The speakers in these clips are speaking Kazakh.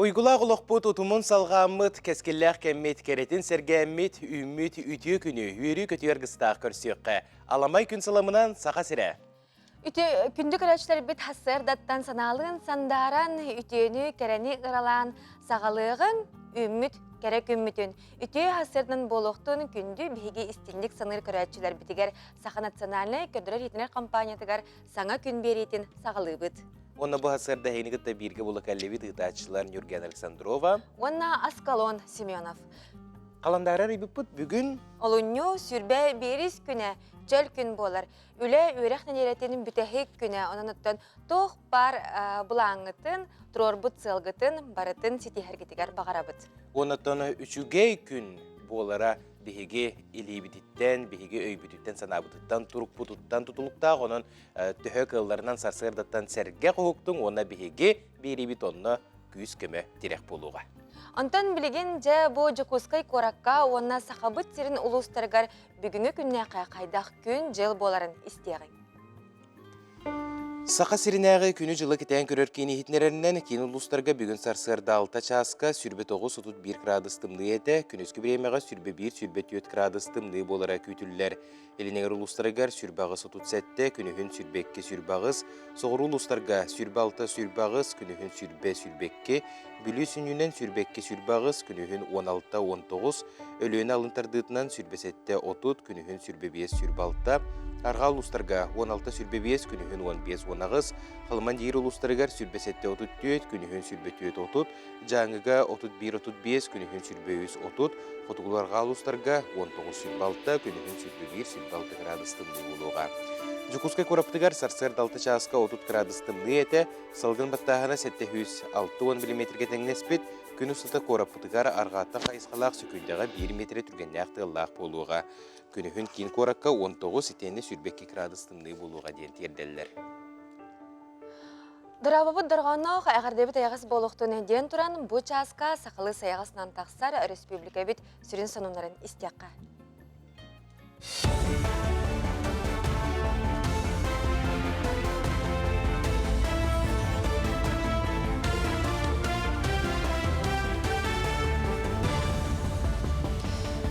Уйгула құлықпыт ұтымын салғамыт, кәскелләқ кәммет керетін сәргәммет, үммет үтіе күні, үйері көтер ғыстақ көрсеққа. Аламай күн саламынан сақа сірі. Күнді көрәчілер біт хасыр даттан саналығын сандаран, үтіені кәрәні ғыралан сағалығын, үммет керек үмметін. Үтіе хасырдың болуқтың күнді бейге істендік саныр көрәчілер бітігер сақа национальный көдірер етінер компаниятығар саңа күн беретін сағалы бұд. Онна bu hasarda heynikıtta birge bulak әллеви тыгтачылар Нюрген Александрова. Онна Аскалон Семенов. Қаландарар ибіппіт бүгін? Олуньо сүрбе беріз күні жөл күн болар. Үлі өрәқнен еретенің бүтәхек күні. Онаныттан тоқ бар бұлаңытын, тұрорбыт сылғытын, барытын сетихергетігер бағарабыт. Онаттаны үшігей күн болара беге илибититтен, беге өйбүтүттен санабытыттан, турукпутуттан тутулуктақ, онын төхі кылларынан сарсырдаттан сәрге қоғықтың, ona беге беребит онына күйіз көмі терек болуға. Антон білеген жа бұл жүкускай қораққа онына сақабыт терін ұлыстарғар бүгінгі күнне қайдақ күн жыл боларын істеғін. Сақа сиринәғі күні жылы кетен көрер кейіне хитнерерінен кейін ұлыстарға бүгін сарсырда 6 часқа сүрбе 9-31 градус тымны еті, күнізгі біремеға сүрбе 1, сүрбе 4 градус тымны болара күйтілілер. Елінегір ұлыстарға сүрбағыз 37, күнігін сүрбекке сүрбағыз, соғыр ұлыстарға сүрбе 6, сүрбағыз, күнігін сүрбекке, бүлі сүнінен сүрбекке сүрбағыз, күнігін 16-19, өліен алынтардытынан сүрбе 7, 30, күнігін сүрбе 5, сүрбе 6, Арға ұлыстарға 16 сүрбе 5, күнігін 15-10, қалыман дейір ұлыстарығар сүрбе 7-34, күнігін сүрбе 4-30, жаңыға 31-35, күнігін сүрбе 30, қотығыларға ұлыстарға 19 сүрбе 6, күнігін сүрбе 1, сүрбе 6 градус тымны болуға. Жүкускай қораптығар сарсыр 6 часқа 30 градус тымны еті, салғын баттағына 706 мм тәңнеспет, күн ұстата қораптығар арғатта қайысқалақ сүкілдіға 1 метр түргенне ақтығылақ болуға. Күнігін кейін қораққа 19 сетені сүрбекке градус тымны болуға дейін терделілер. Дұрабыбы дұрғаннақ әғардебіт аяғыз болуқтың ден тұран бұл часқа сақылы саяғасынан тақсар республика бет сүрін санунларын істеққа.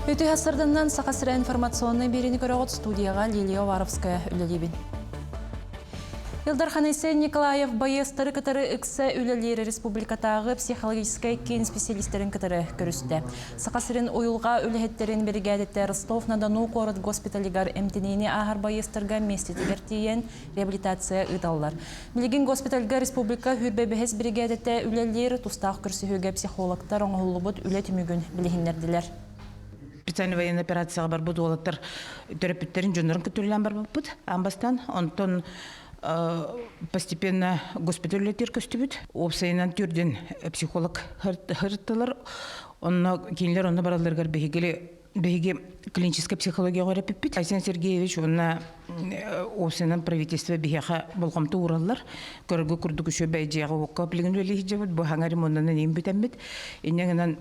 Өті ғасырдыңнан сақасыра информационный берені көріғыт студияға Лилия Варовская үлелебін. Илдар Ханайсен Николаев байыстары кітары үксі үлелері республикатағы психологическай кен специалистерін кітары көрісті. Сақасырын ойылға үліхеттерін біргәдетті Ростов-на-Дону қорыт госпиталигар әмтенейіне ағар байыстырға местетігер тейен реабилитация ұдалылар. Білген госпитальға республика хүрбе бәхес біргәдетті үлелері тұстақ күрсіхіге психологтар оңғылы бұд үлі түмігін білігіндерділер. Специальный военный операция бар буду олаттар терапевттерин жөнөрүн көтөрүлгөн бар бут. Амбастан онтон постепенно госпитальдер көстүбүт. Опсайынан түрден психолог хырттылар. Онна кинилер онна бараларга беге клиническая психология көрөппүт. Айсен Сергеевич онна опсайынан правительство бега болгомту ураллар. Көргө курдук үшө бәйжега окка билген өле бу хангарим оннан эм бүтәмбит. Иннегенен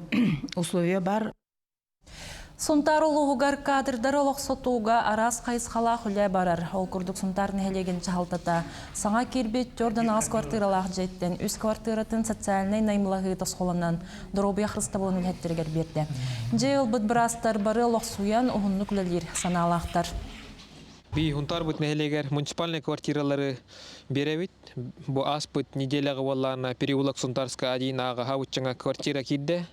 условия бар. Сунтар улуғығар кадрдар олық сотуға арас қайысқала хүлі барар. Ол күрдік сунтар нәхелеген чахалтата. Саңа кербет жордан ағыз квартиралақ жеттен, үз квартиратын социальный наймылығы тасқоланан дұробия қырыстабылын үлхеттергер берді. Жейл бұд бірастар бары олық суян ұғынны күлелер саналақтар. Хунтар бұд нәхелегер муниципальный квартиралары беревит. Бу аспыт неделяғы валларына переулок Сунтарска один аға хаутчаңа квартира кидде.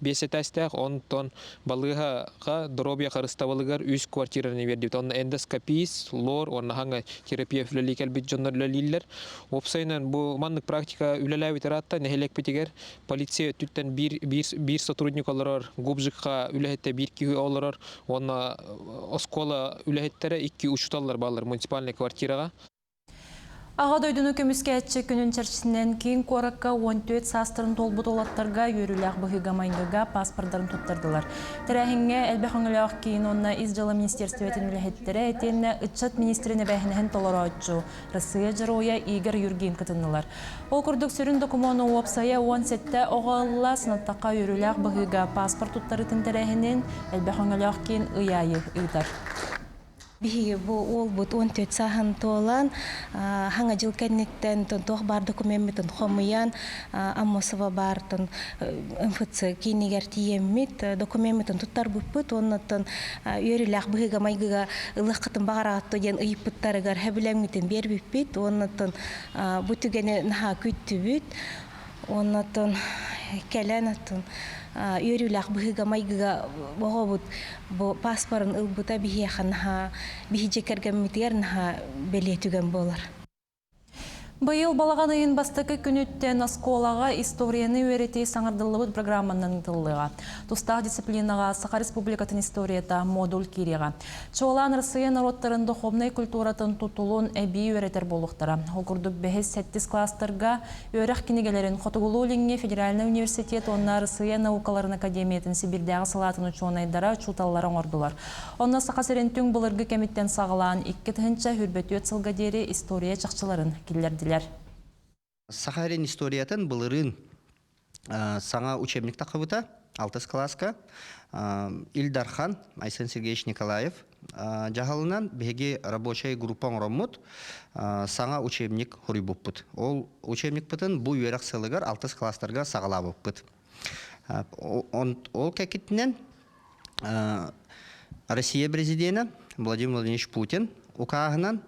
Бесетастях онтон балыға дробия қарыстабылығар үз квартираны бердебет. Онна эндоскопиз, лор, онна ханга терапия флөли кәлбет жоннар үлелілер. Опсайнан бу мандық практика үлеләвит аратта нәхелек бетегер полиция түттен бір сотрудник оларар, губжыққа үләхетті бір күйі оларар, онна оскола үләхеттері 2 учуталар балар муниципальный квартираға. Аға дойдыны көміске әтші күнін чәрчісінен кейін қораққа 14 састырын толбыт олаттарға үйріләқ бұхыға майнгыға паспордарын тұттырдылар. Тәрәхінге әлбәқ оңылақ кейін онына изжалы министерстветін үләхеттері әтеніне ұтчат министріне бәхінігін толары өтчу. Рысыя жыруя Игорь Юрген кытынылар. Ол күрдік сүрін докумоны уапсая 17-тті оғалыла сынаттаққа үйріләқ бұхыға паспорт тұттарытын тәрәхінен әлбәқ оңылақ кейін ұяйы ұйтар. биһиги бу ол бут 14 сахан толан хаңа жыл кенниктен тох бар документин хомуян Аммосова бартын МФЦ кинигер тиеммит документин туттар буппут оннотон үйрүлак быгыга майгыга ылыкытын багарагатты ген ыйыппыттарыгар хэбилемитин бербиппит оннотон бутугене наха күттүбүт оннотон келенатын үйрүлак быгыга майгыга богобут бу паспорын ылбыта бихияханха бихижекергеммитигернха белетүген болар. Быйыл балаған айын бастықы күніттен осколаға историяны өреті саңырдылығы программанның дылыға. Тустақ дисциплинаға Саха Республикатын историята модуль киреға. Чоғылан Рысыя народтарын духовный культуратын тутулун әбей өретер болуқтара. Окурдук бәхес 7 кластырға өрек кенегелерін Хотугулу Линге Федеральный университет онна Рысыя наукаларын академиятын Сибирдегі салатын учуонайдара чуталларын ордулар. Онна Саха Серентүң бұлырғы кемиттен сағылан 2-тінші хүрбеті өтсілгадері история чақчыларын келерділер. Сахарин историятын былырын саңа учебник тақыбыта 6 класска Ильдархан Айсен Сергеевич Николаев жағалынан беге рабочая группа оңроммут саңа учебник хурибуппыт. Ол учебник бұтын бұл үйерек сылығар 6 класстарға сағалабыппыт. Ол кәкетінен Россия президенті Владимир Владимирович Путин уқағынан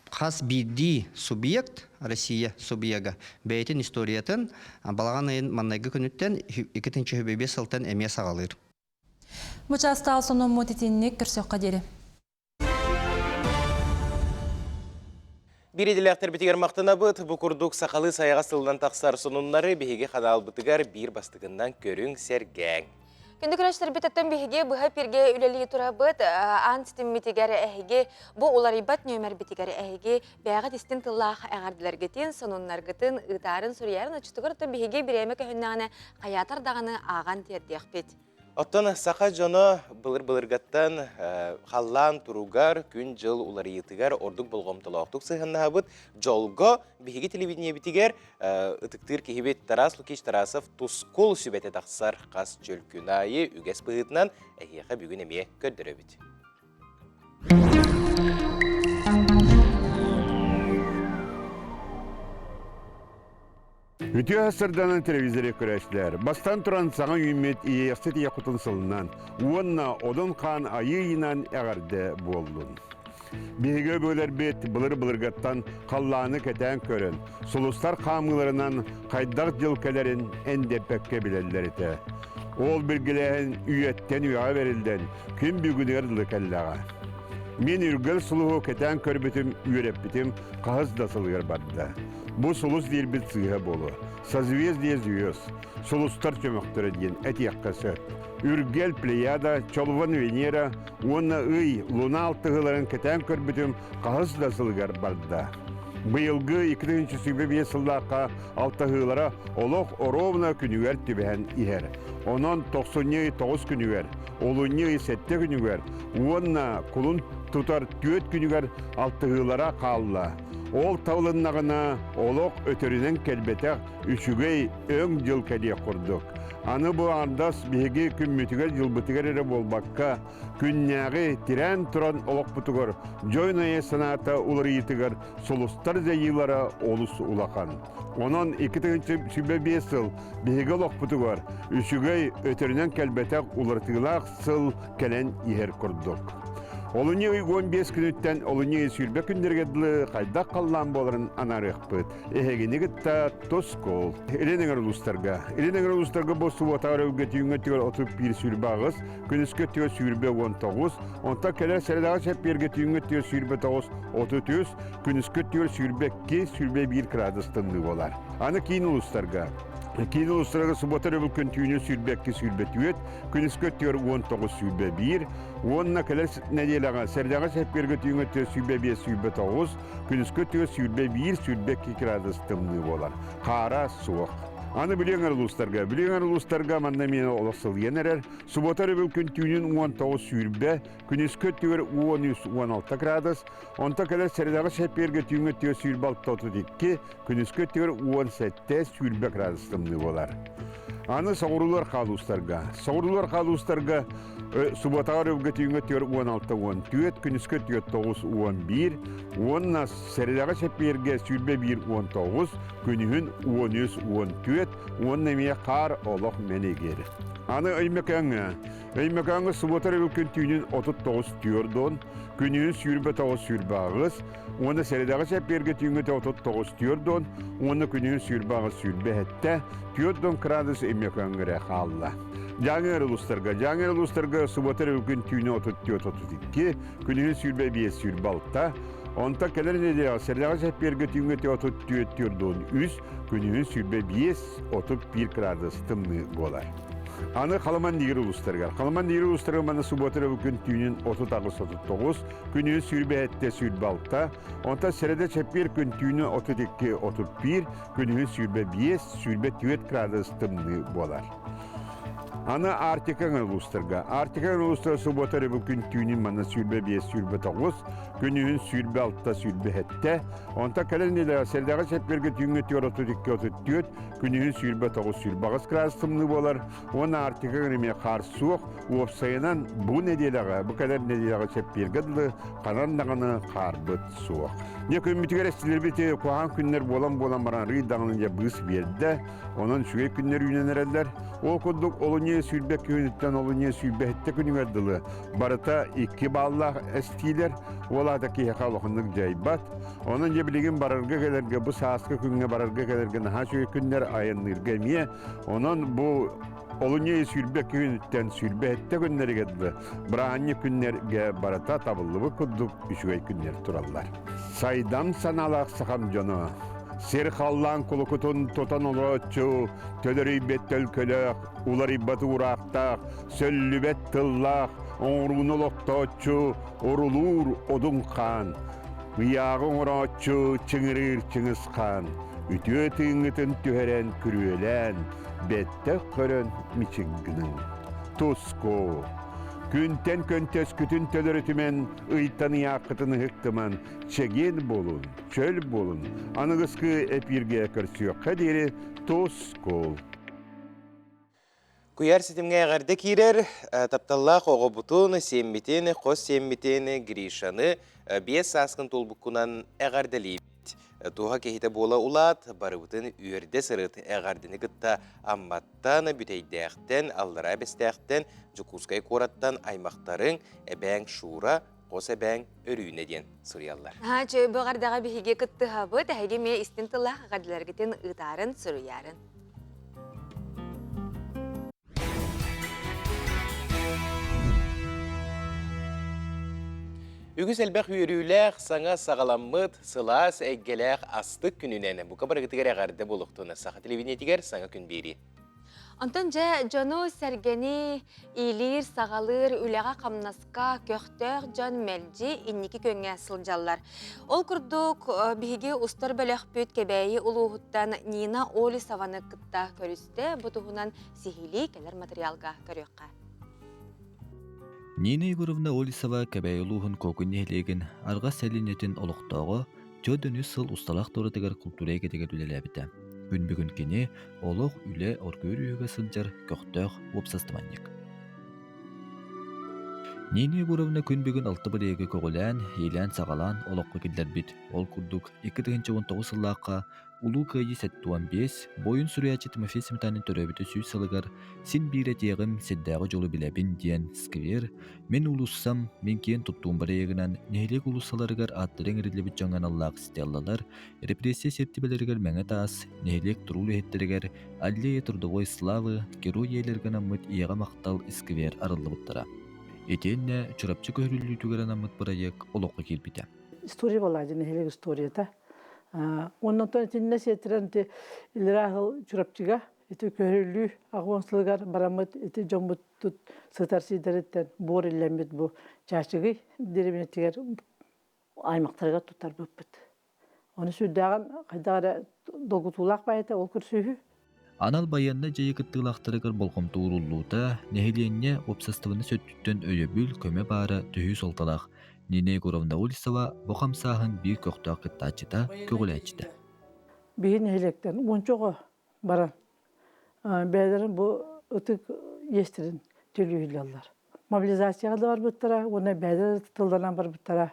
Хас бидди субъект Россия субъега бәйтін историятын балаған айын маннайғы күніттен 2-ші хөбебе сылтан әме сағалыр. Мұчастал соның мұтетіннік күрсек қадері. Биреділәқтер бітігер мақтына бұд, бұқұрдық сақалы саяға сылдан тақсар сонунлары бігеге қадал бұтығар бір бастығынан көрің сәргәң. Күнді күрәштер бітеттен бігеге бұға перге үлелі тұра бұд, антитім бітігері әйге, бұ олар ибат нөмір бітігері әйге, бәға дестін тыллақ әғардылар гетін, сонунлар гетін, ұтарын сүріярын ұчытығырты бігеге бір әмек өйіннағаны қаятардағаны аған тердеқ бет. Оттан сақа жоны бұлыр-бұлырғаттан қаллан тұруғар, күн жыл улары етігер, ордық болғымтылы оқтық сығынна бұд, жолғы бігеге телевидение бітігер, ұтықтыр кехебет Тарас Лукич Тарасов тұскол сүбәті тақсар қас жөл күн айы үгес бұғытынан әйеға бүгін әме көрдірі біт. Үтіе ғасырданын телевизоре көрәшілер. Бастан тұран саңа үймет иеқсет еқұтын сылынан, уанна одын қан айыйынан әғарды болуын. Беге бөлер бет бұлыр-бұлырғаттан қалланы кәтән көрін, сұлыстар қамыларынан қайдақ жылкелерін әндепәкке білелер еті. Ол білгіләйін үйеттен үйаға берілден, күн бүгінер кәллаға. Мен үргіл сұлығы кәтән көрбітім, үйрепбітім қағыз да сылғыр барды. Бұл сұлыс дербіт сыға болу. Созвездие звезд, сұлыстар чөміқтірі ден әтияққасы. Үргел Плеяда, Чолван Венера, онна үй, луна алтығыларын кәтән көрбітім қағыз да сылғыр барды. Бұйылғы 2-ші сөйбе сылдаққа алтығылара олық оровна күнігер түбән иер. Онын 99 күнігер, олуны 7 күнігер, онна құлын тұтар 4 күнігер алтығылара қалла. Ол таулыннағына олық өтірінің кәлбетәк үшігей өң жыл кәде құрдық. Аны бұл ардас беге күмметігер жылбытығар әрі болбаққа күннәғі тирән тұран олық бұтығыр, жойнайы саната ұлыр етігер сұлыстар зәйілара олыс ұлақан. Онын 2-ші сүбе сыл беге олық бұтығыр, үшігей өтірінің кәлбетәк ұлыртығылақ сыл кәлен ехер құрдық. Олыне 15 күніттен олыне сүрбе күндергеділі қайдақ қаллан боларын анарық бұд. Эхегені гітта тоскол. Еленіңір ұлыстарға босты отағыр өңгеті үңгеттігер 31 сүрбе ағыз, күніскеттігер сүрбе 19, онта кәлер сәрдағы шәппергеті үңгеттігер сүрбе 9, 33, күніскеттігер сүрбе 2, сүрбе 1 градустынды болар. Аны кейін ұлыстарға. Кейін ұлыстарға сұботар өбіл күн түйіне сүрбе 2, сүрбе 4, күніскеттігер 19, сүрбе 1, онына кәлер нәделіға сәрдағы шәпперге түйіңі сүрбе 5, сүрбе 9, күніскеттігер сүрбе 1, сүрбе 2 градус тымны болар. Қара суық. Аны билеңер улустарга манна мені оласыл енерер. Суботар өбіл күн түйінін 19 сүйірбе, күнескі түйір 13-16 градус, онта кәлер сәрідағы шәпперге түйінгі түйір сүйірбе 6-32, күнескі түйір 17 сүйірбе градустымны болар. Аны сауырулар қалуыстарға. Сауырулар қалуыстарға суботағар өбігі түйінгі түйір 16-14, күнескі түйір 9-11, онна сәрідағы шәпперге сүйірбе 1-19, күнігін 13-14, онна мие қар олық менегері. Аны өймекаңы суботар өбіл күн түйінін 39 түйірдон, күнігін сүйірбе 9 сүйірбе ағыз, оны сәрідағы шәпперге түйінгі 39 түйірдон, оны күнігін сүйірбе ағыз сүйірбе әтті, түйірдон градус өймекаңыры қалла. Жаңыр ұлыстарға суботар өбіл күн түйіні 34-32, күнігін сүйірбе 5 сүйірбе 6, онта келер неде сәрідағы шәпперге түйінгі 34 түйірдон 3, күнігін сүйірбе 5-31 градус тымны болар. Аны қаламан дегір ұлыстарға. Қаламан дегір ұлыстарға маны суботар өбіл түйінін 30-39, күнігін сүйірбе әтте сүйірбе 6, онта сәріде шәппер күн түйіні 32-31, күнігін сүйірбе 5-4 градус тымны болар. Аны Артикаң ұлыстарға. Артикаң ұлыстарға суботар өбіл күн түйінін маны сүйірбе 5-9, күнігін сүйірбе 6-7, онта кәлерінде сәрідағы шәпперге түйінгі 32-34, күнігін сүйірбе 9-9 градус тымны болар. Оны Артикаң реме қар суық, уопсайынан бұл неделіға, бұл кәлер неделіға шәппергіділі, қанандағаны қар бұт суық. Не көмітігер әстілер бете қоған күннер болан баран рыйдағының бұғыс берді, онын шүгей күннер үйненерелер. Ол күндік олыне сүйірбек күйінеттен олыне сүйірбекті күнігерділі. Барыта 2 баллақ әстейлер, олады кейқа лұқындық жайбат. Оның жебілеген барырғы кәлерге, бұл сасқы күнге барырғы кәлерге наға шөй күннер айынырға ме, оның бұл олыне сүйірбек күйінеттен сүйірбекті күннер егеділі. Бірағанне күннерге барыта табылығы күндік үшігей күннер тұралар. Сайдам саналақ сақам жоны. Сер қаллан құлықытын тұтан олғатчу, төлірі беттел көліқ, улары баты ұрақтақ, сөлі бет тыллақ, оңруын олықтатчу, орулур одың қан. Ұяғын ұратчу, чыңырыр чыңыз қан. Үтіе тыңытын түхерен күрелен, бетті көрін мичінгінің. Туско. Күнтен көнтес күтін төлірітімен ұйттаны яқытын ғықтыман чеген болын, чөл болын, анығысқы әпірге көрсіе қадері тос кол. Күйер сетімге әғарды кейрер, тапталла қоғы бұтын, семметін, қос семметін, Гришаны, 5 сасқын толбыққынан әғардалейбет. Туға кейті бола ұлат, барыбытын үйерде сырыт әғардыны күтті амматтан, бүтейдәқтен, аллара бәстәқтен, жүкускай қораттан аймақтарын әбәң шура, қос әбәң өрүйіне ден сұрыялар. Бұғардаға бігеге күтті хабыт, әйге ме істін тылақ ғадыларгетін ұтарын сұрыярын. Үгіз әлбәқ үйіріләқ, саңа сағаламмыд, сылас, әйгеләқ, астық күнінен. Бұқа барғытығар әғарды болуқтуына сақа телевинетігер саңа күн бері. Онтан жа жону сәргені илир, сағалыр, үләға қамнасқа, көқтөк, жон мәлжі, инники көнге сылжалар. Ол күрдік бігі ұстар бөліқ пөт кәбәйі ұлуғыттан Нина Оли саваны күтті көрісті, бұтығынан сихили кәлер материалға көріққа. Нина Егоровна Олисова кәбәйілуғын көкіннелеген арға сәлінетін олықтағы төдіні сыл ұсталақ торытығар культура егедегер үлеләбіті. Күн-бүгін кені олық үлі оргөр үйігі сылжар көқтөқ опсастыманник. Нина Егоровна күн-бүгін 6 бір егі көғілән, елән сағалан олыққы келдер біт. Ол күрдік 2019 сыллаққа Улу кайы 7-15, бойын сүрячы Тимофей Сметанын төрөбіті сүй салығар, сен бір әтеғім седдағы жолы біләбін дейін сквер, мен улуссам, мен кейін тұттуым бір егінен, нәйлек улуссаларығар аттырын әрілебіт жаңан Аллах стеллалар, репрессия септібелергер мәңі таас, нәйлек тұрулы әттерігер, әлле тұрдығой славы, герой елерген аммыт иеға мақтал сквер арылы бұттара. Етенне, чұрапчы көрілі түгерен аммыт проект олыққа келбіті. История болады, нәйлек историята. Ondan sonra tinne setirenti ilrahıl çurapçıga eti köhürlü ağonsılgar baramıt eti jombut tut sıtarsı deretten bor illemit bu çaşıgı derimetiger aymaqtarga tutar bıpıt. Onu sürdağın qaydara dogutulaq bayta ol kürsühü. Анал баянна жайы кыттылақтырыгар болғым туыруллута, нехиленне обсаставыны сөттүттен өйөбүл көмө бары түхүү солталақ. Нина Егоровна Улисова боқамсағын бір көқтақ кыттачыта көгіләчті. Биһин электен ончого баран. Бәдерин бу ытык естирин төлөйләләр. Мобилизацияга да бар буттара, уна бәдер тылданан бар буттара.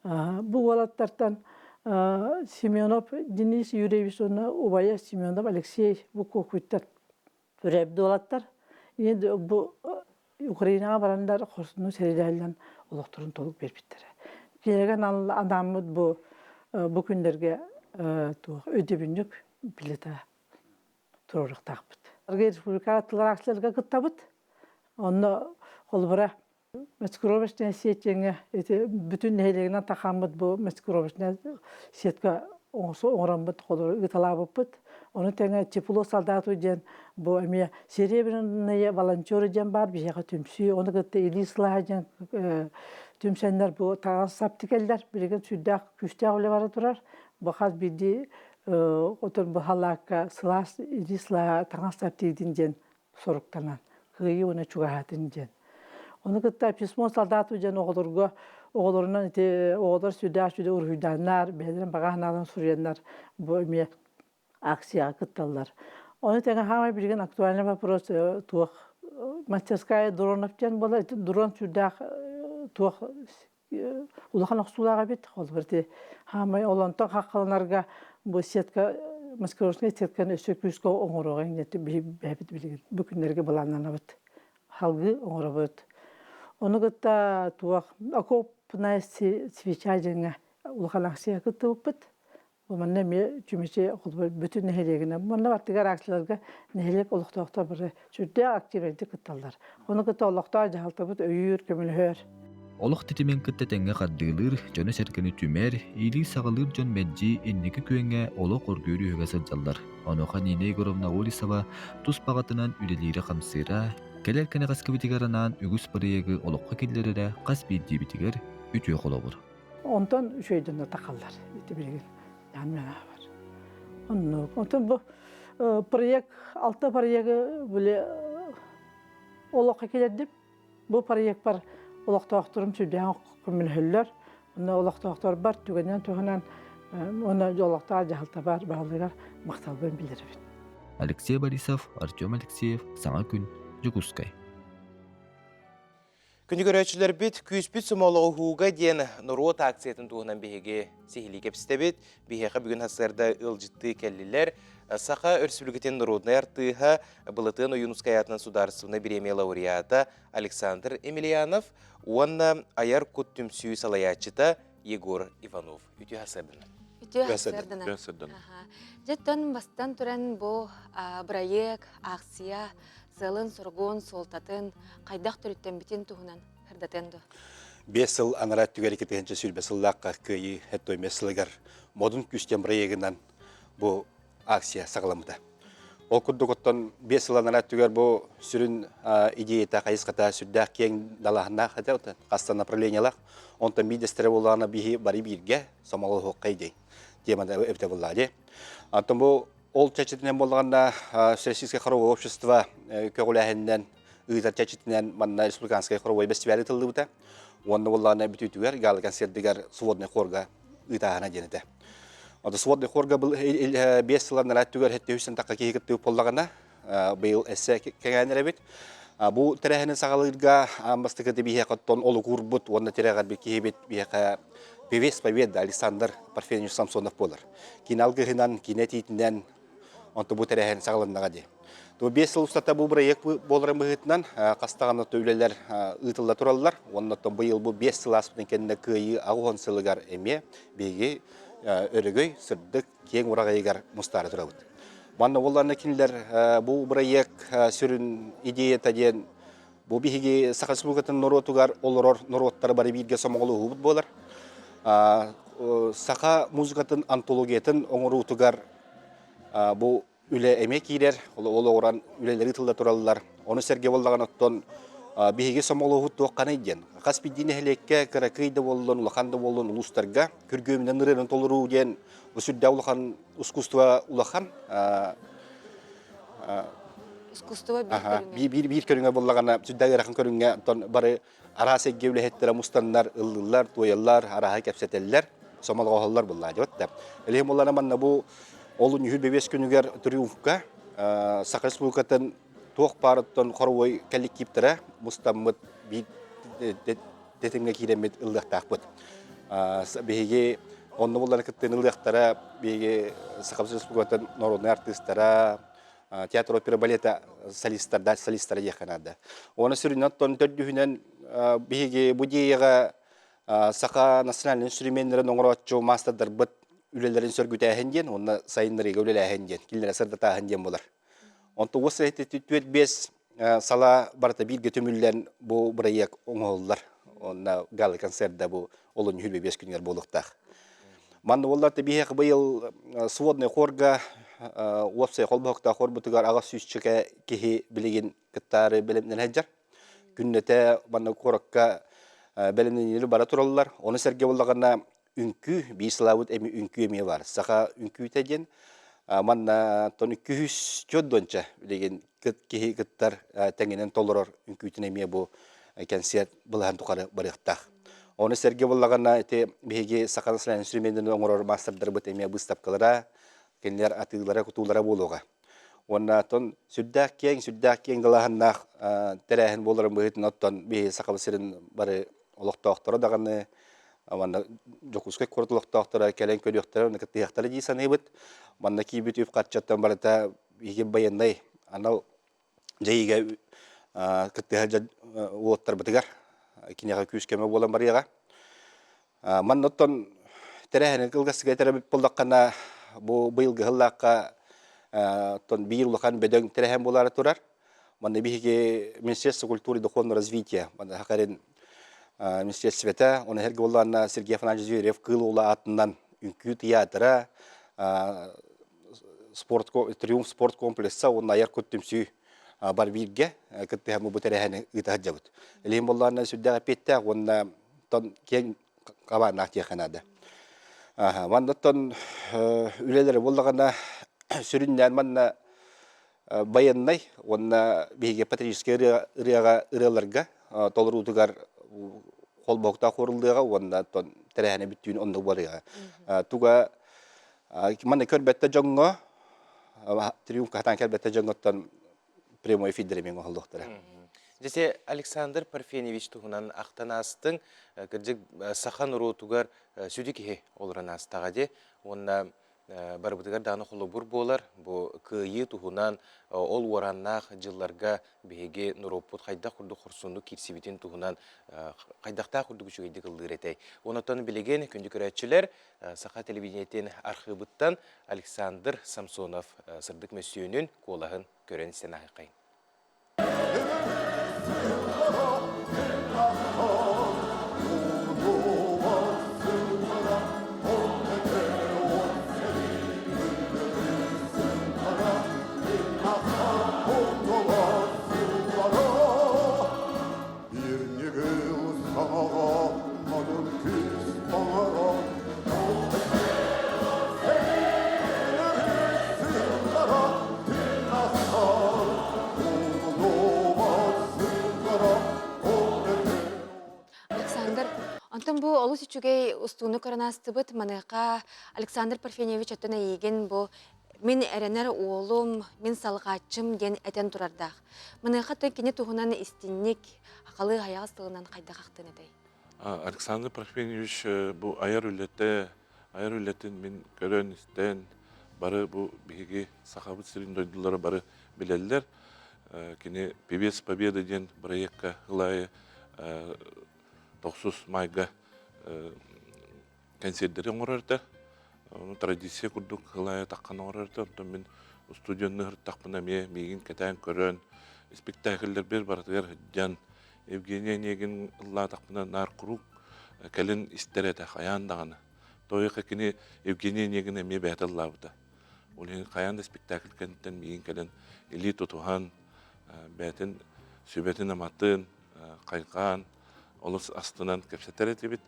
Бу валаттардан Семенов Денис Юрьевич, Убая Семенов Алексей бу кокуттар төрәбді олаттар. Енді бу Украинаға барандар қорсыны середәлден олықтырын толық бербіттері. Келеген адамыд бу күндерге өдебінік билета тұрырық тақпыд. Республикаға тылар ақсыларға кыттабыд. Оны қолбыра Мәскүровичне сетчеңе бүтін нәйлегінен тақамыд бұл Мәскүровичне сетка оңырамбыд, қолыр ұталабыппыд. Оны тәңе тепло солдату ден бұл әме серебряные волонтеры ден бар, бейеға түмсі. Оны күтті Илисла ден түмсәнлер бұл тағас саптикелдер. Білеген сүрдәк күшті әулі бары тұрар. Бұл қаз білді отыр бұл халаққа сылас Илисла тағас саптикеден ден сорықтанан. Күйі оны чуғағатын ден. Оны кытта письмо солдату ден оғылырынан оғылыр сүрді ұрғыданлар, бәдерін бағағыналан сүренлер бұл әме акцияға кытталар. Оны тәңі хамай білген актуальный вопрос туық мастерская дронов ден бола, дрон сүрді туық улахан оқсулаға бет. Ол бірде хамай олантан қаққаланарға бұл сетка Москвашқа сетканы өсі күзгі оңырығын бәбіт білген. Бүкіндерге баланан абыт. Халғы оңыры бұд. Оны күтті туақ окопная свеча женге улахан ақсия күтті бұппыт. Бұманна ме жүмесе бүтін нәхелегіне. Бұманна бартығар ақсыларға нәхелек олықтауқта бірі жүрде активенті күтталдар. Оны күтті олықтау жағалты бұд өйір көмілі хөр. Олық тетімен кыттатенге қардығылыр, жоны сәркіні түмер, илі сағылыр жон мәджи еннекі күйенге олық оргөрі өғасыр жалдар. Оноға Нина Егоровна Улисова тұс бағатынан үлелері қамсыра, келер кәне қасқыбетігарынан үгіс барыегі олыққа келдерері қас бейді бітігер үтіе қолы бұр. Онтан үшейден тақалдар, еті білген. Yanmana var. Ondan bu proyekt, altı proyekti böyle olakka geldim. Bu proyekt var. Olakta aktarım sürdüğün kumülhüller. Onda olakta aktar var. Tügenden tügenen ona olakta cahalta var. Bağlılar maktalbın bilirim. Алексей Борисов, Артем Алексеев, Саңа күн, Жугускай. Күнді көрәтшілер бет, күйіспіт сұмалығы хуға ден нұрот акциятын туғынан бейге сехілі кепістебет, бейге бүгін хасырда ұлжытты кәлілер, сақа өрсібілгітен нұротны артыға бұлытын Юнускаятынан сударысывына біреме лауреата Александр Емельянов, онна аяр күттімсүй салаячыта Егор Иванов. Үті хасырдың. Үті хасырдың. Жеттен бастан түрен бұл проект, акция, Сылын, сұрғын, солтатын, қайдақ түріттен бітен тұғынан қырдатенді. 5 жыл анарат түгәрі кетігінші сүрбесіллаққа көйі әтті өмесілігер модын күштен бірегінен бұл акция сағыламыда. Ол күрді көттен 5 жыл анарат түгер бұл сүрін идеята қайысқата сүрдәқ кең далағына қата қастан направлениялақ, онтан бидестері болағына бігі бары бірге сомалы хоққайды демада өпті болады. Антон бұл ол чачетінен болғанда Всероссийское хоровое общество көгіләхінден ұйдар чачетінен манна республиканское хоровое фестивалі тылды бұта. Онды болғанда бүтітігер, галы концертігер сводный хорға ұйтағына денеді. Сводный хорға бұл 5 жылан әрәттігер әтті үсін таққа кейкетті болғана, бұл әсі кәңәнер әбет. Бұл тәрәхінің сағалырға амбастықы бейе қаттон олы күрбұт, онды тәрәғар бір кейбет бейе Певец Победа Александр Парфеневич Самсонов болыр. Киналғығынан, кинетейтінен онты бұл тәрәхін сағалыннаға де. 5 жыл ұстата бұл проект болырын бұғытынан қастағаны төйлелер ұйтылда тұралылар. Оннаттан бұл 5 жыл аспытын кәніне көйі ағуын сылығар әме бейге өрігөй сұрдық кең ұрағайығар мұстары тұрабыд. Манна оларына кенілер бұл проект сүрін идея тәден бұл бейге Сақа Республикатын нұротуғар олар нұроттары бары бірге сомағылы ғубыт болар. Сақа музыкатын антологиятын оңыру ұтығар бұл үлі әме кейдер, ол оғыран үлелері тылда тұралылар. Оны сәрге болдаған оттон бейге сомалы ғұт тоққаны еден. Қас бейдені әлекке кәрәкейді болын, ұлақанды болын ұлыстарға, күргөмінен ұрырын толыру ден, ұсүрді ұлақан, ұскуства ұлақан Искусство bir Aha, körüngü. bir körüngө боллагана сүддәге рахын körüngө тон бары арасы гевлехеттер мустаннар ыллылар тояллар арага кепсетеллер сомалгооллар булла жот да. Элем буллана манна бу олун юл бебес күнүгер триумфка Саха Республикатын тоқ парыттан хорой коллективтера мустаммыт би детеңге киремет ылдактак бут. Беге онны буллар кыттын ылдактара беге Саха Республикатын народный артисттара театр опера балета солисттар яканада. Оны сүрүнөт тон төдүһүнөн беге будияга Саха национальный инструменттерин оңротчу мастердар бут үлелерин сөргүтәһенден, онна сайыннары үлеләһенден, килләре сырдатаһенден булар. Онто осы түт бес сала барта бирге төмүллән бу проект оңоллар. Онна гала концертда бу олон хүлбе 5 күнгер болуктак. Манны олар да бияк быйыл сводный хорга опция холбокта хорбутугар ага сүзчүкә кихи билеген кыттары белемнен хаҗар. Күннәтә манны коракка белемнен бара тураллар. Оны серге буллаганда үнкү биславут эми үнкү эми бар. Саха үнкү теген манна тон 200 жоддонча деген кихи кыттар теңенен толорор үнкүтүн эми бу концерт булган тукары барыктак. Оны серге буллаганда эте беге Саха национальный инструментин оңорор мастердар бут эми выставкалара кенлер атыйлара кутулара болуга. Онна тон сүддак кең далаханнак терәһен болорун быһытын оттон беге Саха сирин бары олоктоктора даганы Манна жокускай кортулуктактара келен көлөктөр уну кыттыяктары дийсан эбит. Манна кийбит үп катчаттан барата иге баяндай анал жайга кыттыга уоттар битигар. Киняга күскеме болан барыга. Манна тон терәһен кылгасыга терәбит болдаккана бу быйылгы хыллакка тон бийулган беден терәһен болары турар. Манна биге Министерство культуры и духовного развития, манна хакарын Министерствета, он herge болларына Сергей Афанасьевич Зверев кылула атынан үнкү театра, Триумф спорт комплекса, он аяр көттүмсү бар бирге, кытты хамы бутерәһәне ытаҗабыт. Элем болларына сүддәгә петте, онна тон кең кабанак тияканада. Манда тон үлеләре боллагана сүрүннән манна баяннай, онна биге патриотический ыраларга толрутугар холбокта хорулдыга онда тон терәһәне бүттүн онда барыга. Туга манна көрбәттә жоңго Триумф катан көрбәттә жоңготтан прямой эфирдә мен холдоктора. Жесе Александр Парфеневич тугунан актанастың кыржык Сахан ротугар сүдикеһе олранастагаде онна барбытыгар даны холо бур болар бу кыйы тугунан ол вораннах жылларга беге нуропут кайда курду курсунду кирсибитин тугунан кайдакта курду күчүгейди кылдыретей. Онотон билеген күндүкөрөчүлөр Саха телевидениетен архивыттан Александр Самсонов сырдык мөсүйөнүн колахын көрөн сен айкайын. Антон бу олус үчүгей устууну коронастыбыт маныка Александр Парфеневич өттөн ийген бу мен эренер оолум, мен салгачым ден этен турардах. Маныка тön кини тугунан истинник акалы аястыгынан кайда кактын эдей. Александр Парфеневич бу аяр үлеттен мен көрөн истен бары бу биги Сахабыт сирин дойдулары бары билелер. Кини Певец Победы ден проектка хылайы 9 майга концерттери оңорорда. Традиция курдук хылайы таккан оңорорда. Мен студионны хырттакпына мегин кетен көрөн спектакльдер бер бартыгар жан Евгения Негин ылла такпына нар круг келин истерете хаяндаганы. Тойка кини Евгения Негин эме беталлабыда. Улин хаянда спектакль кенттен мегин келин элит тутухан бетин сүбетин аматын кайкан олыс астынан кепсетерети бит.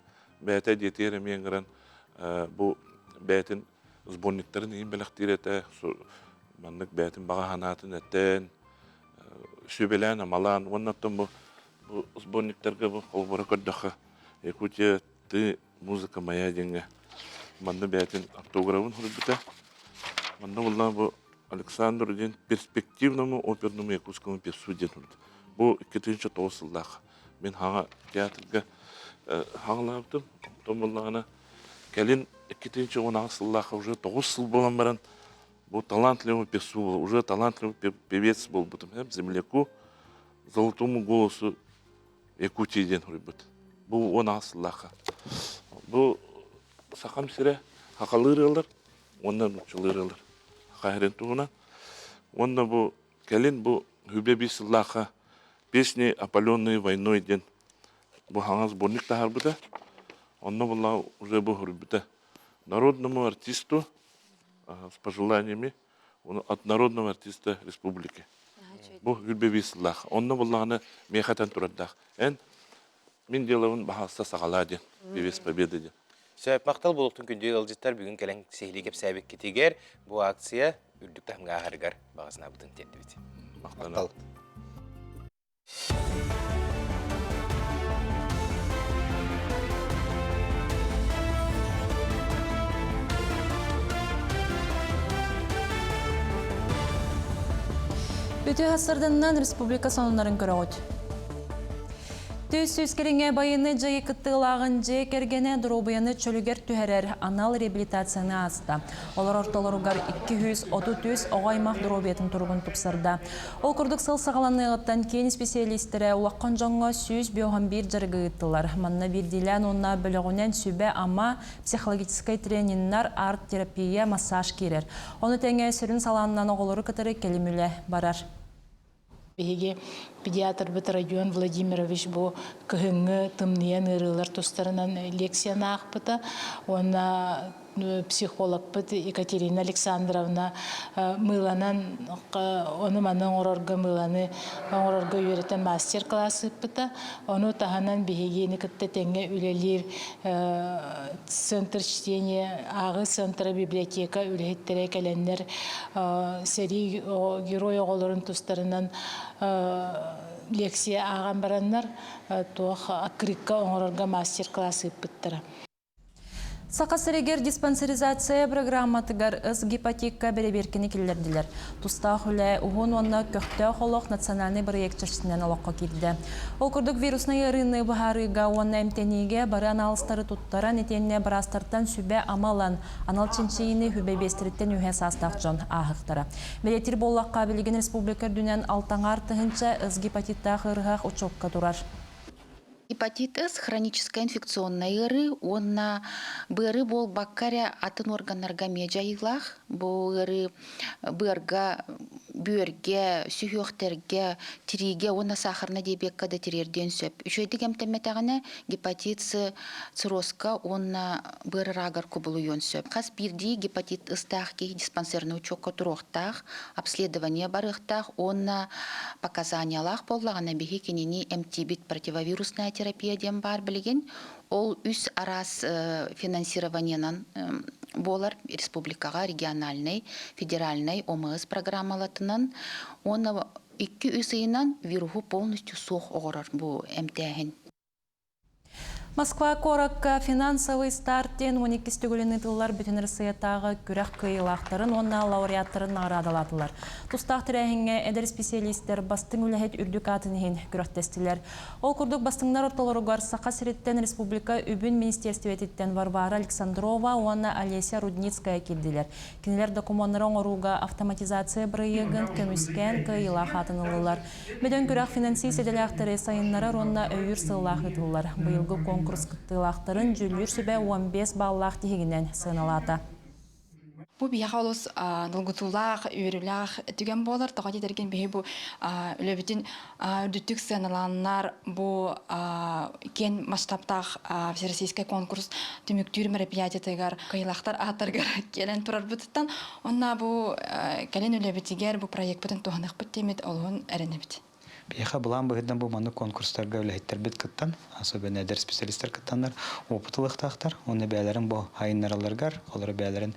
Бәті детері менгірін бұл бәтін сборниктарын ең біліктер еті маннык бәтин баға ханатын әттен, сөбелән, амалан, оннаттан bu сборниктарға bu қолбора көрдіқі. Якутия, ты, музыка моя деньга. Манны бәтин автографын хүрбіті. Манны болла bu Александр ден перспективному оперному якутскому певцу ден хүрді. Bu 2009 жылдағы. Мен хаңа театрға хаңлаптым. Том боллағына кәлін 2016 жылдағы уже 9 жыл болан баран. Bu талантливый певцу был, уже талантливый певец был. Земляку золотому голосу Якутии ден хүрбіт. Bu 16 жылдағы. Bu сақам сірі хақалыр алыр, ондан ұчылыр алыр. Қайрен туғынан. Онда bu кәлін bu хүбе жылдағы песни, опаленные войной ден. Bu хаңа сборник тахар бұда. Онда бұла уже bu хүрбіті. Народному артисту с пожеланиями от народного артиста республики. Bu хүбе жылдағы. Онда бұлағаны мейхатан тұрадақ. Мен делауын бағалса сағала ден. Певец победы ден. Сөйіп мақтал болуқтың күнде ылжыттар бүгін кәлін сейлегеп сәбек кетегер. Бұл акция үрдік тахымға ағарғар бағасына бұтын тенді бет. Мақтал. Өте ғасырдыңнан республика сонунарын көріғыд. Төс сөзкеріңе байыны жайы кыттығылағын жай кергені дұробыяны чөлігер түхәрер анал реабилитацияны асты. Олар орталарығар 230 оғаймақ дұробиятын тұрғын тұпсырды. Ол күрдік сыл сағаланығыттан кейін специалистері ұлаққан жаңға сөз биоған бір жарғы ұттылар. Манна бір дейлән онна бөліғінен сөбе ама психологическай трениннар арт-терапия массаж керер. Оны тәңе сүрін саланынан оғылары кітірі келімілі барар. Беге педиатр бит Родион Владимирович бу кыһыңы тымныя нырылар тустарынан лекцияны ақпыта. Она психолог бит Екатерина Александровна мыланан оны манын орорга мыланы орорга үйрәтен мастер-класс бит. Оны таханан бегени кытта теңге үлелер центр чтения, агы центр библиотека үлеттере календар сери герой оголорун тустарынан лекция аған бараннар тоқ акрикка оңорорга мастер-класс ыппыттара. Сақасырегер диспансеризация программатыгар ыз гепатикка береберкені келдерділер. Туста хүлі ұғын онна көқті қолық национальный проект чашысынан олаққа келді. Ол күрдік вирусны еріні бұхарыға онна әмтенеге бары аналыстары тұттара нетеніне барастартан сүбе амалан анал ченчейіні хүбе бестіріттен үйе састақ жон ағықтары. Белетір боллаққа білген республикар дүнен алтаңар тұхынша ыз гепатитта қырғақ ұчоққа тұрар. Гепатит С – хроническая инфекционная ыры. Он на быры бол баккаря атын органнарга меджайлах. Бұл ыры бырга, бөрге, сүйөктерге, тириге, онна сахарна дебекка да тирерден сөп. Үшөйдік әмтәмметағына гепатит С циррозка, онна быры рагар кубылуен сөп. Қас бірді гепатит С-тахки диспансерный учокка туроқтақ, обследование барықтақ, онна показаниялақ боллағына беге кенені эмтибит противовирусная терапия дем бар білген, ол үс арас финансированиянан болар республикаға региональный, федеральный ОМС программалатынан, оны 2 үсейінан вируху полностью соқ оғырар бұл әмтәхін. Москва коракка финансовый старттен 12 стөгіліні тыллар бүтін рысыятағы күрәк кыйлақтарын, онна лауреаттарын арадалатылар. Тустақ тірәхінге әдір специалистер бастың үләхет үрдік атынығын күрәктестілер. Ол күрдік бастыңдар орталарығар Сақа Сіреттен Республика Үбін Министерствететтен Варвара Александрова, онна Олеся Рудницкая келділер. Кенелер документарын оруға автоматизация бірайығын көміскен кыйлақ атынылылар. Беден күрәк финанси седеляқтары сайынлары онна өйір сыллақ етілілер. Бұйылғы конкурс кыттылақтарын жүлір сүбе 15 баллақ дегенен сыналады. Бу бияха олус долгутулах, үйрүлах түген болар, тоғати дерген бейі бу үлөбітін үрдіттік сыналаннар бу кен масштабтақ всероссийский конкурс түміктүр мероприятиятыгар кыйлақтар атаргар келен турар бұтыттан, онна бу кәлен үлөбітігер бу проект бұтын туғанық бұт темет олуын әріне біт. Бейха бұлан бұғыдан бұл маны конкурстарға өләйттер бит кыттан, особенно әдер специалисттер кыттандар, опытылық тақтар, оны бәлерін бұл хайыннараларғар, олары бәлерін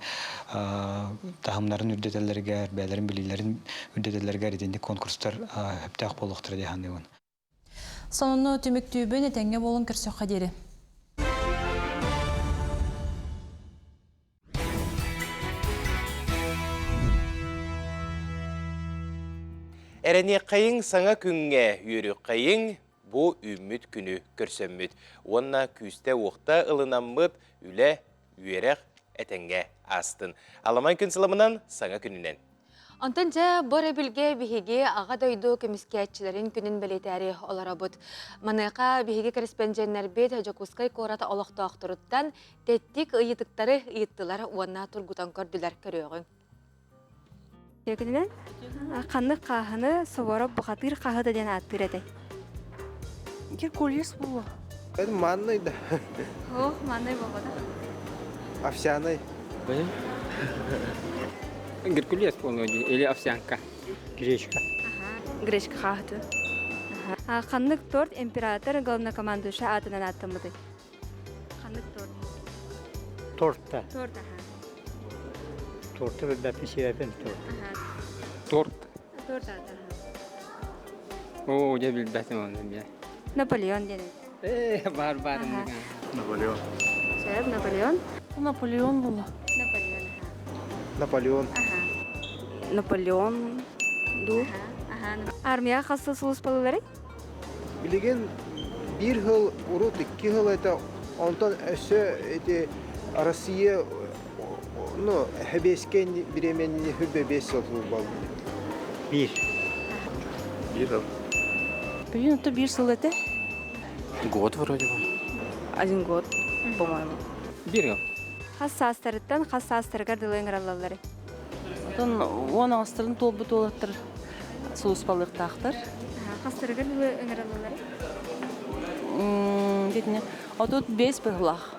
тағымларын үрдетелергер, бәлерін білейлерін үрдетелергер еденде конкурстар өптәқ болуқтыр дейханды оны. Сонunu түміктүйбін әтәңге болын кірсі қадері. Әрәне қайың саңа күнге үйірі қайың бұ үміт күні көрсөмміт. Онна күсті оқта ылынаммыт үлі үйерек әтәңге астын. Аламан күн сыламынан саңа күнінен. Антон жа бора билге биһиги ага дойду кемискәтчиләрен күнен белетәре олара бут. Маныка биһиги корреспондентлар бет Жокускай кората олохтоохтуруттан теттик ыйытыктары ыйыттылар уанна тургутан көрдүләр көрөгөн. Күнен канны кахыны соборып бахатыр кахыда ден аттыр этэй. Кир колес бу. Это манный, да. О, манный бабада. Овсяный. Геркулес полный или овсянка, гречка. Ага, гречка хахты. Ага. Каннык торт император главнокомандующий атынан аттымды. Каннык торт. Торт-то. Торт, ага. Торт да писерапен торт. Ага. Торт. Торт ата. О, я билбәтем оны мен. Наполеон дене. Бар. Наполеон. Шәп Наполеон. Наполеон була. Наполеон. Наполеон. Ага. Наполеон. Ду. Ага. Армия хасы сулус балалары? Билеген bir yıl urut, 2 yıl это ondan öse Россия hebesken biremenini hübbe 5 yıl bal. Bir yıl. Это 1 жыл это? Год вроде бы. 1 год, по-моему. Bir yıl. Хассастырыттан хассастырга дылыңыраллары. Тон 10 астырын толбы толаттыр. Соус балык тақтыр. Хастырга дылыңыраллары. Детіне. Отут 5 быглах.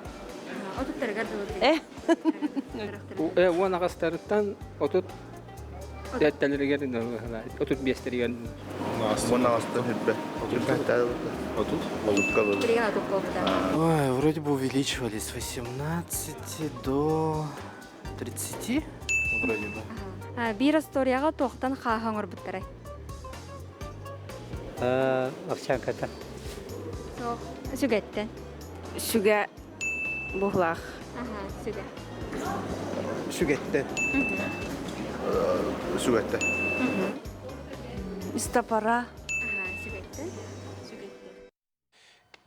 Отуттарга дылы. Он ағастарыттан отут дәттәлерге отут бестерге. Он ағастан hübbe. Отут? Ой, вроде бы увеличивали с 18 до 30, вроде бы. Bir istoriyaga toqtan xahangır bitirey. Овсянката. Soq, sügetten. Süge buhlaq. Aha, süge. Sügetten. Sügetten. İstapara. Aha, sügetten.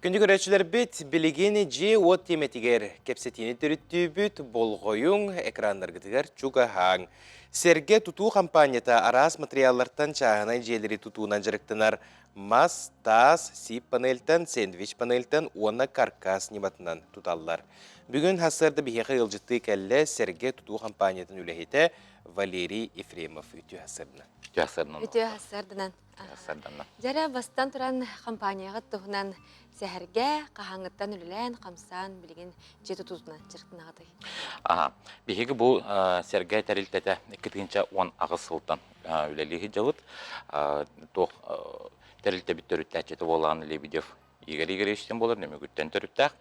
Күнді көрәтшілер бет білігені же от теметігер кепсетені түрітті бүт болғойың экрандарғытығар чуға хаң. Серге туту компанията арас материаллартан чағынай желері тутуынан жырықтынар мас, тас, сип панельтан, сэндвич панельтан, оны каркас нематынан туталлар. Бүгін хасырды бігеқі ғылжытты кәлі Серге туту компаниятын үләхеті Валерий Ефремов үті хасырдына. Үті хасырдынан. Жара бастан тұран компанияға тұғынан сәхірге қағаңыттан үлілән, қамсан, білген жеті тұзынан жырқтын ағыдай. Бігегі бұл Серге тәрілтеті 2-10 ағысылдан үлелігі жылыт. Тәрілте біт түріттәк жеті болған Лебедев егер ештен болыр, немі күттен түріттәк.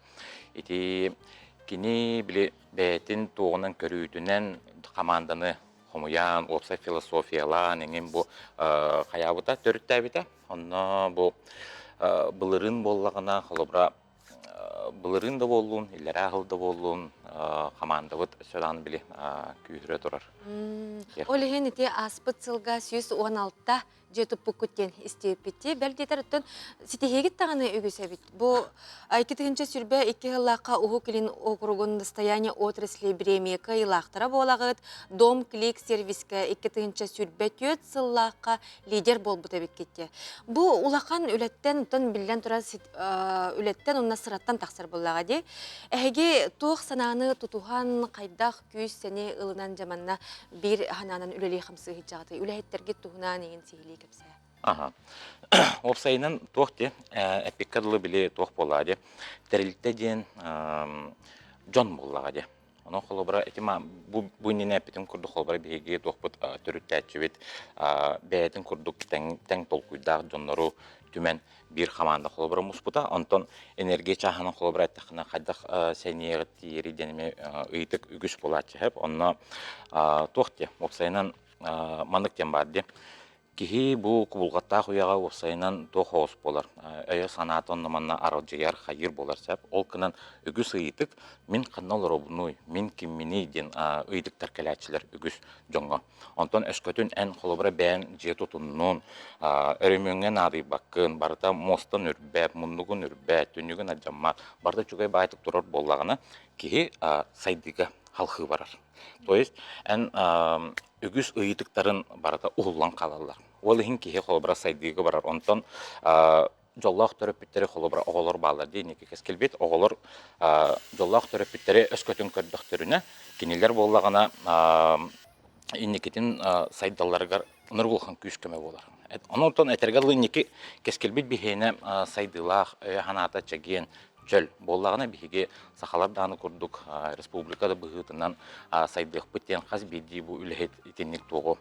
Кені біле бәтін тоғынан көрүйдінен команданы Хомуян, опса философиялан, еңен бұл қаябыта түріттәк біті. Онна бұл бұлырын боллағына, қолыбыра бұлырын да болуын, иллері ағыл да болуын, командавыт сөйланы біле күйірі тұрар. Олеген ете аспыт сылға 116-та жетіп бүкіттен істейіп бітті. Бәлдетер үттін сетехегет тағаны өгісе біт. Бұл 2-тігінші сүрбе 2 ғылаққа ұғы келін округын достояние отрасли бремека илақтыра болағыд. Дом клик сервиске 2-тігінші сүрбе түйет сыллаққа лидер бол бұта бекетте. Бұл ұлақан үлеттен үттін білден тұра үлеттен ұнна сыраттан тақсыр болаға де. Әге тоқ сананы тұтуған қайдақ күйіс сәне ылынан жаманна бір хананан үлелей қамсы хиджағыды. Үләйеттерге тұғынан еген сейілей кепсе. Опсайынан тоқты әпеккадылы біле тоқ болады. Тәрілтті ден жон болаға де. Оны холобра этима бу нене питим курду холобра биге тохпут төрүттәчүбит бәйтин курдук тең толкуйда жоннору түмен бир хаманда холобра муспута онтон энергия чахана холобра тахна кайдак сенеге тири денеме ыйтык үгүс болачы хеп онно тохте опсайнан манык тем барды кихи бу кубулгатта хуяга опсайнан тохос болар эя санатон манна аралжыяр хайыр болар сеп ол кынан үгүс ыйтык мин канал робнуй мин киммини ден ыйтык таркалачылар үгүс жоңго онтон өскөтүн эн холобра бән жетутуннун өрөмөңөн ады баккын барда мостон үрбәп муннугун үрбәт түнүгүн аджамма барда чугай байтык турар боллагына кихи сайдыга халкы барар то есть эн үгүс ыйтыктарын барда уллан калалар ол ихин кихи холобра сайдыга барар онтон жоллах төрөпүттери холобра оголор баалар дейнеке кескелбет оголор жоллах төрөпүттери өскөтүн көрдөктөрүнө кинилер боллагана инникетин сайдалларга нургулхан күскөмө болар онтон этергалы инники кескелбет бихене сайдылах ханата чеген чөл боллагана биһиге сахалар дааны курдук республикада быһытынан сайдык битен хас биди бу үлехет итинник тугу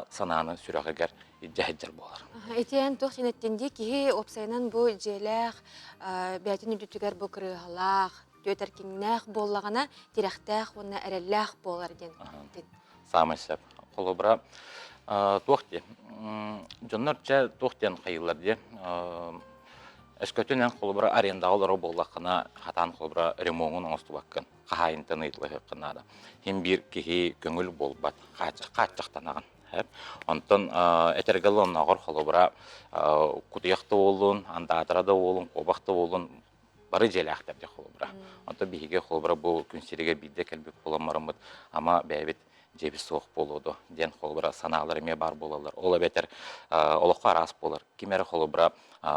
сананы сүрәгәгәр җәһәҗәр булар. Этен тох синеттенди ки опсайнан бу җеләх бәтин үтүгәр бу кырыгалах төтер киннәх боллагана тирәхтәх уны әрәлләх болар дин. Самайсап холобра тохте жоннорча тохтен кайылар ди эскөтүнен холобра арендаалары боллакына хатан холобра ремонтун остубаккын кахайынтын ыйтлыгы кынада хим бир кихи көңүл болбат качактанаган онтон этергалон нагор холобра кутуякты болун андатырада болун кобакты болун бары желактар де холобра онтон биһиге холобра бу күнсириге бидде келбек боламарымыт ама бәбит жеби соқ болуду ден холобра санаалар эме бар болалар ола бетер олокко арас болар кимери холобра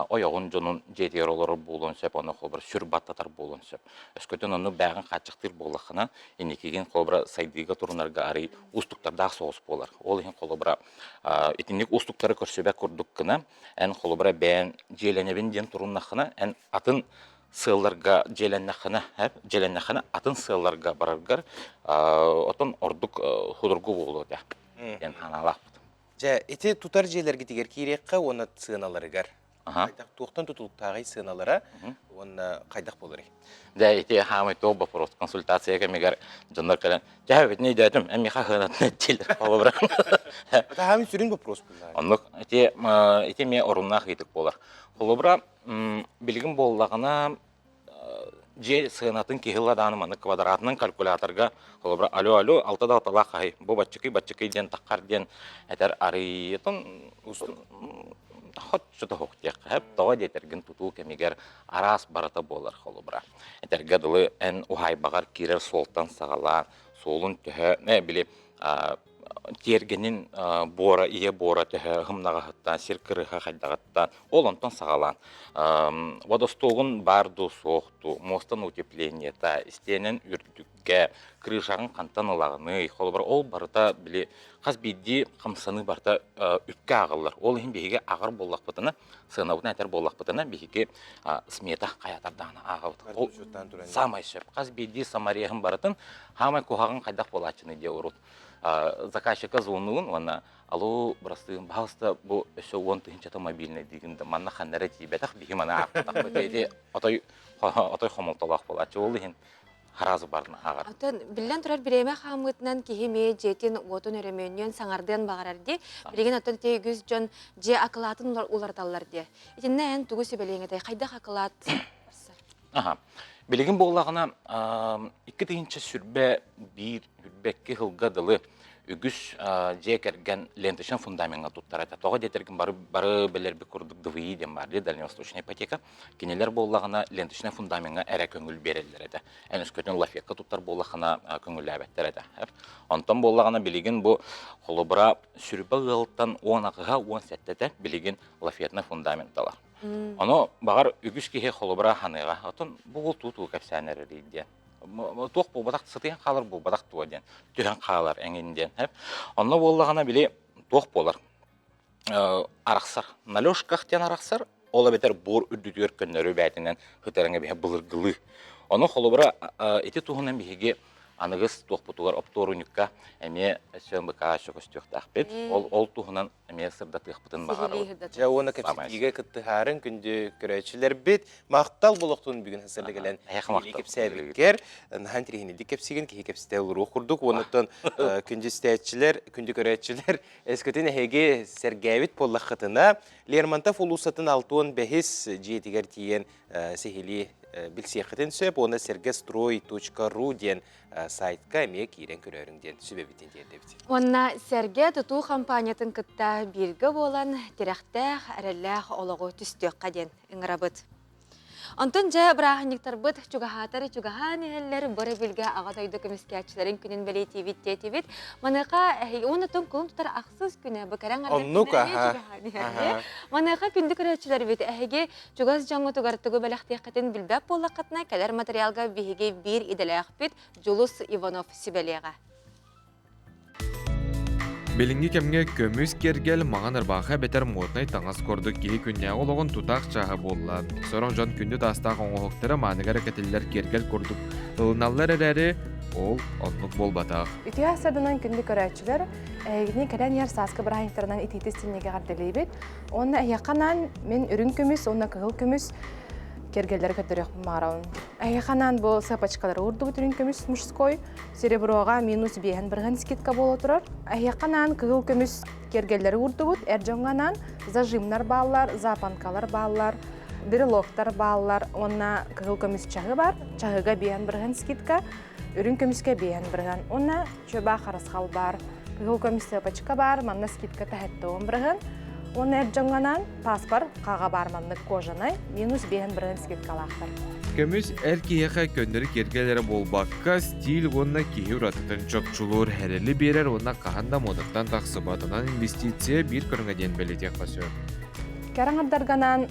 oyogун жонун жетер олор болон сеп аны холобра сүрбаттатар болон сеп өскөтөн аны багын качыктыр боллахына инекеген холобра сайдыга турунарга ари устуктарда соос болар ол ин холобра итинник устуктары көрсөбө курдук кына эн холобра бен желенебин ден туруннахына эн атын сылларга желеннахына атын сылларга бараргар отон ордук худургу болду да эн ханалак жа эти тутар жерлерге тигер кирекка оны сыналарыгар кайдак туктан тутулуктагы сыналара оны кайдак болор да эти хамы то вопрос консультацияга мегер жондар калан жабет не дедим эми хаханат нетил холобра это хамы сүрүн вопрос булар онлук эти ме оруннах итик болар холобра билгин боллагына же сынатын кихилладаны маны квадратның калькуляторга холобра алло алтыда талак хай бу баччыкый ден таккар ден этер арыйтын хот что-то хоктяк хеп тоо детерген тутуу кемигер арас барата болар холобра этерге дылы эн ухай багар кирер солтан сагала солун төһө не биле тергенин бора төһө хымнагатта сиркырыха хайдагатта ол онтон сагалан водостогун барду соохту мостан утепление та стенен үрдүкке крышагын кантан ылагыны холобра ол барта биле хас бидди камсаны барта үпкө агылар ол хим биге агыр боллакпытына сынабын атар боллакпытына биге смета каятардан агыбыт ол самай шеп хас бидди самарияхын баратын хамай кухагын кайдак болачыны де урут заказчика звонуын вана алло брастын пожалуйста бу өсө 10 тыгынча мобильный дегенде манна ханнара тибетах биги мана актак беде отой хомолтолак болачы ол ин харазы барын агар атын билен турар биреме хамытынан кихиме жетин отун өрөмөнөн саңардын багарар ди билген атын тегүз жон же акылатын уларталар ди итинне эн тугу себелеңете кайда акылат билген боллагына 2 тыгынча сүрбе бир үрбекке хылгадылы үгүс жекерген лентишен фундаментга туттарата тога детерген бары белерби курдук ДВИ дем бар дальневосточная ипотека кинелер боллагына лентишен фундаментга эре көңүл берелер эде энүскөтөн лафекка туттар боллагына көңүл абеттер эде онтон боллагына билеген бу холобра сүрбө гылтан 10-га 17-те билеген лафетна фундаменталар оно багар үгүс кихе холобра ханыга отон бул туту капсанер диде тох бу бадак сытыган калар бу бадак туаден түгөн калар эңинден хеп онно боллагана биле тох болар араксар налёшках тен араксар ола бетер бор үдүтөр көннөрү бәтинен хытереңе бе былыргылы оно холобра эти тугунан биге анығыз тоқпутугар опторунюкка эме сөмбіка шоқыстықтақпет. Ол туғынан эме сырдатықпытын бағару. Жа оны кәпсетіге күттіғарын күнді көрәтшілер бет мақтал болуқтың бүгін хасарлығылан елікіп сәбіккер. Нахан терехінелді кәпсеген кейі кәпсетел рух құрдық. Онытын күнді стәтшілер, күнді көрәтшілер әскетін әйге сәргәвит поллаққытына Лермонтов улусатын алтуын бәхес жетігер тиен сехили білсеқетін сөп, оны sergestroy.ru ден сайтқа әмек ерен көреріңден сөбебітен дердебіті. Онна сәрге тұту компаниятын күтті біргі болан терәқтәқ әрәлләқ олығы түстіқ қаден үңірабыт. Онтын жа бірағынықтар бұд чуғахатары чуғахан әлілері бұры білге ағатайды көміскәтшілерін күнін бәлей тевит. Маныға оны тұн күлін тұтар ақсыз күні бұқаран Маныға күнді көрәтшілер бет әйге чуғаз жаңы тұғартығы бәліқтеқетін білбәп болақытына кәлер материалға бейге бір иделәқ бет Жулус Иванов Сибелеға. Белінгі кемге көміз кергел маған ырбаға бетер моднай таңас көрдік кейі күнне олығын тұтақ чағы боллан. Сорон жон күнді тастақ оңғықтыры манығар кәтелілер кергел көрдік. Ұлыналар әрәрі ол онлық бол батақ. Үті асырдынан күнді көрәтшілер әйгіне кәлән ер сасқы бірайықтарынан итеті стенеге ғарделейбет. Оны әйеқанан мен үрін көміз, оны қығыл көміз кергелер көтірек мағырауын. Әйеқанан бұл сапачкалары ұрды бұт үрін көміз мужской, сереброға минус бейін бірген скидка болу тұрар. Әйеқанан қығыл көміз кергелері ұрды бұт, әржоңғанан зажимнар балалар, запанкалар балалар, брелоктар балалар, онна қығыл көміз чағы бар, чағыға бейін бірген скидка, үрін көмізге бейін бірген, онна чөба қарасқал бар, қығыл көміз сапачка бар, манна скидка тәхетті он бірген, оны әржоңғанан паспар қаға барманлық кожанай минус бейін бірген скидкалақтар. Көміз әр кейеқа көндірі кергелері болбаққа стиль онына кейі ұратытын чөкчулуыр әрелі берер онына қағанда модаттан тақсыбатынан инвестиция бір көріңеден бәлетек қасы. Кәріңірдарғанан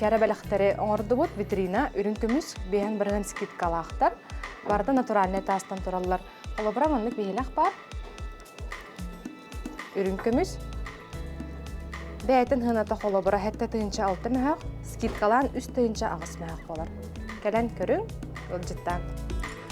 кәрі бәліқтері оңырды бұд витрина үрін көміз бейін бірген скидкалақтар. Барды натуральный тастан тұралар. Олабыраманлық бейілақ бар. Үрін көміз бәйтін ғыната қолы бұра әтті түйінші алты мәғақ, скидкалан үст түйінші ағыс мәғақ болар. Кәлән көрің, ұлжыттан.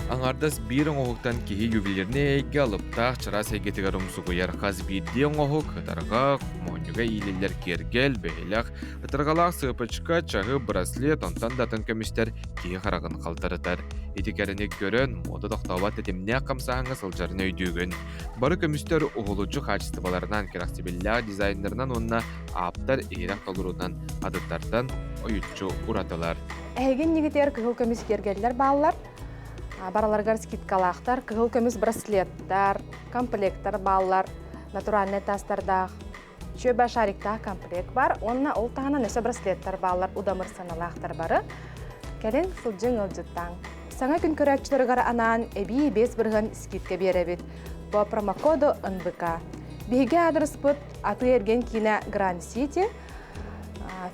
Аңардас бір оңғықтан кейі ювелеріне әйге алып тақ чыра сәйгетігер ұмсуғыяр қаз бірде оңғық, ұтарға, құмонюға ейлелер кергел, бәйләқ, ұтырғалақ сыпычқа, чағы, браслет, онтан датын көмістер кейі қарағын қалтарытар. Етекеріне көрін, моды тоқтауат әтемне қамсағыңы сылжарын өйдігін. Бары көмістер ұғылучы қачыстыбаларынан, керақсебелләғ дизайнерынан онына аптар eyрақ қалырынан, адыттардан ойытчу ұратылар. Әйген негетер кығыл көміз кергелер балалар, бараларғар скидкалақтар, кығыл көміз браслеттар, комплекттар балалар, натуральный тастардағы, шөбә шариктағы комплект бар, онына ол тағынан өсі браслеттар балалар, удамыр саналақтар бары, кәлен сылжың ұлжыттан. Саңа күн көрәтшілергар анан әбей бес бірген скидка беребет. Бұл промокоду НБК. Беге адрес бұд аты ерген кейіне Grand City,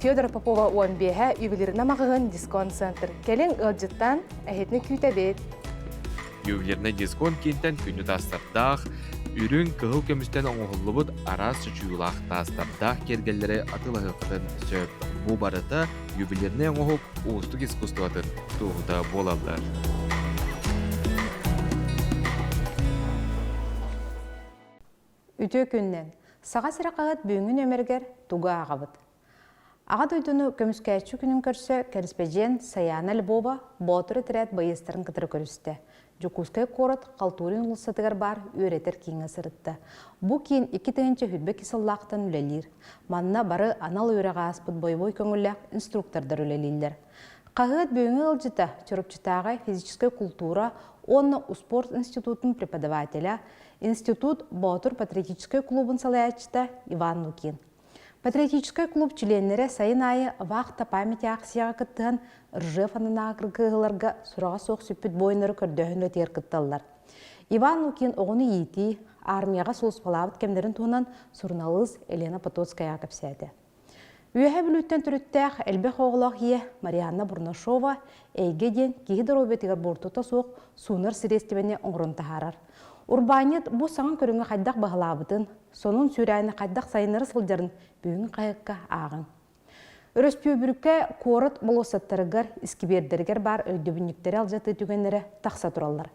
Федор Попова 15 ювелирна мағығын дисконт-центр. Кәлен ұлжыттан әхетіні күйтәбет. Ювелирна дисконт кентен күнді тастардақ, үрін кығыл көмістен оңғылы бұд арас жүйілақ тастардақ кергелері атылығы қытын сөп. Бұл барыта ювелирне оңғып ұстық искусстватын туғыда болалар. Үтө күннен саға сырақағыт бүйіңін өмергер туға ағабыд. Ағат өйдіні көміскәтші күнін көрсі кәріспәжен Саяна Львова ботыры тірәт байыстарын қытыры көрісті. Жукускай корот қалтурин ұлсатығар бар өретер кейіңі сырытты. Бұ кейін 2 түйінші хүтбе кесіллақтан үлелер. Манна бары анал өреға аспыд бойбой көңілләқ инструктордар үлелейлер. Қағыт бүйіңі ұлжыта чөріпчітаға физическая культура, онны спорт институтын преподавателя, институт Ботур патриотической клубын салаячыта Иван Лукин. Патриотический клуб членлері сайын айы вақта памяти ақсияға кіттіған Ржев анына ақырғығыларға сұраға соқ сүппіт бойыныры көрдіғін өтер кітталар. Иван Лукин оғыны еті армияға солыспалабыт кемдерін туынан сұрналыз Елена Потоцкая көпсәді. Үйәхі білуттен түріттәқ әлбек оғылақ ие Марианна Бурнашова әйгеден кейдір обетігер бортута соқ суыныр сірестібіне оңырын тахарар. Урбанет бұ саңын көріңі қайдақ бағылабытын, сонun сүрәйіні қайдақ сайыныры сылдарын бүйін қайыққа ағын. Өріспеу бүрікке қорыт болосаттарығар, іскібердергер бар өйдебініктері алжаты түгенлері тақса тұралар.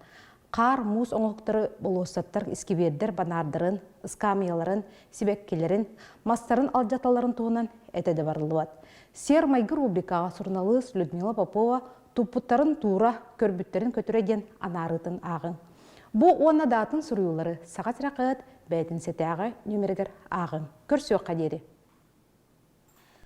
Қар, муз оңықтыры болуыстаттар искибердер банардырын, ыскамияларын, сибеккелерін, мастарын алжаталарын туғынан әтеді барылуат. Сер майгы рубрикаға сурналыс Людмила Попова туппуттарын тура көрбүттерін көтіреден анарытын ағын. Бұ оны датын сұруылары сағат рақыт бәйтін сетяғы нөмірігер ағын. Көрсөк қадері.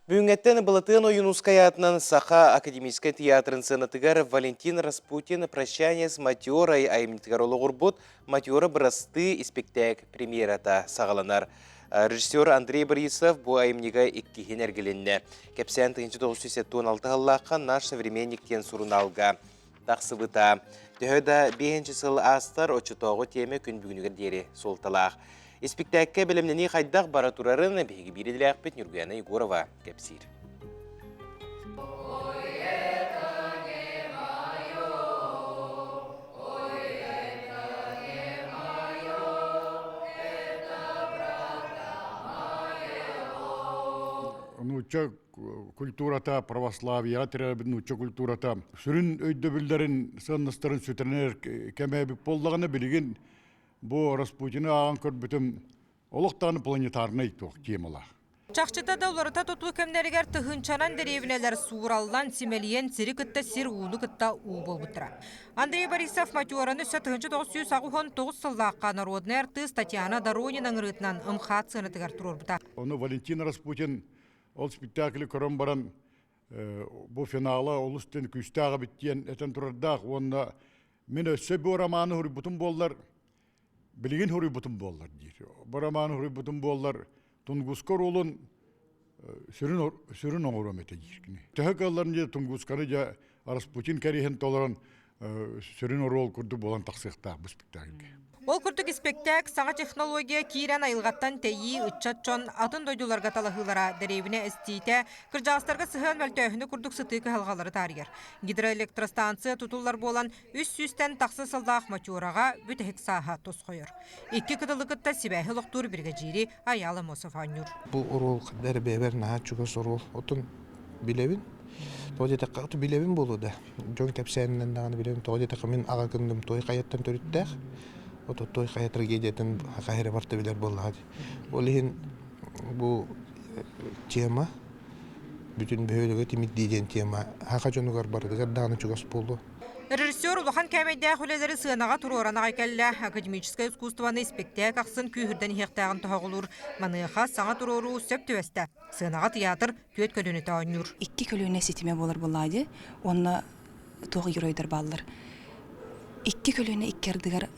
Бүгінгеттен бұлытын ойынускай атынан Саха академический театрын сынатыгар Валентин Распутин «Прощание с матерой» айымнетігар олы ғұрбұт «Матера бұрасты» спектакль премьерата сағаланар. Режиссер Андрей Борисов бұл айымнеға иккихен әргеленне. Кепсен 1916 ғаллаққа наш современниктен сұрыналға. Тақсыбыта. Төхөді 5 сыл астар очытоғы теме күн бүгінігер дері солталақ. Спектакльге білімнені қайдақ бара тұрарын бейгі береділі ақпет Нұргияна Егорова кәпсір. Нуча культурата православия, нуча культурата сүрін өйдөбілдерін сынныстарын сүтірнер кәмәбі болдағаны білген бұл Распутина ағын көрбітім олықтағаны планетарны айтуық темала. Чақчыта да оларыта тұтлы кәмнерігер тұхынчанан деревінелер суыраллан симелиен сирі күтті сир уыны күтті уы бұтыра. Андрей Борисов матераны сөт 1999 сыллаққа народный артист Татьяна Доронина ңырытынан ұмқат сынытығар тұрор бұта. Оны Валентин Распутин ол спектаклі көрім баран бұл финалы ол үстен күстағы біттен әтен тұрардақ. Оны мен өсі бұл романы хүрі бұтын болдар, білген хүрі бұтын болдар дейір. Бұл романы хүрі бұтын болдар Тунгускар олын сүрін оңырам әте дейір. Тәхік алларын де Тунгускары де Распутин кәрейхен толарын сүрін орол күрді болан тақсықтақ бұл спектакльге. Ол күрдік спектакль саңа технология кейрен айылғаттан тәйі үтчатчон атын дойдуларға талахылара дәревіне әстейті кіржағыстарға сыған мәлтөйіні күрдік сытықы халғалары таригер. Гидроэлектростанция тұтулар болан үс-сүстен тақсы сылдақ матюраға бүтәхік саға тос қойыр. Екі кыдылықытта сибәхі лоқтур бірге жири аялы Мосов Анюр. Бұл орол қадар бәбер наға чүгіс орол отын білебін. Тоғыз етаққа ұты білебін болу да. Жон кәпсәнінен дағаны білебін. Тоғыз етаққа мен аға күндім той қаяттан төріттәқ. Ото той қая трагедиятын қайыры барты білер болады. Ол ең бұл тема, бүтін бөйлігі темет дейден тема. Хақа жонығар бардығар дағаны чүгас болды. Режиссер Улахан Кәмейдә хүләләре сынаға турорана кәллә академическое искусствоны спектакль аксын күйірден хектагын тағылыр. Маныға саңа турору сөп төбәсті. Сынаға театр төт көліні тағыныр. 2 көліне сетіме болар болады. Оны тоғы геройдар балылар. 2 көліне иккердігер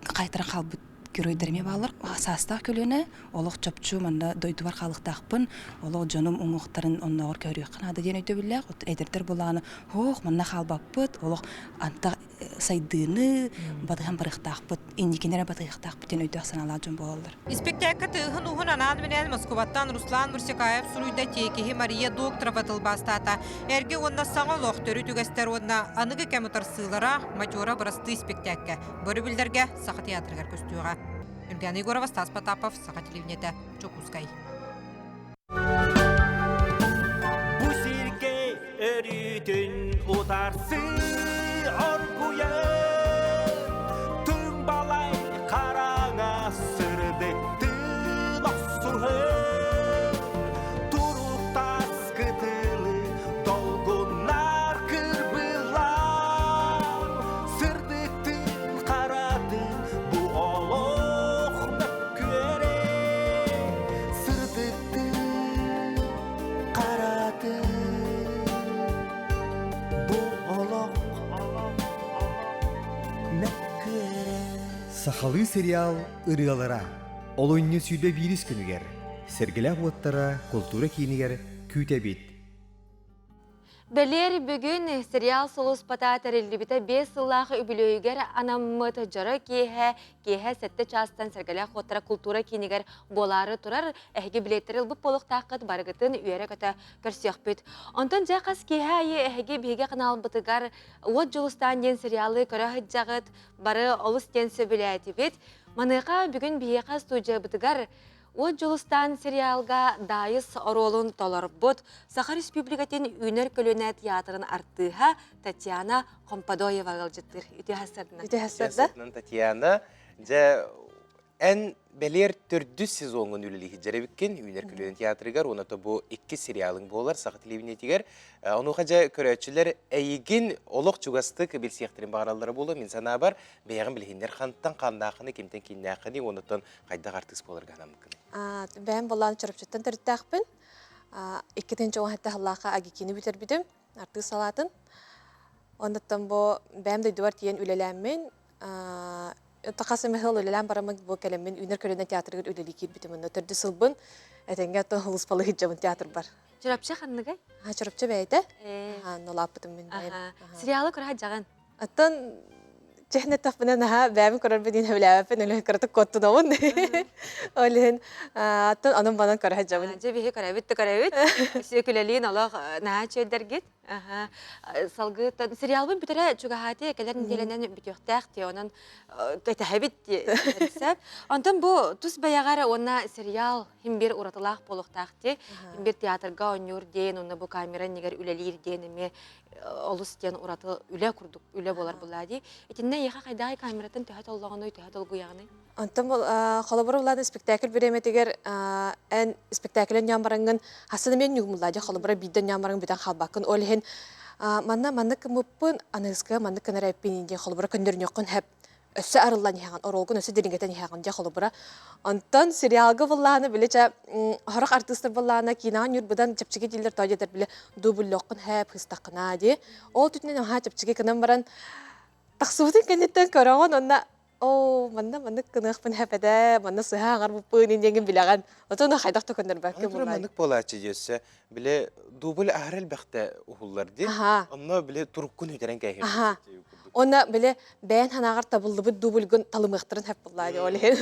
қайтара қалбыт геройдарыме балыр. Асастақ көліне олық чопчу манда дойдуар қалықтақпын. Олық жоным ұңықтарын оннағыр көрек қынады ден өйті білек. Әдірдер болағаны оқ манна қалбақпыт. Олық антақ сайдыны бадыған барықтақпыт. Индикенері бадықтақпыт ден өйті ақсаналар жон болалар. Спектакль тұғын ұғын анан менен Москваттан Руслан Мурсикаев сұруйда текеге Мария Докторова тылбастата. Әрге онна саңа лоқ төрі түгістер онна анығы кәмітар сылара матера бұрасты спектакль. Бөрі білдерге Сақа театрығар көстуға. Нұргияна Егорова, Стас Потапов, Сақа телевинеті, Чокускай. Бұсерге өрітін ұдарсы оргуя Түн балай қараңа сырдықты лақсуы Тұруқтас күтілі долғынар кірбіла Сырдықтың қарады бұ олық мөккөре Сырдықтың қарады Сахалы сериал ырыалара. Олойны сүйді вирус күнігер. Сергелі бұлаттара культура кейінігер күйті бет. Белер бүгін сериал солыс пататар елдібіті 5 сыллағы үбілөйгер анаммыты жары кейхе сәтті частан сәргілі қоттара культура кейінігер болары тұрар әхіге білеттері ұлбып болық таққыт барғытын үйері көті көрсек бүт. Онтан жақас кейхе айы әхіге бейге қанал бұтығар от жылыстан ден сериалы көрі жағыт бары олыс ден сөбілі әті бет. Маныға бүгін бейеқа студия бұтығар О жолустан сериалга дайыс оролун толорбот Саха Республикатын Үнер көлөне театрын артыха Татьяна Компадоева галжыттыр. Үтө хасырдына. Үтө хасырдына Татьяна жа en beler tördü sezonun üleli hicrebikken Üner Külön Teatrıgar ona da bu iki serialın bolar sağı televizyonetiger onu haja köröçüler eygin oluk çugastık bil siyahtirin bağıralları bolu min sana bar beğen bilhinler xanttan qandaqını kimten kinnaqını ondan qayda artist bolar gana mümkün. Ben bolan çırpçıttan tırtaqpın. İkinci o hatta Allah'a agikini bitirbidim artist salatın. Ondan bu ben de duvar tiyen ülelenmin. Takasım hıl ölen baramak bu kelimin Üner Kölöne Teatrı'nın üleli ki bitiminde törde sılbın etenge to hılıspalı hicamın tiyatr var. Çırapça xanıgay? Ha çırapça beyde. Ha nolapıdım ben. Serialı kora jagan. Atan cehnet tapına naha ben korar bedin hevlapen öyle karatık kottu da on. Öyle atan anım bana kara hicamın. Cebihe karabit. Seküleliğin Allah naha çöder git. Salgı serial bu bitere juga hati kelerin dilenen bitiyoqtaq te onun tetahibit hesap. Ondan bu tus bayagara ona serial hem bir uratılaq boluqtaq te hem bir teatrga oynur deyin ona bu kamera niger ülelir deneme olus den uratı üle kurduk üle bolar buladi. İtinde yaqa qayday kameratan töhət olğаны töhət olğuyağını. Ondan bu xolabara spektakl biremeteger en spektaklın yamarangın hasını men yugmulladı xolabara biden yamarang bidan xalbakın olhen manna kımıpın anıska manna kanaraypin diye xolabara köndürün yoqun hep össe arılan yahan orolgun össe deringeten yahan diye xolabara ondan serialga vallahını bileçe haraq artistler vallahına kinan yurbudan çapçıge diller tajeter bile dubulloqun hep hıstaqına diye ol tütünen ha çapçıge kanan baran taqsubutin kennetten korawan onna manna kınıqpın hepede manna sıha agar bu pığının yengin bilagan otona qaydak tökönдөр bak bu manık bolaçı jesse bile dubul ahrel baxta uhullar di amma bile turukkun hüderen kayhin ona bile ben hanagar tabıldı bu dubulgun talımıqtırın hep bulladı öyle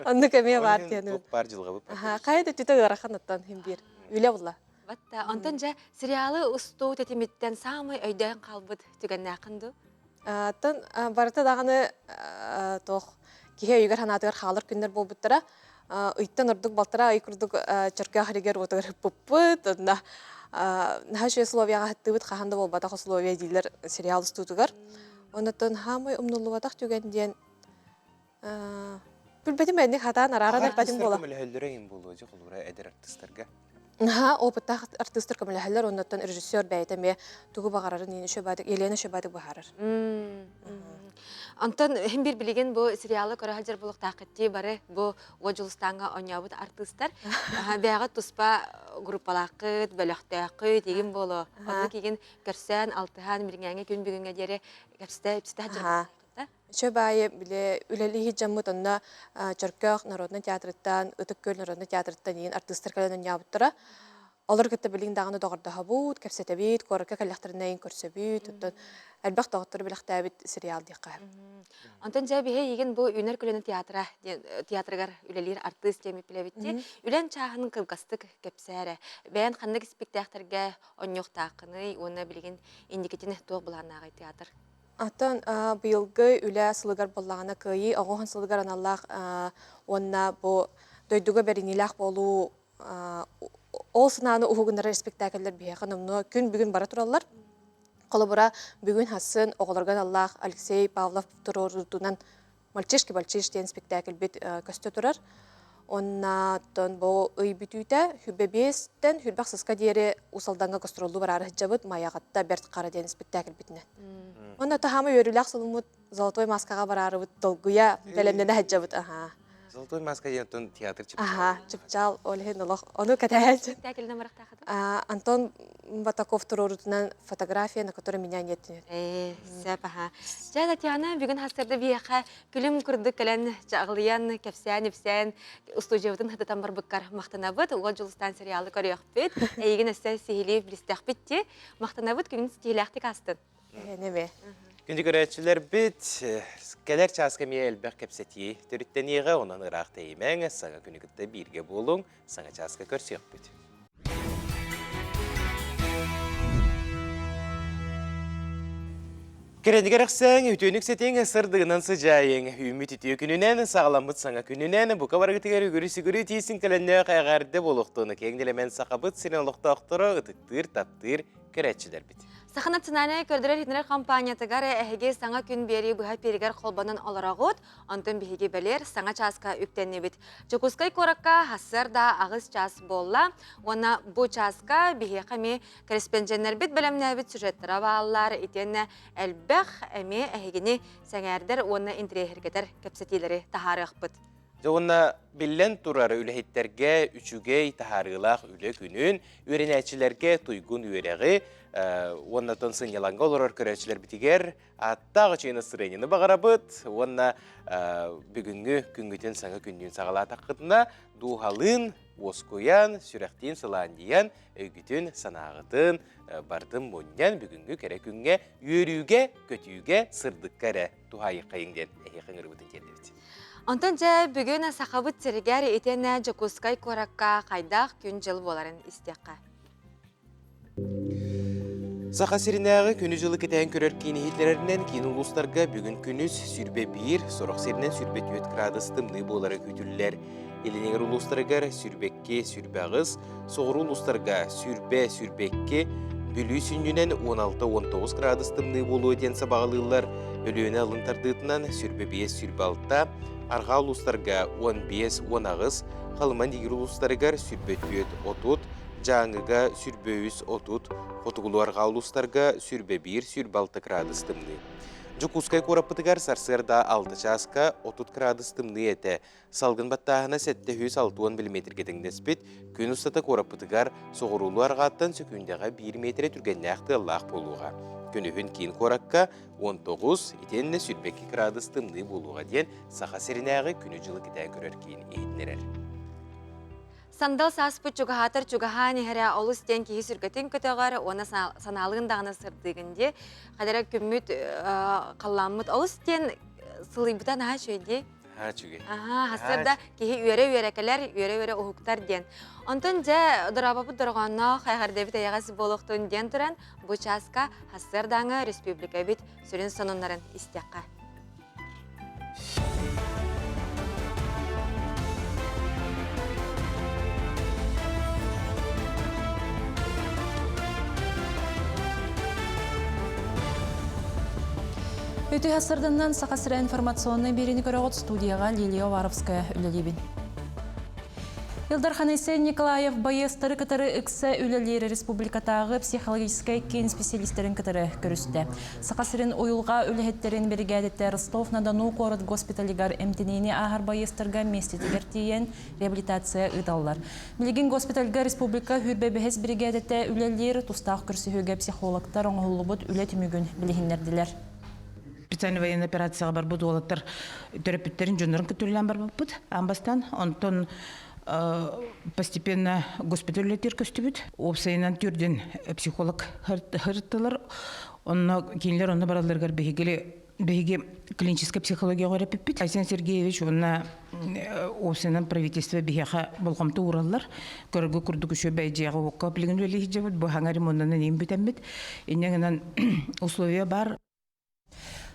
onu kemeye var diye par jılga bu qayda tüte garaxanattan hem bir öyle bulla Vatta ondan serialı ustu tetimitten samay öyden qalbıt tügennaqındı. Tan barata dağını toq kihe yüger hanatıgar xalır günler bolbuttara ıйтtan urduk baltara ay kurduk çarka hariger otagar puput onda naha şey Sloviyaga hattıbıt qahanda bolbata Slovya diler serial stutugar ondan hamay umnulluvataq tügen diyen bilbedim ben hatan arara batim bola Mülhellüreyin bolucu qulura eder artistlarga Ha, o bata artistler kamalahalar ondan rejissör beyteme tuğu bağararın yeni şöbadık Elena şöbadık bağarar. Antan hem bir bilgen bu serialı kora hajar buluq taqetti bare bu Wojulstanga oynayabıt artistler. Beyağa tuspa grupalaqıt, bölöqtaqıt degen bolu. Onu kegen görsen altıhan bilgenge gün bugünge dere hepsi hajar. Şöbayı bile üleli hicamut onda Çarkaq Narodna Teatrıttan, Itıkköl Narodna Teatrıttan yeni artistler kalanın yapıttıra. Olur ki bilin dağını doğurda habut, kapsatebit, korka kalyaxtırına körsebit. Elbaq doğutları bilaqtabit serial diqqa. Ondan jabihe yegen bu Üner Kölöne teatrıgar ülelir artist demi bilebitti. Ülen çağının kılgastık kapsare. Ben xandak spektakterga onyoq taqını, ona bilgen indiketini tuğ bulannağı teatr. Atan bıyılgı üle sılıgar bollağına kıyı, oğuhan sılıgar analaq onna bu doyduga berinilaq bolu ol sınağını uğugunlara spektakeller biheqin onu gün bugün bara turallar. Kolabora bugün hasın oğulargan Allah Alexey Pavlov tururutunan Malçeşki Balçeş diyen spektakel bit köstü turar. Ondan bu öy bütüyde hübbebesten hürbaq sıska diyeri usaldanға gastrollu var arı hıcabıt mayağatta bert qara diyen spektakel bitine. Onda tahama yörülaq sılımut Zolotoy maskaga var arı dolguya belemdene hıcabıt. Zolotoy maska yentun teatr çıpçal. Çıpçal olhen olaq. Onu katayal. Spektakelden maraq taqıdı. Anton Batakov tururutunan fotoğrafiya, na которой меня нет. Сәпаха. Жа Татьяна бүгін хастырды бияқа күлім күрді кәлін жағылыян, кәпсән, епсән, устужевытын хытытан бар бұққар мақтанабыт. Оға жылыстан сериалы көріяқ бет. Әйген әсі сихилеп білістәқ бітте. Мақтанабыт күнін стихиләқтік астын. Неме? Күнді көрәтшілер бит, кәлер часкамия әлбәқ кәпсәтие. Түріттен еға онан ұрақ теймен, саңа күнігітті бірге болуң, саңа часка көрсек бит. Керендігеріксен, үтөнік сетен сырдығынан sıcayın. Үміт үтіе күнінен, сағаламыт саңа күнінен, бұқа барғытығар үгірі-сігірі тейсін кәлінне қайғарды болуқтуыны кеңделемен сақабыт сенен ұлықтақтыры ұтықтыр, таптыр, керетчілер біт. Сахана цинане көрдірер хитнер компаниятыгар әхеге саңа күн бері бұға перегер қолбанын оларағыт, антын бігеге бәлер саңа часка үктенне бит. Чокускай коракка хасыр да ағыз час болла, оны бұ часка біге қаме корреспонденттер бит бәлемне бит сюжеттера бағалар, итенне әлбәқ әме әхегені сәңәрдер оны интерьергетер кәпсетелері тахарық бит. Жоғына білен тұрары үліхеттерге үчуге тахарылақ үлі күнін, өренәчілерге тұйгын өрегі, онна тонсын яланға олар көрәчілер бітігер, аттағы чейіні сырайнені бағарабыт, онна бүгінгі күнгітен саңа күннен сағала таққытына дуғалын, оскоян, сүрәқтен сыландиян, өйгітін санағытын, бардым мұниян бүгінгі кәрі күнге үйерюге, көтюге, сырдық кәрі туғайы қайыңден әйеқің ұрбытын келдебіт. Онтан жа бүгін сақабыт тергер етені Жокускай коракка қайдақ күн жыл боларын істеққа. Сақа серінағы күні жылы кетен көрер кейіні хитлерінен кейін ұлыстарға бүгін күніс сүрбе 1, сорақ серінен сүрбе 4 градус тымны болары күтілілер. Елінегер ұлыстарғар сүрбекке сүрбе ағыз, соғыр ұлыстарға сүрбекке бүлі сүнінен 16-19 градус тымны болу өден сабағылылар. Өліөне алынтардығытынан сүрбе 5 сүрбе 6, арға ұлыстарға 15-10 ағыз, қалыман дегір ұлыстарғар сүрбе 4-30, жаңыға сүрбе 3-30, қотығылуарға ұлыстарға сүрбе 1 сүрбе 6 градус тымны. Жокускай корапытыгар сарсырда 6 часка 30 градус тымны еті. Салғын баттағына сәтті 160 мм кетіңдеспет, күн ұстата корапытыгар соғырулу арғаттан сөкіндеға 1 метре түргенне ақты лақ болуға. Күнігін кейін коракка 19, етеніне сүрбекі градус тымны болуға ден сақа серінәғі күні жылы кетен көрер кейін ейдінерер. Сандал саспыт чугахатар чугахан хәрә олыс тен киһи сүргәтен көтәгәр, оны саналыгындагына сырдыгынде, хәдәрә күммит калламыт олыс тен сылыбытан ха шөйди. Ха чуге. Хасырда киһи үере ухуктар ден. Онтон жа дырабапы дырганна хәгәрдә бит аягас болохтун ден туран бу часка хасырдаңы республика бит сүрен сонуннарын истәкка. Өті ғасырдыңнан сақасыра информационный берені көріғыт студияға Лилия Варовская үлелебін. Илдар Ханайсен Николаев байыстары кітары үксі үлелері республикатағы психологическай кен специалистерін кітары көрісті. Сақасырын ойылға үліхеттерін біргәдетті Ростов-на-Дону қорыт госпиталигар әмтенейіне ағар байыстырға местетігер тиен реабилитация ұдалылар. Білген госпитальға республика хүрбе бәхес біргәдетті үлелері тұстақ күрсіхөге психологтар оңғылыбыд үлет мүгін білігіндерділер. Специальный военная операция бар буду олаттар терапевттерин жөнөрүн көтүрүлөн бар болбут. Амбастан онтон постепенно госпитальдер көстүбүт. Опсайынан түрден психолог хырттылар. Онно кинилер онно бараларга беги клиническая психология көрөппүт. Айсен Сергеевич онна опсайынан правительство бега болгомту ураллар. Көргө курдук үшө байжага окка билген эле хижебит. Бу хаңари мондан эми битембит. Иннегенен условия бар.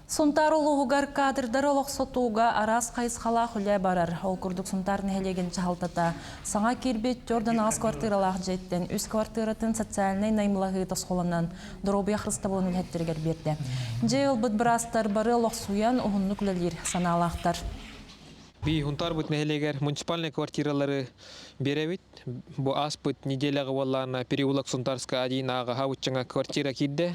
Сонтар олуғығар кадрдар олық сотуға арас қайысқала хүлі барар. Ол күрдік сонтарын әлеген жағалтата. Саңа кербет жордан ағыз квартиралақ жеттен, үз квартиратын социальный наймылағы тасқоланан дұробия қырыстабылын үлхеттергер берді. Жейл бұд бірастар бары олық суян ұғынны күлелер саналақтар. Би хунтар бут мехелегер муниципальный квартиралары беребит. Бу аспыт неделяга валлана переулок Сунтарска 1 ага хауччаңа квартира кидде.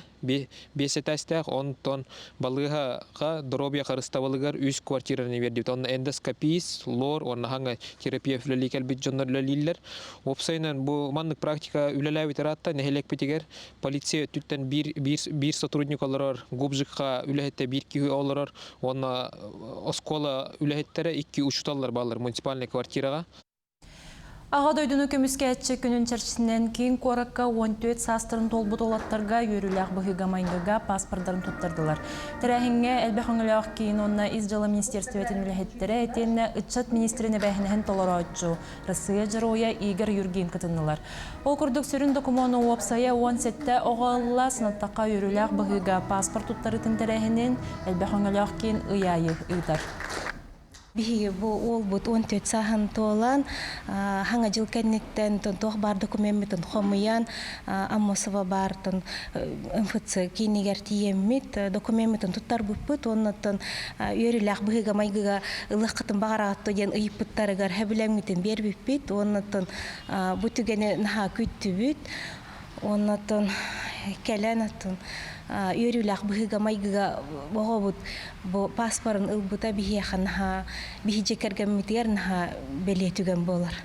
Бесетастах онтон балыга дробия харыстабалыгар 3 квартираны берди. Он эндоскопист, лор, он ханга терапия флеликел бит жоннерлилер. Опсайнан бу маннык практика үлеләбит ратта нехелек битигер полиция түттен бир сотрудник олорор, губжыкка үлехетте 1-2 олорор, онна оскола үлехеттере 2 учталлар балар муниципальный квартирага. Аға дойдуну көміскәтші күнін чәрчісінен кейін қораққа 14 састырын толбут олаттарға үйріләқ бұхыға майнгыға паспордарын тұттырдылар. Тәрәхінге әлбәқ оңылақ кейін онына изжалы министерстветін үләхеттері әтенне ұтчат министріне бәхінігін толары отчу. Россия жыроя Игорь Юрген кытынылар. Ол күрдік сүрін документу опсая 17-те оғалла сынаттаққа үйріләқ бұхыға паспорт тұттырытын тәрәхінен әлбәқ оңылақ кейін ұяйы ұйдар. Биһиги бу ол бут 14 сахан толан хаңа жыл кенниктен тох бар документин хомуян аммосова бартын МФЦ кинигер тиеммит документин туттар буппут оннотон үйрүлак быга майгыга ылыкытын багарат деген ыйыппыттарыгар хабилемитин бербиппит оннотон бутугене наха күттүбүт оннотон келенатын үйрүләк быһыга майгыга богобут бу паспорын ылбута бихиаханха бихижекергеммитиернха белетүген болар.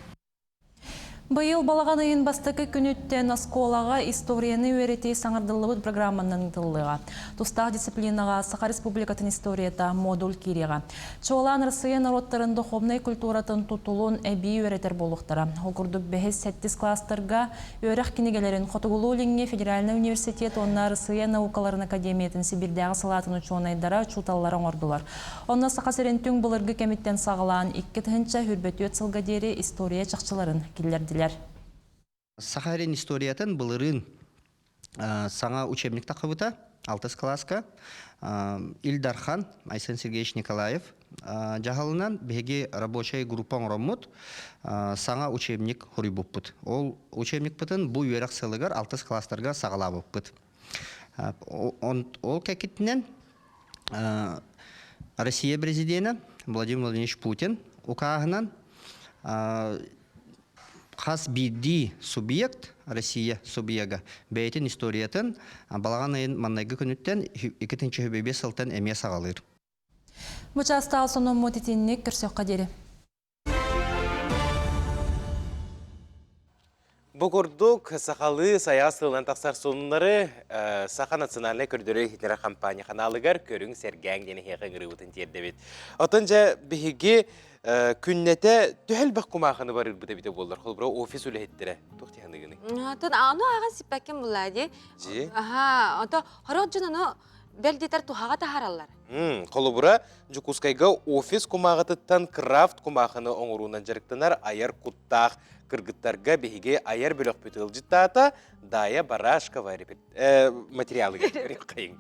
Быйыл балаған айын бастықы күніттен осколаға историяны өреті саңырдылыбыт программанын тылыға. Тустақ дисциплинаға Саха Республикатын историята модуль киреға. Чоғылан Россия народтарын духовный культуратын тутулун әбі өретер болуқтара. Ол күрдік 5-7 кластырға өрек кенегелерін Хотугулу Линге Федеральный университет онна Россия наукаларын академиятын Сибирдегі салатын учуонайдара чуталларын ордулар. Онна Саха Серентүң бұлырғы кемиттен сағылан 2-тінші хүрбеті өтсілгадері история чақчыларын келерді. Сахарин историятын былырын саңа учебник тақыбыта, 6 класска, Илдархан Айсен Сергеевич Николаев жағалынан беге рабочая группа оңроммут саңа учебник хурибуппыт. Ол учебник бұтын бұл үйерек сылығыр 6 класстарға сағалабыппыт. Ол кәкетінен Россия президенті Владимир Владимирович Путин уқағынан Хас бидди субъект, Россия субъега, бәйтін историятын балаған айын маннайғы күніттен 2-ші хөбебе сылтын әме сағалыр. Бұчаста алсының мотетіннік көрсек қадері. Бұқырдық Сақалы саясылынан тақсар сонылары Саха национальный көрдері хитнера компания қаналығар көрің сәргәң дені хеғын ғырывытын тердебет. Отынша бігі күннете төхел бақ құмағыны барыр бұда біде болдар. Қол бұра офис өлі хеттірі. Тоқти хандығыны. Аны аған сиппәкен бұлады. Жи? Ата харат жынаны бәлдетер тухаға тахаралар. Қолы бұра жүкускайға офис құмағытыттан крафт құмағыны оңыруынан жарықтанар айар құттақ кыргыттарға беге айар бөлік бүтіл жыттата дая барашка материалы кеткерек қайын.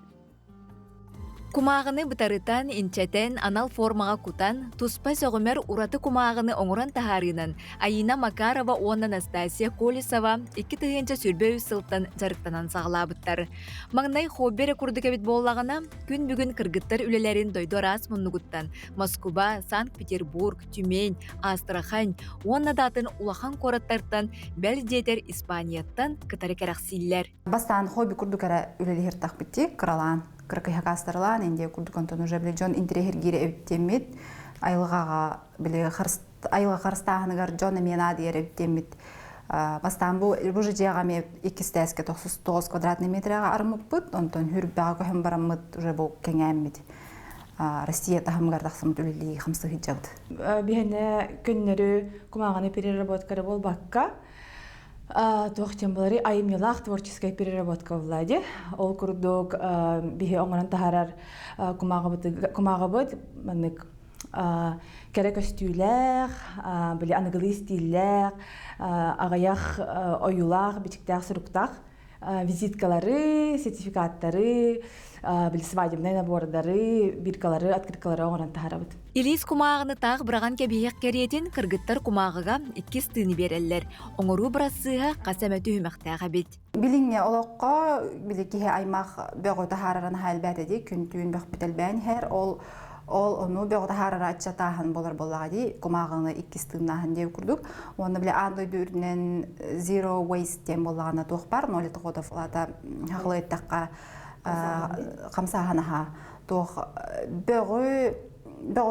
Кумағыны бұтарытан, инчатен, анал формаға кутан, туспа соғымер ураты кумағыны оңыран тахарынан, Айина Макарова, оны Анастасия Колесова, 2-тігінші сүрбе үсілттан жарықтанан сағылабыттар. Маңнай хоббері күрдік әбет болағына, күн бүгін кыргыттар үлелерін дойдорас мұннығыттан. Москва, Санкт-Петербург, Тюмень, Астрахань, оны датын улахан кораттартан, бәлдетер Испанияттан кытары кәрақсиллер. Бастан хобби күрдік әрі үлелер тақпетті, қыралан. Кыркыйха кастарлан, энде курдуконтон уже биле жон интерехергире эбтемит, айлыгага биле айлыга карстагыныгар жон эмена диер эбтемит. Бастан бу жыжыга ме 299 квадратный метрга армыкпыт, онтон хүрбага көһөн барамыт уже бу кеңемит. Россия тахамгар тахсымыт үлели хамсы хиджабыт. Бихене күннөрү кумаганы переработкары болбакка. Тоқтен болары айымнелақ творческая переработка влади. Ол күрдік бихе оңыран тахарар кумағыбыт керек өстүйлер, біле анығылы стилер, ағаяқ ойулақ, бітіктәқ, сұруқтақ, визиткалары, сертификаттары, свадебный набордары, биркалары, открыткалары оңыран тахарабыт. Илис кумағыны тағы біраған кәбейек керетін кыргыттар кумағыға 2 стыны берелер. Оңыру бірасыға қасаметі хүмәқтәға бет. Биліңне олыққа білекеге аймақ бөғі тахараран хәл бәдеді, күн түйін бөқ бітел бән хәр, ол onu böğde harara açatahan bolar boladi kumağını 2 stığından dev kurduk. Onu bile Android ürünen zero waste tem bolağına toğbar. Noli toğda falata haqlı ettakka kamsahanaha toğ böğü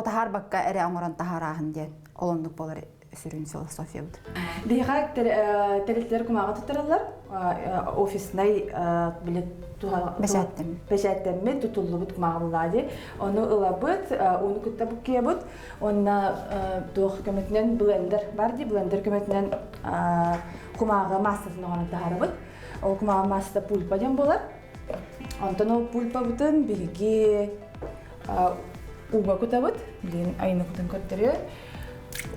har bakka ere oңоран taharahan den olunduk bolar сүрүн философия бут. Диха телестер кумага тутаралар. Офисный билет пешаттемме тутуллубут кумага булади. Оны ылабыт, уну куттабык киебут. Онна туох көмөтүнөн блендер бар ди. Блендер көмөтүнөн кумага массасын оганы таарыбыт. Ол кумага масса пульпа дем болар. Онтон ол пульпа бутун биги уга кутабыт. Билин айны кутун көттөрү.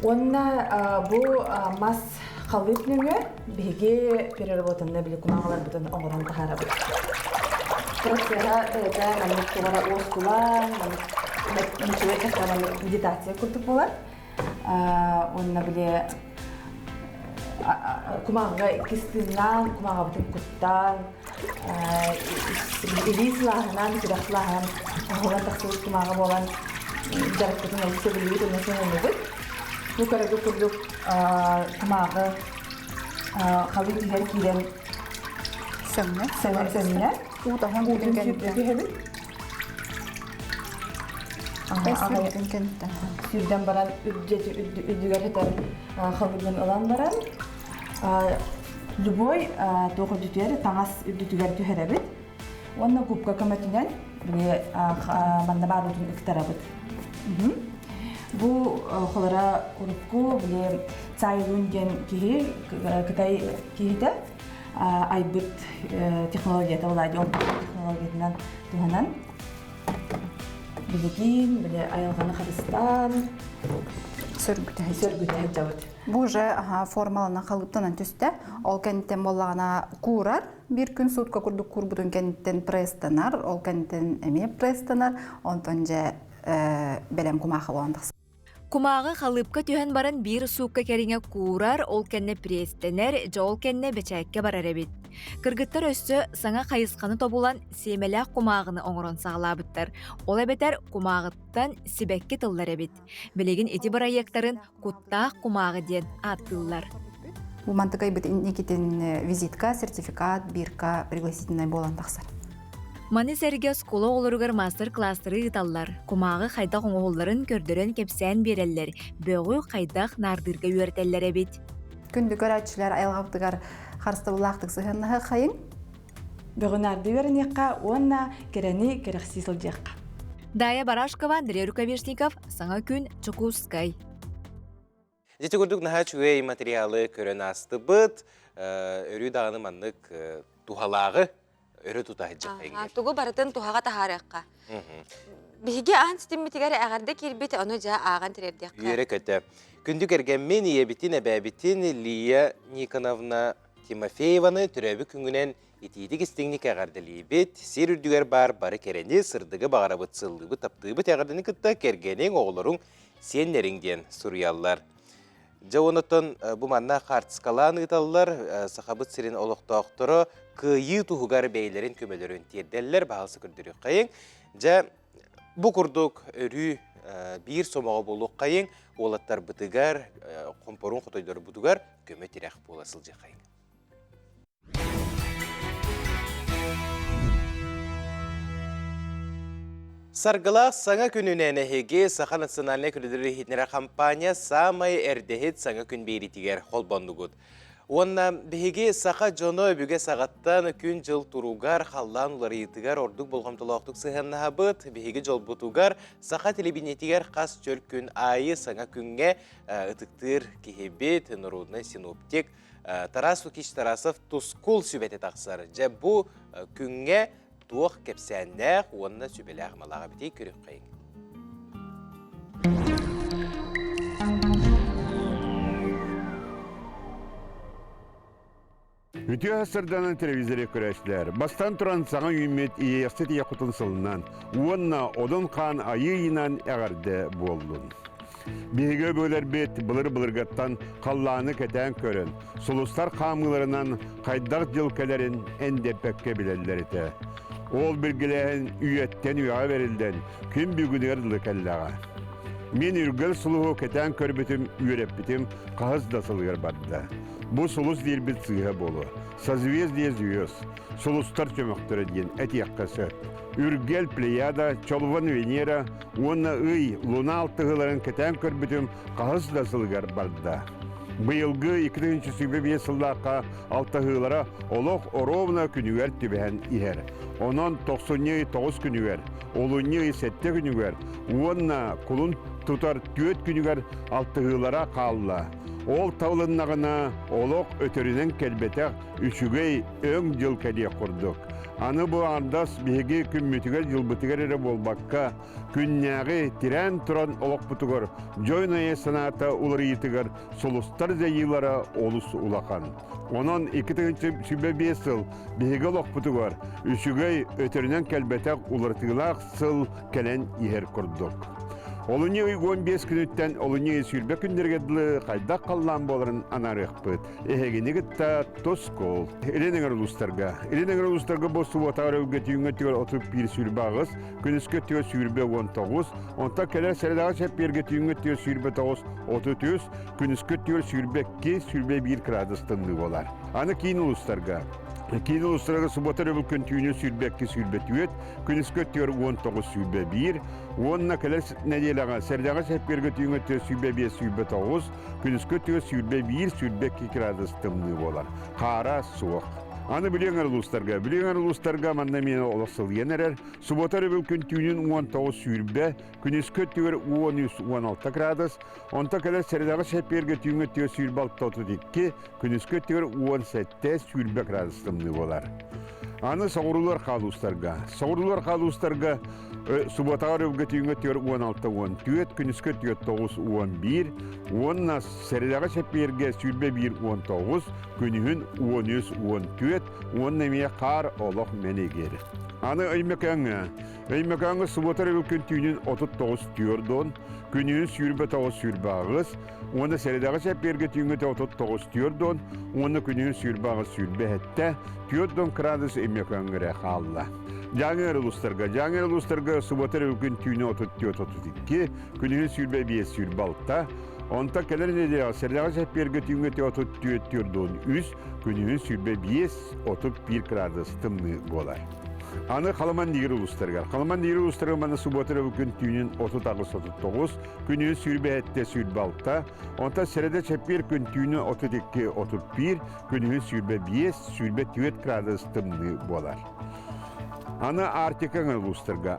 Онна бу мас халып нөмө биги переработанна били кумагалар бутун оңорон таарабыт. Процесса да маны тугара оскулан, медитация куртуп болар. Онна биле кумага кистинан, кумага бутун куттан, илислахынан, кирахлахынан, оңорон тахсыз кумага болан жарыктын элсе билбейт, онна сенемебит. Bu kararı kurduk kumağı kalı diğer kiren sönme. Bu da hangi sürdü hemen? Sürden baran üddüger heter kalıdan alan baran. Любой тоғы дүтер таңас үддүтүгер түһәрәбит. Онна кубка көмөтүнөн бие манда барутун ыктарабыт. Бу холара урукку биле цайлунген кихи кытай кихите айбыт технологията булади ол технологиядан туганан билегин биле айылганы Кыргызстан сөргүтө жабыт. Бу же формалана халыптан түсте ол кенттен боллагана курар bir gün сутка курдук курбутун кенттен пресстанар ол кенттен эме пресстанар онтон же белем кумахы боландык. Кумағы халыпка түһен баран бир суукка кериңе куурар, ол кенне престенер, жол кенне бечәкке барар эбит. Кыргыттар өссө саңа кайысканы тобулан семелек кумағыны оңорон сагалабыттар. Ол эбетер кумағыттан сибекке тыллар эбит. Билегин эти барайектарын куттаак кумағы ден аттыллар. Бу мантыкай бит никитин визитка, сертификат, бирка, пригласительный болан тахсар. Маны сәрге скола олыругар мастер-класстары ыталлар. Кумағы қайдақ оңғолларын көрдірін кепсән береллер. Бөғі қайдақ нардырға үйертеллер әбет. Күнді көрәтшілер айылғаптығар қарысты бұлақтық сығынығы қайын? Бөғі нарды вернеққа, онна керені керексізіл деққа. Дая Барашкова, Андрей Рукавишников, Саңа күн, Чукускай. Жете көрдік наға чуэй материалы көрін асты бұд, өрі дағыны маннық тухалағы өрі тұтағы жақайын. Тугу барытын тухаға тахарыққа. Биге антистемитигер әғарды келбет, оны жа аған тірердеққа. Үйері көті. Күндік әргенмен ебітін әбәбітін Лия Никоновна Тимофееваны түрәбі күнгінен етейдік істіңнік әғарды лейбет, сер үрдігер бар бары керені сырдығы бағарабыт сылдығы таптығы әғардыны күтті кергенен оғылырың сенлеріңден сұриялар. Жауынытын бұманна қартысқалан ұйталылар, сақабыт сирен олықтақтыры күйі тұғығар бәйлерін көмелерін терделлер бағалсы күрдірі қайын. Жа бұ күрдік өрі бір сомаға болу қайын, олаттар бұтығар, қомпорын құтойдары бұтығар көмі терек боласыл же қайын. Саргылақ саңа күнінен әхеге Саха национальный күлдері хитнера компания самай әрдехет саңа күн бейритігер қолбандығыд. Онна беге Саха жоно бүге сағаттан күн жыл тұруғар қаллан ұлары етігер ордық болғамтылақтық сығанна хабыт. Беге жол бұтуғар Саха телебинетігер қас жөл күн айы саңа күнге ұтықтыр кехебет, нұрудны синоптик Тарасу Киш Тарасов тұскул сүбеті тақсар. Жа бұ күнге туох кепсәннәк, онна сүбелі ағмалаға бітей көрік қайын. Үті ғасырданын телевизоре көрәшілер. Бастан тұран саңа үймет иесет яқытын сылынан, онна одын қан айыйынан әғарды болдың. Беге бөлер бет бұлыр-бұлырғаттан қалланы кәтән көрін, сұлыстар қамыларынан қайдақ жылкелерін әндепәкке білелер еті. Ол білгіләйін үйеттен үйаға верілден күн бүгінер лыкәлләға. Мен үргіл сұлығы кәтән көрбітім, үйрепбітім қағыз да сылғыр барды. Бұл сұлыс дейірбіт сыға болу. созвездие звезд, солустар чөмөктөрө диен этияккасы. Үргел Плеяда, Чолван Венера, онна ый луна алтыгыларын кетен көрбүтүм кагыс да сылгар барда. Быйылгы 2025 сыллакка алтыгылара олох оровна күнүгер түбәһен иһер. Онон 99 күнүгер, олуньы 7 күнүгер, онна кулун тутар 4 күнүгер алтыгылара калла. Ол тавлыннагына олох өтөрүнен келбете үчүгей өң жыл кәде курдук. Аны бу андас биһиги күммүтүгер жылбытыгер эре болбакка, күннәгы тирән туран олох бутугар, жойная саната уларыйтыгар, солустар зәйилара олус улахан. Онон 2025 сыл биһиги олох бутугар, үчүгей өтөрүнен келбете улартыгылак сыл келен иһер курдук. Олуни 15 күнүттен олуни сүрбе күндергеділі қайдақ қаллан боларын анарықпыт. Эхегені гітта тоскол. Еленіңер ұлыстарға босу отағыр өге түйінге түйір 31 сүрбе ағыз, күніске түйір сүрбе 19, онта келер сәрдағы шәпперге түйінге түйір сүрбе 9, 33, күніске түйір сүрбе 2, сүрбе 1 градустынды болар. Аны кейін ұлыстарға. Кейін ұлыстарға сұботар өбіл күн түйіні сүрбе 2, сүрбе 4, күніске түйір 19, сүрбе 1, онына келер неделаға сәрдағы шәпперге түйінге түйір сүрбе 5, сүрбе 9, күніске түйір сүрбе 1, сүрбе 2 градус тымны болар. Қара суық. Аны білеңер ұлыстарға манна мені олықсыл енерер. Сұботар өбіл күн түйінін 19 сүрбе, күніске түйір 13-16 градус, онта келер сәрдағы шәпперге түйінге түйір сүрбе 32, күніске түйір 17 сүрбе градус тымны болар. Аны сауырулар қалуыстарға Суботағар өбге түйінге түйір 16-14, күніске түйір 9-11, онына сәрідағы шәпперге сүрбе 1-19, күнігін 13-14, онына мие қар олық менегері. Аны өймекаңы суботар өбге түйінін 39 түйірдон, күнігін сүрбе 9 сүрбе ағыз, оны сәрідағы шәпперге түйінге 39 түйірдон, оны күнігін сүрбе ағыз сүрбе әтті, түйірдон градус өймекаңы қалла. Жаңыр ұлыстарға сұботар өкін түйіні 34-32, күнігін сүрбе 5 сүрбе 6, онта келер неде сәрдағы шәпперге түйінге 34-3, күнігін сүрбе 5-31 градус тымны болар. Аны қаламан дегір ұлыстарға маны сұботар өкін түйінін 30-39, күнігін сүрбе 7 сүрбе 6, онта сәрді шәппер күн түйіні 32-31, күнігін сүрбе 5 сүрбе 4 градус тымны болар. Аны Артикаң ұлыстарға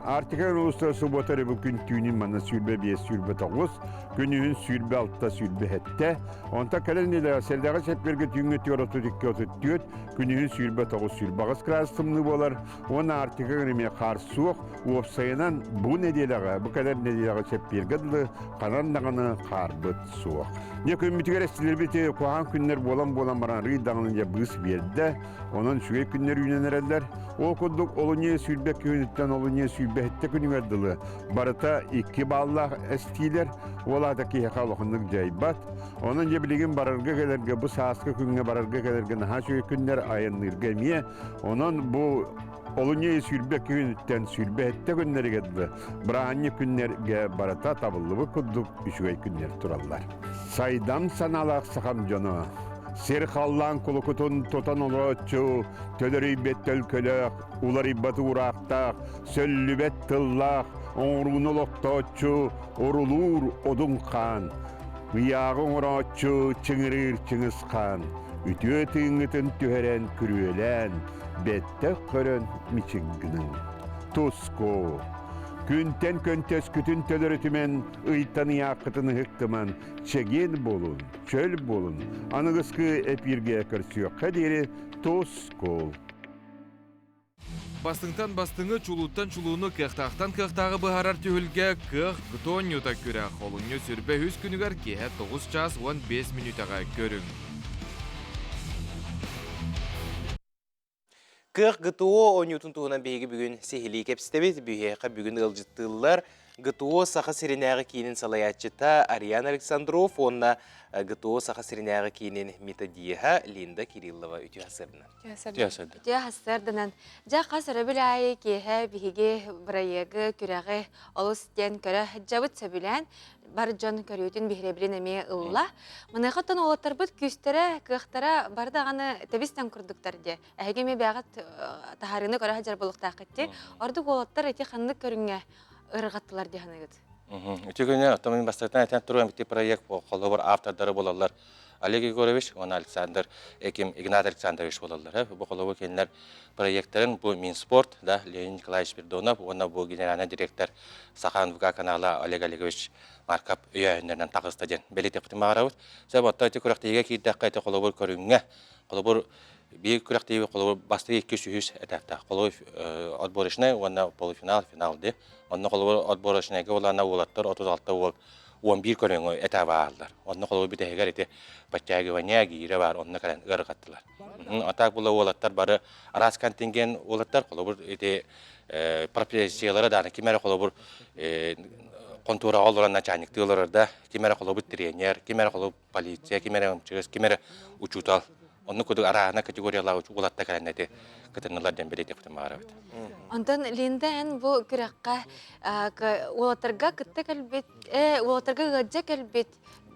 сұботар өбі күн түйінін маны сүрбе 5, сүрбе 9, күнігін сүрбе 6, сүрбе 7, онта кәлінеді сәрдағы шәпперге түйінге 32-34, күнігін сүрбе 9, сүрбе 9 градус тымны болар. Оны Артикаң реме қар суық, уопсайынан бұл неделаға, бұл кәлер неделаға шәппергеділі, қанандағаны қар бұт суық. Не көмітігер әстілер бете қоған күннер болан баран рыйдағының ja бұс берді, онын шүгей күннер үйненерелер. Ол күндік олыне сүрбе күніттен олыне сүрбе әтті күнігерділі. Барыта 2 баллақ әстилер, олады кейқа лұқындық жайбат. Onun cebilgin bararga gelirge bu saaska künge bararga gelirge naha şöyle günler ayınırge miye. Onun bu olunya sürbe künütten sürbe ette günleri geldi. Brahanya günlerge barata tabıllı bu kudduk üçüge günler turallar. Saydam sanalak sakam canı. Serhallan kulukutun totan oluğu, tölörü bettel kölök, uları batı uğraqtaq, söllübet tıllaq, oğrunu loktoçu, orulur odun kan. Miyağın uğraçı, çıngırır çıngız kan. Ütüye tığınıtın tüheren kürüelen, bette körön miçinginin. Tusko. Күнтен көнтес күтін төлөрітімен ұйттаны яқытыны хықтыман чеген болун, чөл болун, анығысқы әпірге көрсіе қадері тос кол. Бастыңтан бастыңы чулуттан чулуыны кықтақтан кықтағы бұхарар түйілге кық ғытон юта көрі қолыңы сүрбе 100 күнігер кеге 9 час 15 минутаға көрің. Кық ГТО 10 туғынан бейгі бүгін сехілі кепістебет, бүйеқі бүгін ұлжыттылар. ГТО саха сиренәгы кейінін салаятчыта Ариана Александров, онна ГТО саха сиренәгы кейінін методияға Линда Кириллова үті асырдына. Үті асырдынан. Жа қасыры біләйі кейі бігі бірайығы күрәғі олыстен көрі жабыт сөбілән бар жон көріутін бігіребілін әме ұлла. Мұнайғаттан олаттар бұд күстері, кықтара бардағаны тәбістен күрдіктарде. Әгеме бәғат тахарыны көрі жар болуқта қытте. Ордық олаттар әте қанды көріңе ырғаттылар дегенегід. Үті күні атамын бастықтан әтен тұрған бітті проект қолы бар автордары болалар. Олег Егорович, он Александр, Игнат Александрович болалар. Бұл қолы бұл кенілер проекттарын, бұл Минспорт, Леонид Николаевич Бердонов, оны бұл генеральный директор Сахан ВК каналы Олег Олегович Маркап үйәйіндерінен тағысты ден. Белетек бұтын мағарауыд. Сәбі отта өте күрақтеге кейді қайты қолы бұл көріңе, қолы бұл bir kürekteyi kolu bastı 200 etapta. Kolu отборочный, ona полуфинал, finaldi. Onun kolu отборочныйга olana olatlar 36 ol 11 körüngü etaba aldılar. Onun kolu bir teger eti batçayı ve ne giyire var onunla kalan ırgattılar. Atak bula olatlar bari aras kontingen olatlar kolu bir eti profesiyalara da kimere kolu bir kontura olan начальник diyorlar kimere kolu bir trener, kimere kolu polisiya, kimere ömçüz, kimere uçutal. Onu kudu arana kategoriyalar ulatta kalanete katırnalardan beri teptim ağrabıdı. Ondan Linda bu kürekka ulatarga kıtta kalbet, ulatarga gıcak kalbet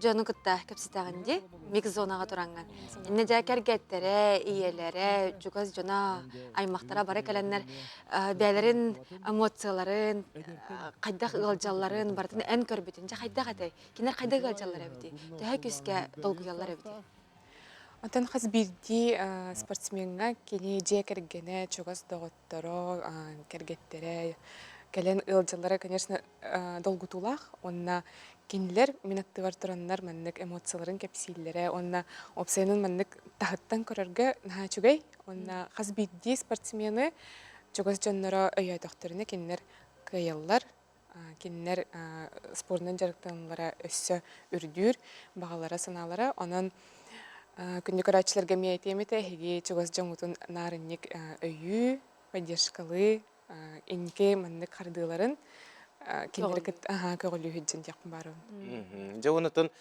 jonu kıtta kapsitağındı, mix zonaga turangan. Ne jakar gettere, iyelere, jugaz jona aymaktara bara kalanlar, beylerin emosiyaların, kaydak ıljalların bartın en körbetince kaydak atay. Kinar kaydak ıljallar ebdi. Daha küske dolguyallar ebdi. Антон хас бирди спортсменга кени же кергене чогас доготторо кергеттере келен ылжалары, конечно, долгутулах, онна кинилер минаттывар тураннар маннык эмоцияларын кепсиллере, онна опсайнын маннык тахыттан көрөргө нахачугай, онна хас бирди спортсмены чогас жонноро өйөй докторуна кинилер кыяллар, кинилер спортнан жарыктанлара өссө үрдүр, багалара саналара, онон күндік арачыларға мейтеметі хеге чугас жоңутун нарынник өйі, поддержкалы, инке маннык қардыларын кендерікет көгілі хүджін текпін бару. Жауынытын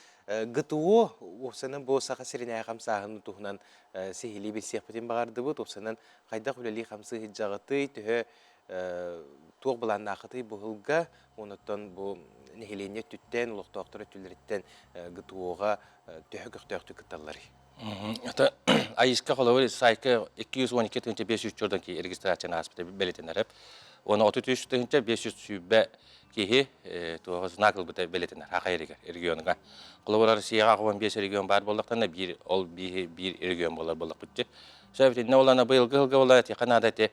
ГТО опсанын бұл сақа сиріне қамсағын тұхынан сехили бір сеқпетін бағарды бұд, опсанын қайда құлелі қамсы хиджағыты, түхі туық бұлан нақыты бұғылға, онытын бұл нехелене түттен, ұлықтауқтыры түлеріттен ГТОға түхі көқтөқтү кытталары. Это айыска қолауы сайқы 212-500 жордан ки регистрацияны аспыты белетінер. Оны 33-500 сүйбе кейі знакыл бұты белетінер, ақайрегер регионыға. Қолауылар сияға 15 регион бар болдықтан ол бір регион болар болдық бұтты. Сөйбеті, не олана бұйылғы олар теқанада те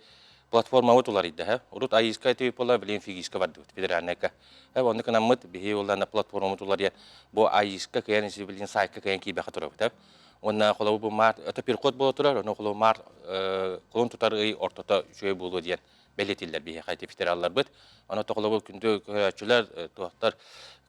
платформа өтулар еді. Урут айыска өтіп олар білен фигиска барды бұт, федеральныка. Оны кана мұт бейі олана платформа өтулар е, бұл айыска кәйін білен сайқы кәйін кейбе қатыры бұт. Онна қолауы бұл мар, өті перход болу тұрар, оны қолауы мар қолын тұтар ұй ортата жөй болу дейін белетілдер бейі қайты федераллар бұд. Оны қолауы күнді көрәтшілер, туақтар,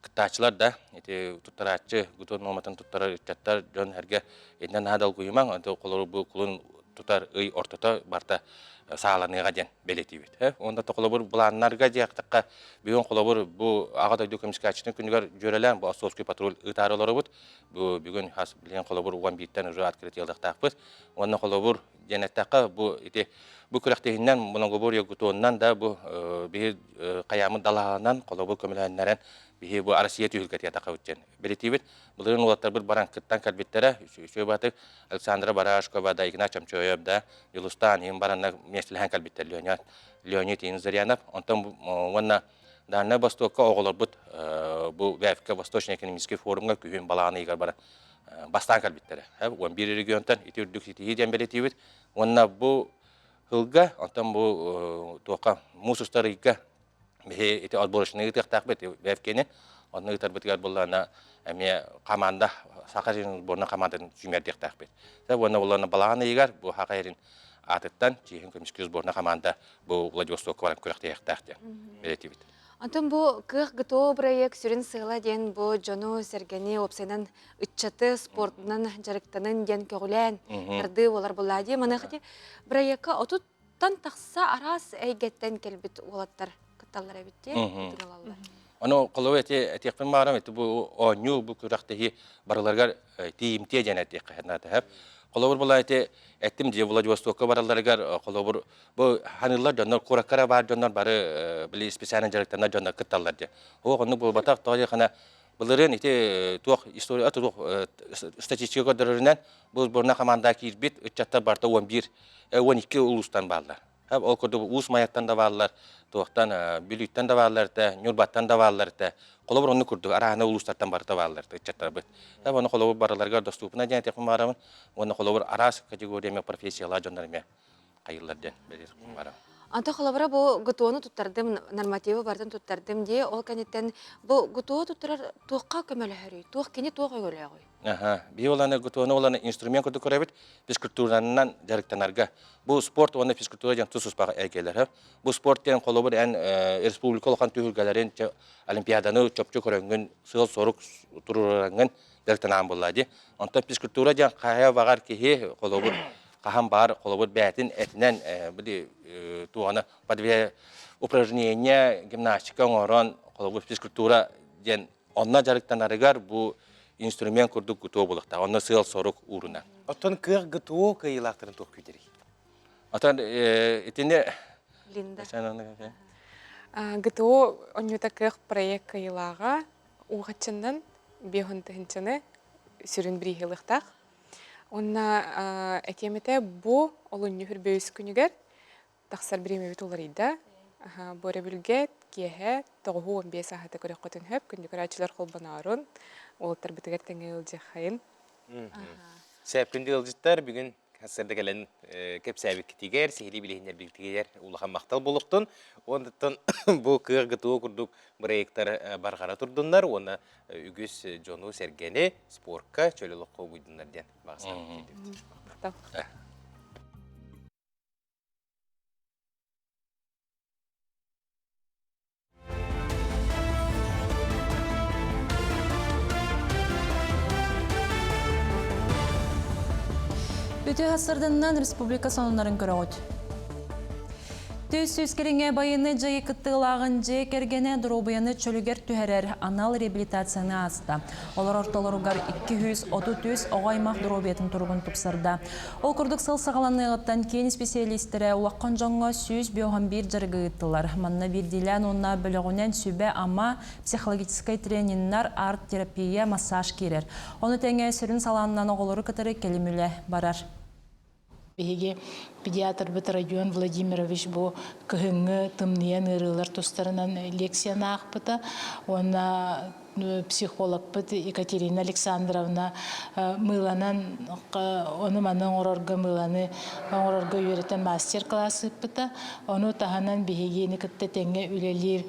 кыттачылар да, тұттаратшы, ғұтын номатын тұттары үтчаттар, жон әрге едінен адал көйіман, оны қолауы бұл қолын тұтар ұй ортата барта сағаларныға ден белеті бет. Онда қолауы бұланнарға дейқтіққа бүйін қолауы бұл ағадай дөкеміскачының күнігер жөрелен бұл Осовский патруль ұтарылары бұд. Бүгін хас білген қолауыр 11-тен ұжы аткірет елдіқтақ бұд. Онна қолауыр денеттаққа бұл күректегінен, бұның ғыбыр егітуыннан да бұл қаямын далағынан қолауыр көміләнлерін бейі бұл Арасия түйілгәт ятаққа өткен. Белеті бет, бұлырын олаттар бір баран күттан кәлбеттері, үші батық Александра Барашкова да, Игнат Чамчоев да, Юлустан, ең баранна местіліген кәлбеттер Леонид Инзарянов. Онтан онна Дальний Востокка оғылар бұд, бұл ВФК Восточный экономический форумға күйін балағаны егер бара бастан кәлбеттері. 11 регионтан итүрдік сетейден белеті бет. Онна бұл ғылға, онтан бұл тоққа мұсыстар егер эти отборочные тактак бет ВФК-не, онны ытар бетгар буллана эме команда Сахарин сборна командадан сүймер тактак бет. Онна буллана баланы егер бу Хакайрин атыттан Чехин комиссия сборна команда бу Владивостокка баран көрөк тактак белети бит. Антон бу кых ГТО проект сүрін сыйла ден бу жону сергени опсайнан үтчаты спортынан жарыктанын ден көгілен ырды олар буллади. Манахати проектка отуттан тақса арас әйгеттен келбит олаттар кытталар әбитте. Onu kolu etiyekpin mağaram etti bu onyu bu küraktaki baralargar tiyimtiye cennet ekhanatı hep. Kolobur bula ettim diye Vladivostok'a baralargar kolobur bu hanırlar canlar kurakara var canlar barı bili spesialin jaraktanlar canlar kıttallar diye. O konu bu batak tağı kana bunların tuğ istoriya tuğ statistika kadarından bu burna kamandaki irbit 3 barta 11 12 ulustan bağlar. Hep o kodu us mayattan da varlar, tuğtan bülütten de varlar da, nurbattan da varlar da. Kolobur onu kurduk, arahana uluslardan barda varlar da, çatlar bit. Hep onu kolobur baralarga dostupuna cennet yapım varamın, onu kolobur aras kategoriya profesiyalar jonlarım kayırlardan belir varam. Anta kolabora bu gutuonu tuttardım, normativi bardan tuttardım diye, ol kanitten bu gutuo tutturar tuğqa kömele hörüy, tuğ kini tuğ öyle koy. Aha, bir olanı gutuonu olanı instrument kutu korabit, psikolojisinden jariktanarga. Bu sport onu psikolojiyan tusus bağı erkeler. Bu sport diyen kolobur en respublika olan tühülgelerin olimpiyadanı çöpçü korangın, sığıl soruk tururangın jariktanan bulladı. Anta psikolojiyan kaya vagar ki kolobur kaham bar kolobur betin etinen bu tuğanı padve упражнения gimnastika ngoron kolobur psikoloji diyen onna jariktanargar bu instrument kurduk gutuo bulukta. Onna sığıl soruk uğruna. Otan kır gutuo kıyılaktırın tuğ küderi. Otan etinde... Linda. ГТО оннютакых проект кайылага угачыннан бехонтынчыны сүрүн брихилыктах. Онна экемете бу олонню хүрбөйс күнүгер таксар биремебит уларыйда. Боре билгет кие тогу 15 сааты көрөкөтүн хөп күндүк ачылар колбанарын олтар битигер теңел жахайын. Сәпкүнді ылжыттар бүгін кәсірді кәлін кеп сәбік кітігер, сехили білігіндер біліктігер улахан мақтал болуқтын. Ондықтан бұл күйіргі туы күрдік проекттар барғара тұрдындар. Оны үгіз жону сәргені спортқа чөлілік қол бұйдындар ден бағысқан. Өте ғасырдыңнан республика сонунарын көріғыд. Төс сөскеріңе байыны жайы кыттығылағын жай кергені дұробыяны чөлігер түхәрер анал реабилитацияны асты. Олар орталарығар 230 оғаймақ дұробиятын тұрғын тұпсырды. Ол күрдік сыл сағаланығыттан кейін специалистері ұлаққан жаңға сөз биоған бір жарғы ұттылар. Манна бір дейлән онна бөлігінен сөбе ама психологическай трениннар арт-терапия массаж керер. Оны тәңе сүрін саланынан оғылары кітірі келімілі барар. Беге педиатр бит Родион Владимирович бу кыһыңы тымниян ырылар тустарынан лекцияны акпыта. Она психолог бит Екатерина Александровна мыланан оны манын орорга мыланы орорга үйрөтен мастер-класс бит. Оны таханан бегени кытта теңге үлелер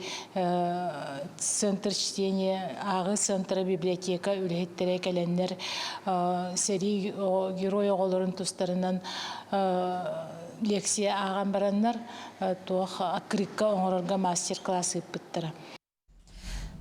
центр чтения, агы центр библиотека үлеттере келеннер сери герой оголорун тустарынан лекция ағам бараннар туох акрикка оңорорга мастер-класс ыппыттара.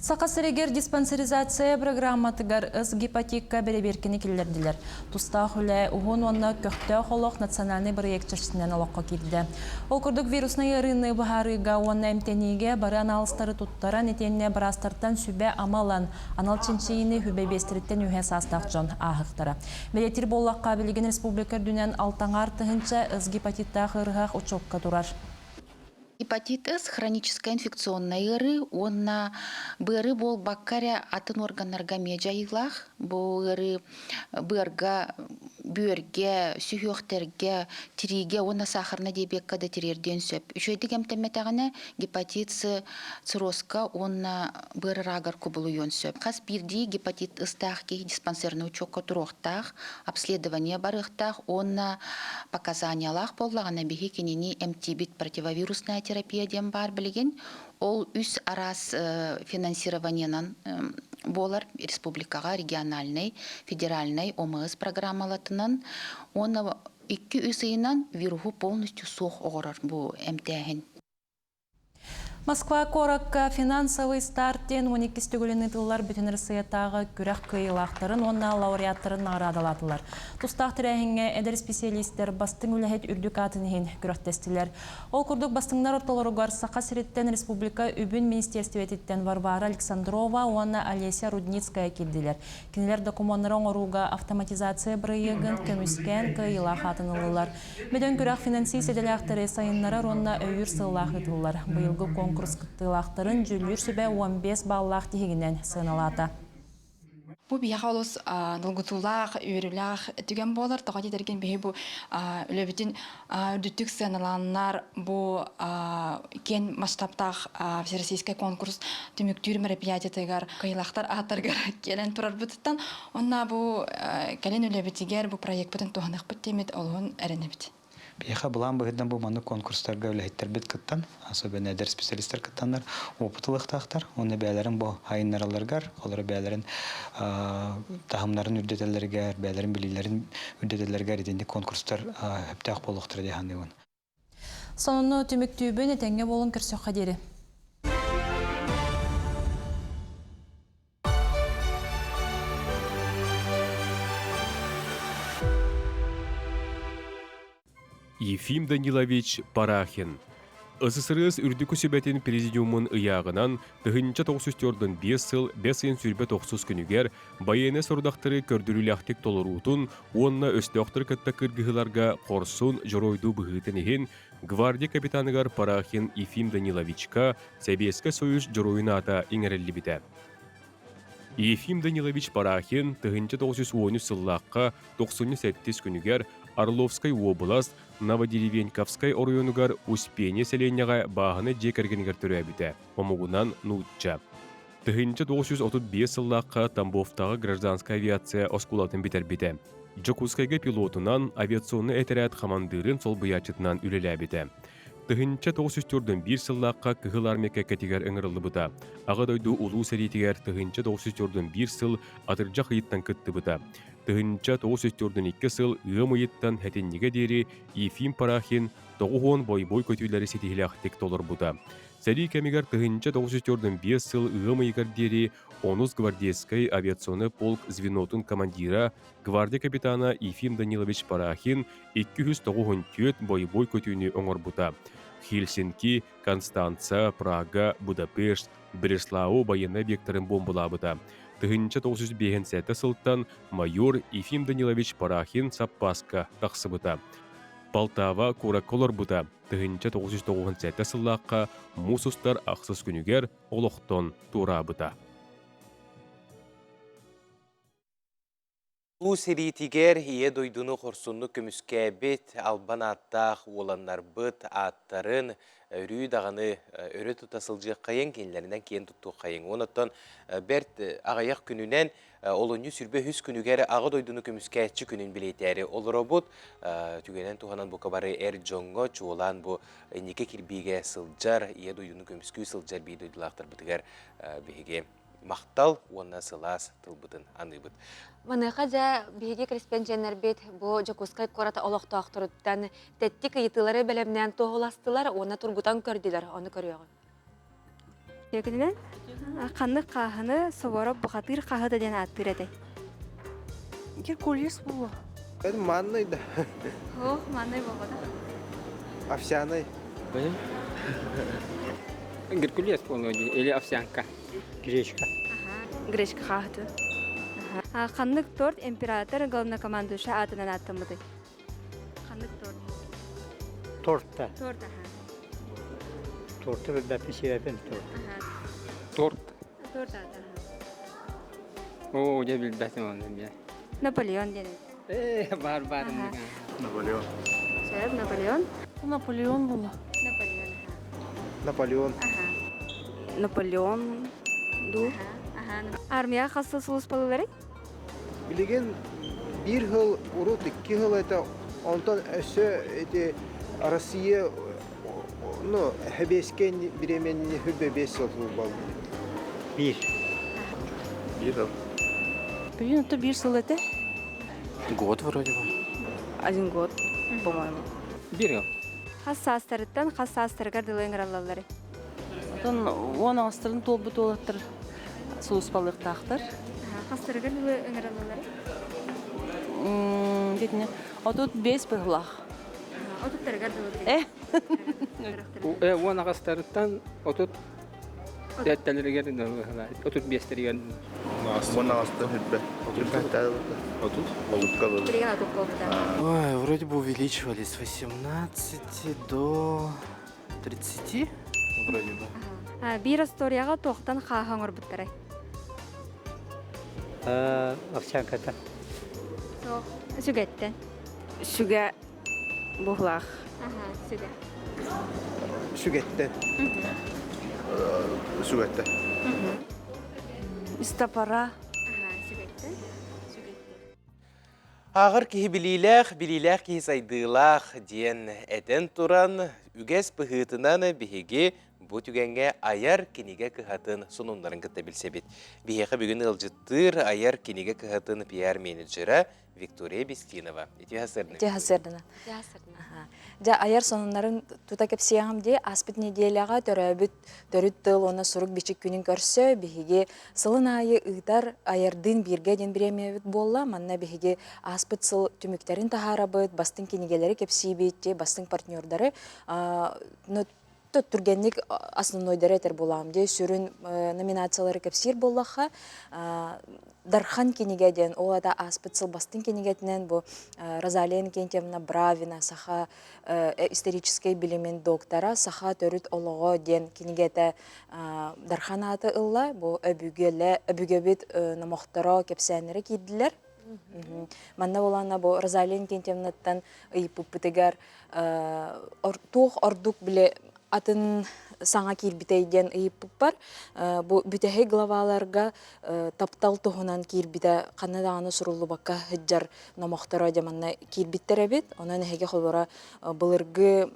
Сақасырегер диспансеризация программатыгар ыз гепатикка береберкені келдерділер. Тустақ үлі ұғын онна көқті қолық национальный проект чашысынан олаққа келді. Ол күрдік вирусны еріні бұхарыға онна әмтенеге бары аналыстары тұттаран етеніне барастартан сүбе амалан анал ченчейіні хүбе бестіріттен үйе састақ жон ағықтары. Белетір боллаққа білген республикар дүнен алтаңар тұхынша ыз гепатиттақ ырғақ ұчоққа тұрар. Гепатит С – хроническая инфекционная ыры, он на быры бол баккаря атын органнарга меджайылах, быры бырга, бөрге, сүйөктерге, тириге, он на сахарна дебекка да тирерден сөп. Үшөйдік әмтәмәтәғана гепатит С циррозка, он на быры рагар кубылуен сөп. Қас бірді гепатит С-тақ ки диспансерный учокка туроқтақ, обследование барықтақ, он на показаниялах боллағана бихи кенені эмтибит противовирусная терапия дем бар білген, ол үс арас финансированиянан болар республикаға региональный, федеральный ОМС программалатынан, оны 2 үсейінан вируху полностью соқ оғырар бұл әмтәхін. Москва коракка финансовый старттен 12 стөгіліні тыллар бүтін Россиятағы күрәк кыйлақтарын, онна лауреаттарын арадалатылар. Тустақ тірәхінге әдір специалистер бастың үләхет үрдік атынығын күрәктестілер. Ол күрдік бастыңдар орталарығар Сақа Сиреттен Республика Үбін Министерствететтен Варвара Александрова, онна Олеся Рудницкая келділер. Кенелер документарын оруға автоматизация бірігін көміскен кыйлақ атынылылар. Беден күрәк финанси седеляқтары сайынлары онна өйір сыллақ етілілер. Бұйылғы конкурс кыттылақтарын жүлір сүбә 15 баллақ тегінен сыналата. Бу бияха олус долгутулах, үйрүлах түген болар, тоға детерген бейі бу үлөбітін үрдүттік сыналаннар бу кен масштабтақ всероссийский конкурс түміктүр мероприятиятыгар кыйлақтар аттаргар келен турар бұтыттан, онна бу кәлен үлөбітігер бу проект бұтын туғанық бұт темет олуын әрінебіт. Бияха булан быһыдан бу маны конкурстарга үләһиттер бит кыттан, особенно әдер специалисттер кыттаннар, опытлык тахтар, оны бәйләрен бу хайыннараларгар, алар бәйләрен тахымнарын үрдәтәләргә, бәйләрен билиләрен үрдәтәләргә иденде конкурстар хәптәк булыктыр дигән. Сонны түмүктүбүн этеңге болун кирсө хадери. Ефим Данилович Парахин. СССР үрдүкү сөбәтин президиумын ыягынан 1994-ден 5 сыл 5 сүрбе 90 күнүгер байыны сордактыры көрдүрүләхтик толорутун, онна өстөктөр кытта кыргыгыларга корсун жоройду быгытынын гвардия капитаныгар Парахин Ефим Даниловичка Советский Союз жоройуна ата иңерелли Ефим Данилович Парахин 1910 сыллаққа 97 күнүгер Орловской область Новодеревеньковской оройонугар Успение селенияға бағыны жекергенігер түрәбіті, омугунан нутча. 1935 сыллаққа Тамбовтағы гражданская авиация оскулатын битербіті. Жокускайга пилотунан авиационный этерят командырын сол бұячытынан үлеләбіті. 1904-1 сыллаққа кығыл армека кәтегер ыңырылы бұта. Ағадойду улу сәритігер 1904-1 сыл атыржақ иттан күтті бұта. 1904-2 сыл ұғым иттан хәтеннеге дері Ефим Парахин 9 бой-бой көтүйлері сетихіліқтік толыр бұта. Сәри кәмегер 1904-1 сыл ұғым иғар дері 10 гвардейский авиационный полк звенотын командира гвардия капитана Ефим Данилович Парахин 294 бой-бой көтүйні оңыр бұта. Хельсинки, Констанца, Прага, Будапешт, Бреслау байыны векторын бомбылабыта. 1905 сылттан майор Ефим Данилович Парахин Саппаска тақсыбыта. Полтава Кураколор бұта. 1997 сыллаққа Мусустар ақсыз күнігер олықтон турабыта. Улу серитигер ие дойдуну хорсунну көмүскәбет албан аттақ оланнар бұт аттарын үрі дағаны өрі тұтасылжы қайын кенлерінен кен тұтту қайын. Онаттан бәрт ағаяқ күнінен олоню сүрбе хүс күнігер аға дойдуну көмүскәтчі күнін білетәрі. Ол робот түгенен туғанан бұқа бары әр жоңға чуолан бұ неке кірбейге сылжар, ие дойдуну көмүскүй сылжар бей дойдулақтар бұтығар бейге мақтал, онна сылас тылбытын аныбыт. Маныға жа бейге креспенженер бет бұ Жокускай кората олақты ақтырыттан тәттік етілері бәлемнен тоғыластылар, оны тұргутан көрділер, оны көріғын. Екінен қанық қағыны соғырып бұқатыр қағыды ден аттыр әді. Кер көлес бұл? Это манный, да. О, манный болғада. Овсяный. Геркулес полный или овсянка, гречка. Гречка қағыды. Қанық торт император главнокомандующий атынан аттымыды. Қанық торт. Торт-та. Торт, Торты бір бәпін серепен торт. Торт аты. О, де білбәтім оны. Наполеон дені. Бар. Наполеон. Сөйіп, Наполеон? Наполеон бұл. Наполеон. Наполеон. Ду. Армия қасы сұлыс балылары? Билеген bir yıl urut, 2 yıl это ondan öse Россия hebesken biremenini hübbe 5 yıl oldu. 1 yıl. Блин, это 1 yıl это? Год вроде бы. 1 год, по-моему. 1 yıl. Хасастарыттан хасастаргар дылы ыңыралалары. Тон он астырын толбут олаттыр суыспалықтақтыр. Хастырыгар жылы ыңыралылары? Детіне, отут 5 бұғылақ. Отуттарыгар жылы? Он ағастарыттан отут дәттәлерігер отут бестерігер. Он ағастар хүлбе. Отут? Ой, вроде бы увеличивались с 18 до 30, вроде бы. Бир историяға тоқтан қағаңыр бұттырай? Овсянката. Сүгеттен? Сүге бұғылақ. Сүге. Сүгеттен. Сүгеттен. Истапара. Сүгеттен? Ағыр кихи билилях кихи сайдылах диен әтен туран, үгәс пыхытынан бихеге бу түгенге аяр кенеге кыхатын сонунларын кытта билсебит. Бихеға бүгін ылжыттыр аяр кенеге кыхатын пиар менеджера Виктория Бестинова. Ити хасырны? Ити хасырны. Ja ayar sonunların tuta kepsiyağım diye aspit nedelyağa törüt tıl ona suruk biçik günün körse bihige sılın ayı ıgdar ayardın birge den biremevit bolla manna bihige aspit sıl tümüklerin taharabıt bastın kenigeleri kepsiyibit diye bastın partnörleri Түргенlik основной дәрәтер болам де сүрін номинациялары кәпсир боллаға Дархан кенегеден, ол ада аспытсыл бастын кенегетінен бұл Розалиян Кентьевна Бравина, саха исторический билимен доктора, саха төріт олығы ден кенегеті Дархан аты ылла, бұл өбігебет намоқтары кәпсәнері кейділер. Манна болана бұл Розалиян Кентьевнаттан ұйпыппытыгар туқ ордук біле атын саңа кирбитейден ыйып бар. Бу бүтәһе главаларга таптал туһунан кирбите канаданы суруллу бакка хыджар намахтара деманна кирбиттер бит. Онан һеге холбара былыргы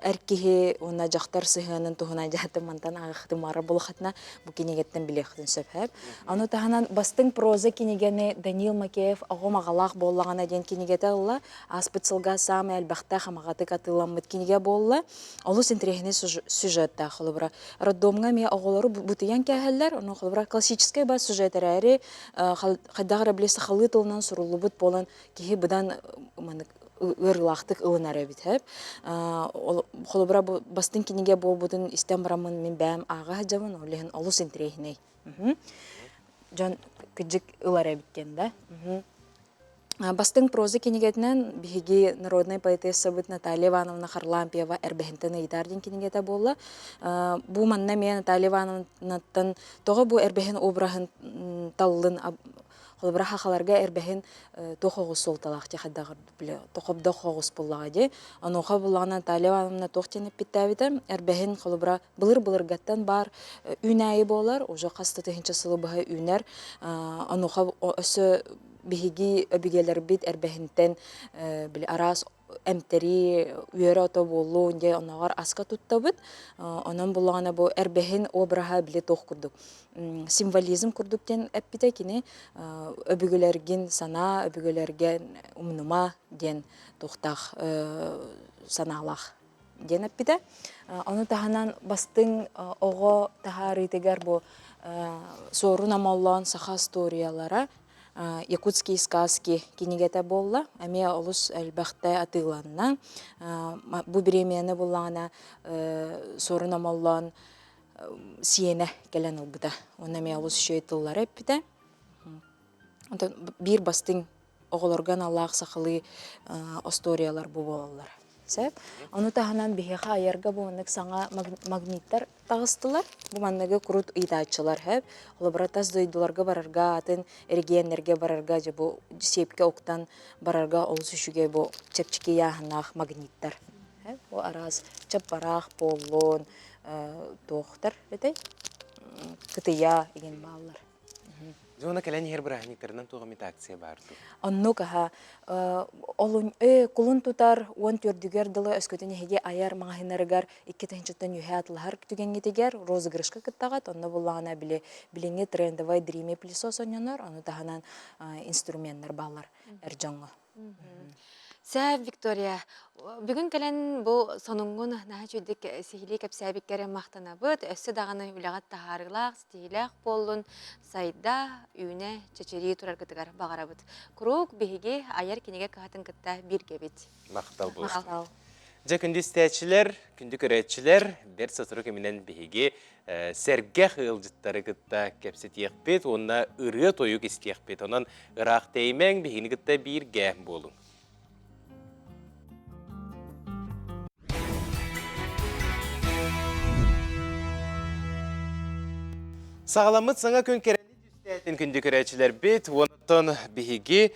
эркиһе уна жактар сыһанын туһунан жаты мантан агыхты мара булхатна бу кинегеттен билехтен сөпһәп. Аны таһанан бастың проза кинегене Даниил Макеев агымагалак боллагана ден кинегете алла аспытсылга самы албахта хамагаты катыламмыт кинеге болла. Олус интерехне сюжетта холбара роддомга ме оголору бутыян кәһәлләр, оны холбара классическая бас сюжетләре хадагыра билесе халытылнан сурулу бут болан киһи будан маны ырлактык ылынары бит һәп. Холбара бастын кинеге бу бутын истәм барамын мен бәм ага җамын, олehen олус интерехне. Жан кыҗык ылары биткән да. Бастың проза кенегетінен биһиги народная поэтесса быт Наталья Ивановна Харлампиева әрбәһентен ыйтардин кенегете болла. Бу манна мен Наталья Ивановнаттан тоғы бу әрбәһен обраһын таллын холбара хахаларга әрбәһен тохогус солталак жахадагыр биле тохобда хогус буллага ди. Аноха буллаган Наталья Ивановна тохтенеп биттәбитә әрбәһен холбара былыр-былыргаттан бар үнәйи болар, уже кастыты хинчасылы баһа үнәр. Аноха өсө биһиги өбигелер бит әрбәһинтен биле арас эмтери үере ото болу инде онагар аска туттабыт. Онан буллагана бу әрбәһин обраһа биле тох курдук. Символизм курдуктен эппите кини өбигелергин сана өбигелерге умнума ден тохтах саналах ден эппите. Аны таһанан бастың ого тахаритегер бу сорун амаллан саха историялара якутские сказки кинегете болла, әме олус әлбәхтә атыланна. Бу беремене буллана сорун амаллан сиене келен убыта. Оны әме олус шөйтыллар әппите. Бир бастың оғылырган Аллах сақылы историялар бу болалар. Оны таһанан биһиха аярга буманнык саңа магниттар тагыстылар. Буманныгы курут ыйтачылар һәп. Лаборатаз дойдуларга барарга, атын регионнерге барарга, бу сепке октан барарга олсу шуге бу чепчики яһнах магниттар. Һәп. Бу араз чапарах поллон тохтар бете. Кытыя деген баллар. Зона кәлән һәр брахниклардан тугымит акция барды. Онну каха олун кулун тутар он төрдүгер дылы өскөтөне хеге аяр маңахинарыгар 2-тен юхатлар түгенгетегер розыгрышка кыттагат онно буллагана билеңе трендовый дриме плюсос оннор аны таханан инструменттер баллар эрҗаңга. Сәб, Виктория, бүгін кәлен бұл соныңғын наға жүдік сихили кәпсәбіккәрі мақтана бұд, өссі дағаны үліғат тахарылақ, стейлақ болын, сайда, үйіне, чечері тұрар кітігар бағара бұд. Құруқ бейге аяр кенеге қағатын кітта бірге бет. Мақтал болсын. Жа күнді стәтшілер, күнді көретшілер, бір сатыры көмінен бейге сәрге қылжыттары кітта кәпсет еқпет, онына ұры тойы кеске еқпет, онан ұрақ теймен бейгені кітта бірге болын. Сағаламыт саңа күн керені дүстәтін күнді көретшілер бет, онықтан бейге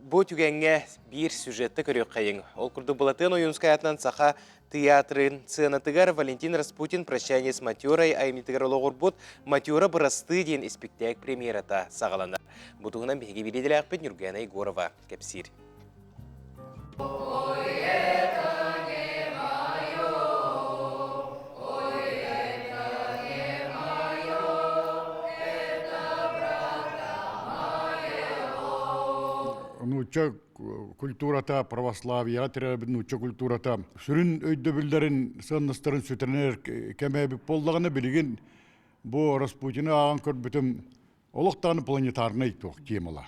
бұл түгенге бір сюжетті көрек қайын. Ол күрді бұлатын ойынскаятынан сақа театрын сценатыгар Валентин Распутин «Прощание с матерой» айымнетігер олығыр бұд «Матера бұрасты» ден спектак премьерата сағаланар. Бұтығынан бейге береділі ақпет Нұргана Егорова кәпсір. Нуча культурата православия, нуча культурата сүрін өйдөбілдерін сынныстарын сүтірнер кәмәбік болдағаны білген бұл Распутина ағын көрбітім олықтағаны планетарны айтуық темала.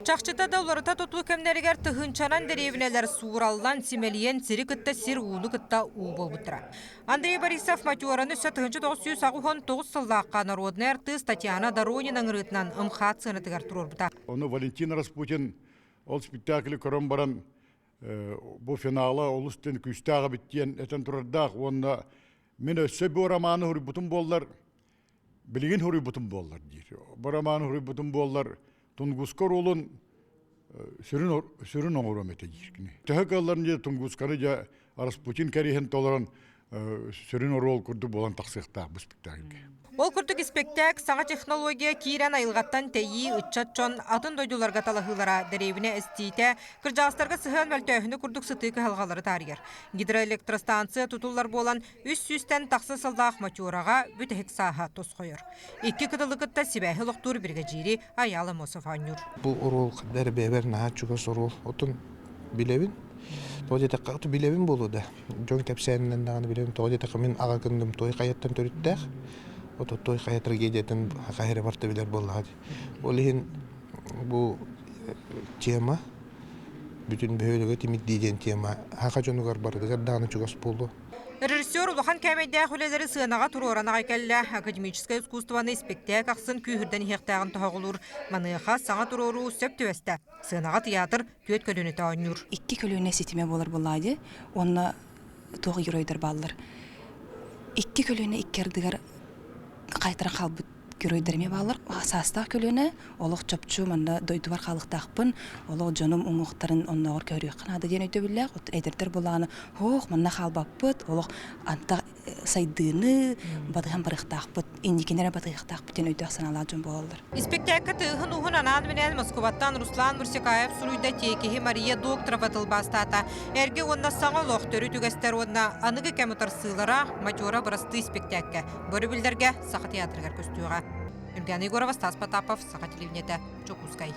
Чақчыта да оларыта тұту кәмнерігер тұхынчанан деревінелер суыраллан симелиен сирі кітті сир уыны кітті уу бол бұтыра. Андрей Борисов матераны үсі 1999 сыллаққа народный артист Татьяна Доронина ңырытынан ұмқат сынытығар тұрор бұта. Оны Валентин Распутин ол спектаклі көрім баран бұл финалы ол үстен күстағы біттен әтен тұрардақ. Онына мен өсі бұл романы хүрі бұтын болдар, білген хүрі бұтын болдар дейір. Бұл романы хүрі бұтын болдар, Тунгускар олын сүрін оңырам әте дейір. Тәхік алларын де Тунгускары де Распутин кәрейхен толарын сүрін орол күрді болан тақсықтақ бұл спектакльге. Ол күрдік спектак саңа технология кейрен айылғаттан тәйі үтчатчон атын дойдуларға талахылара дәревіне әстейті кіржағыстарға сыған вәлтөйіні күрдік сытыйқы халғалары таригер. Гидроэлектростанция тұтулар болан үс-сүстен тақсы сылдақ матюраға бүтәхік саға тос қойыр. Екі кытылықытта сибәхі лоқтур бірге жири аялы Мосов Анюр. Бұл орол қаддар бәбер наға чугас орол отын білебін. Тоғыде таққа ұты білебін болу да. Жон кәпсәнінен дағаны білебін. Тоғыде таққа мен аға күндім той қаяттан төріттәқ. Ото той қая трагедиятын қайыры барты білер болады. Ол ең бұл тема, бүтін бөйлігі темет дейден тема. Хақа жонығар барды, дағаны чугас болды. Режиссер Улахан Кәмейдә хүләләре сынаға турорана кәллә академическое искусствоны спектак ақсын күйірден хектағын тұғылыр. Маныға саңа турору сөп төәсті. Сынаға театр төт көліні тауыныр. 2 көліне сетіме болар болады, оны тоғы геройдар балылар. 2 көліне иккердігер қайтара қалбыт геройдерме балыр. Асастақ көліне олық чопчу манда дойдуар қалықтақпын, олық жоным ұңықтарын оннағыр көрек қынады ден өйті білек. Әдірдер болағаны, оқ, манна қалбаппыт, олық антақ сайдыны бадыған барықтақпыт, индикенері бадықтақпыт ден өйті ақсан ала жон болалыр. Спектакка тығын ұғын анан менен Москваттан Руслан Мурсикаев сұруйда текеге Мария Докторова тылбастата. Әрге онна саңа лоқ төрі түгістер онна анығы кәмітар сылара матера бұрасты спектакка. Бөрі білдерге сақы театргар көстуға. Нұргана Егорова, Стас Потапов, Сақа телевинеті, Чокускай.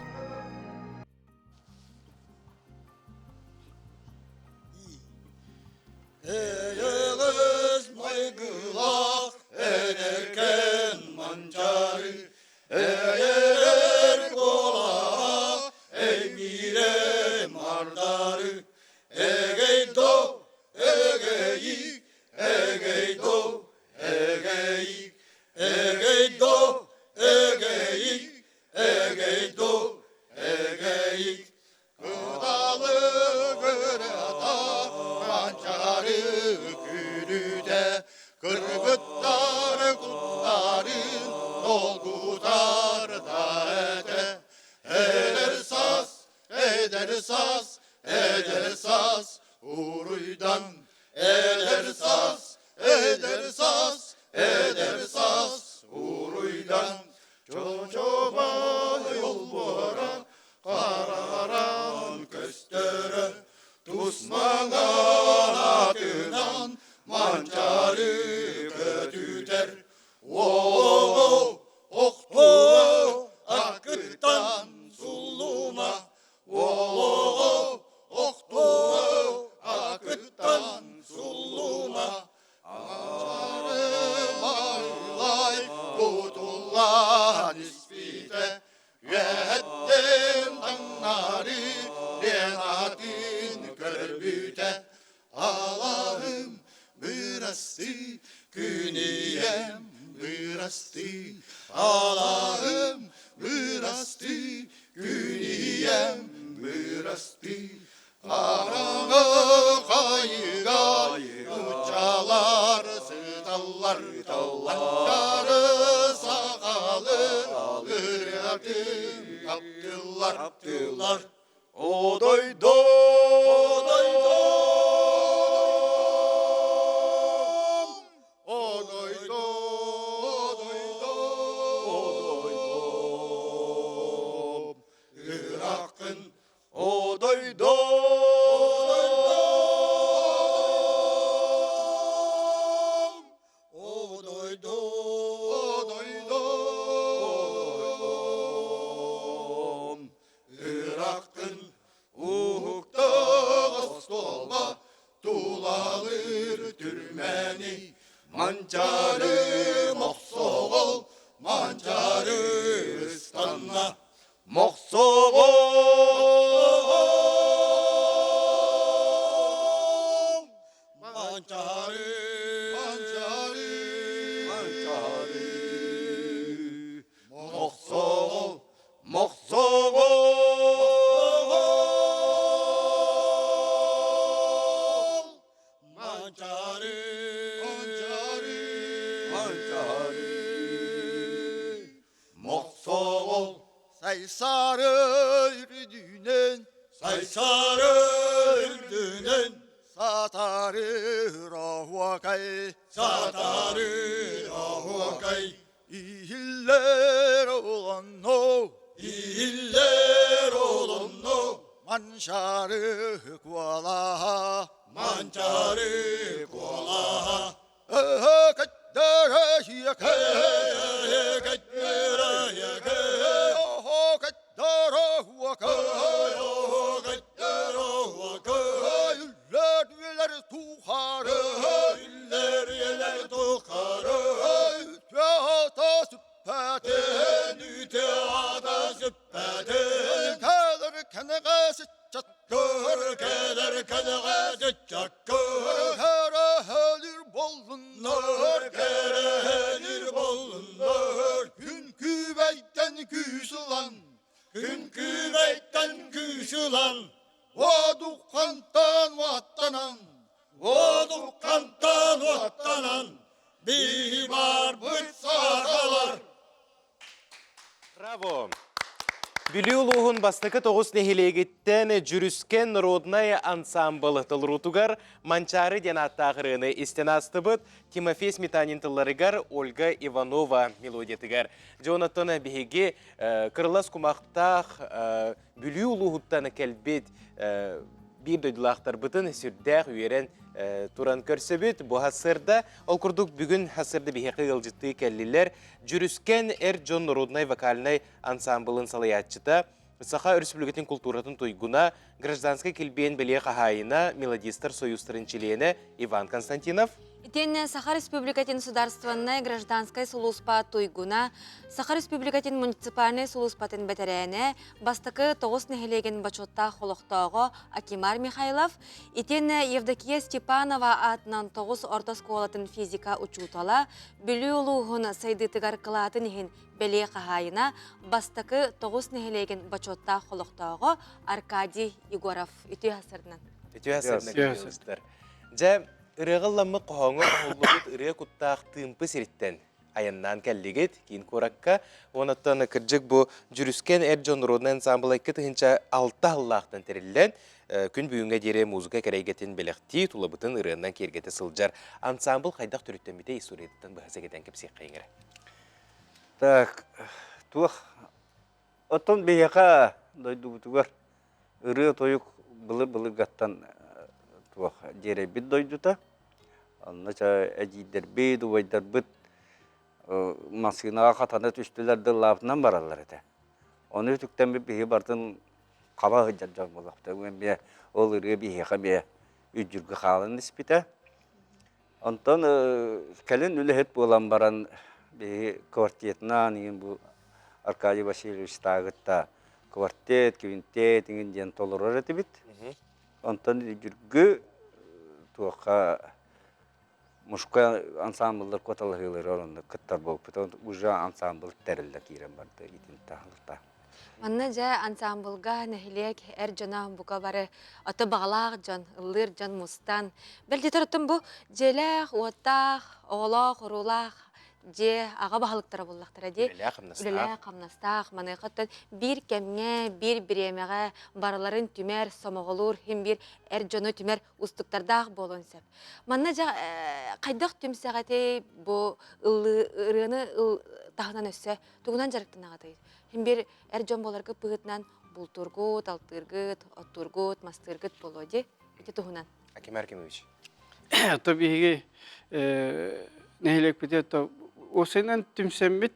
Eyeliz maygılak, enerken mancarı, eyer kola, emire mardarı, egey do, egeyik, egey do, egeyik, egey do, egeyik, egey do, egeyik, gıdalı gırada, mancarı günüde, kırgıtlar kutların dolgutar da ede. Eder saz, eder saz, eder saz, uruydan. Eder saz, eder saz, eder saz, uruydan. Çocuğa yol bora, kararan köstere, Tusmangan atından mancarı asti, küniyem bir asti, Allah'ım bir asti, küniyem bir asti. Karanı kayıga uçalar, sıtallar, tallar, sakalı, ırgatın, kaptılar. Odoy do, odoy do, odoy do, odoy do, odoy do. Irak'ın odoy do, odoy do, odoy do, Irak'ın uhukta stolma tulalır türmeni mancarı moksogol mancarı ıstanla moksogol mancarı mancarı mancarı moksogol moksogol mancarı mancarı mancarı moksogol say sarı ürdünen say sarı ürdünen satarı rahvakay satarı rahvakay İhiller olan no İhiller olan no manşarı kuala manşarı kuala kaddara yaka kaddara yaka oh kaddara waka oh kaddara waka yüller tuharı yüller tuharı teata süppaten teata süppaten kader kanagası çakkır kader kanagası çakkır karahalir bolunlar karahalir bolunlar gün küveytten küsülan gün küveytten küsülan vadukkantan vattanan vadukkantan vattanan bibar bıtsakalar. Bravo. Білюлуғын бастықы тоғыз нехелегеттен жүріскен родная ансамблы тылрутугар манчары ден аттағырыны істен астыбыт Тимофей Сметанин тылларыгар Ольга Иванова мелодиятыгар. Джонатан бігеге кырлас кумақтақ білюлуғыттаны кәлбет bir döydülақтар бұтын сүрдәқ үйерен туран көрсөбіт. Бұ хасырда ол күрдік бүгін хасырда бігеқі ғылжытты кәлілер жүріскен Джон Народнай вокальнай ансамблын салаятчыта Саха Республикатын культуратын тойгуна гражданской келбен біле қағайына мелодистар союзтарын чилене Иван Константинов. Итен Саха Республикатын сударстванной гражданской сулуспа тойгуна, Саха Республикатын муниципальный сулуспатын бәтерәне, бастықы тоғыз нехелеген бачотта холықтағы Акимар Михайлов, итен Евдокия Степанова атынан тоғыз орта сколатын физика учутала, білі олуғын сайдытыгар қылатын ехін бәле қағайына, бастықы тоғыз нехелеген бачотта холықтағы Аркадий Егоров. Үті асырынан. Үті асырынан. Ирығылламы қоңы олығыт ирығы құттақ тымпы серіттен аяннан кәлігет, кейін көракка. Онаттан кірджік бұл жүріскен Джон Народный ансамблы кітігінші 6 аллақтан терілілен күн бүгінгі дере музыка кәрейгетін біліқті тұлыбытын ирығынан кергеті сылжар. Ансамбл қайдақ түріттен біте историятын бұғыза кетен кепсек қайыңыры. Так, туақ, оттан бейеқа дойды бұтығар. Ирығы тойық бұлы ғаттан дере бит дойдута. Аннача әжидер бейд, уайдар бит масынаға қатаны түштілерді лапынан баралар әді. Оны үтіктен бейі бартын қаба ғыджар жан болақта. Ол үрге бейеға бейе үджіргі қалын іспіті. Онтан кәлін үлі болан баран бейі квартетінан, бұл Аркадий Васильевич тағытта квартет, квинтет, ден толырыр әті бит. Онтан жүргі туаққа мужской ансамбльдер коталыгылар орунда кыттар болуп, потому уже ансамбль терилде кирен барды итин тахылта. Манна жа ансамблга нехилек эр жана бука бары аты бағалақ жан, ыллыр жан мустан. Бәлде тұрттым бұ желәқ, уаттақ, оғылақ, ұрулақ, же аға бағалықтары боллақтыра де. Үлеләқ, қамнастақ. Маны қаттан бір кәмге, бір біремеға барыларын түмер, самоғылыр, хем бір эр жоны түмер ұстықтардақ болын сәп. Манна жа қайдақ түмсәғәте бұ ыллырыны тағынан өссі, тұғынан жарықтың ағатайыз. Хем бір эр жон боларғы пығытнан бұлтырғыт, алтырғыт, оттырғыт, мастырғыт болуды. Өте тұғынан. Аким Аркемович. Tabii nehilek bide o senen tümsembit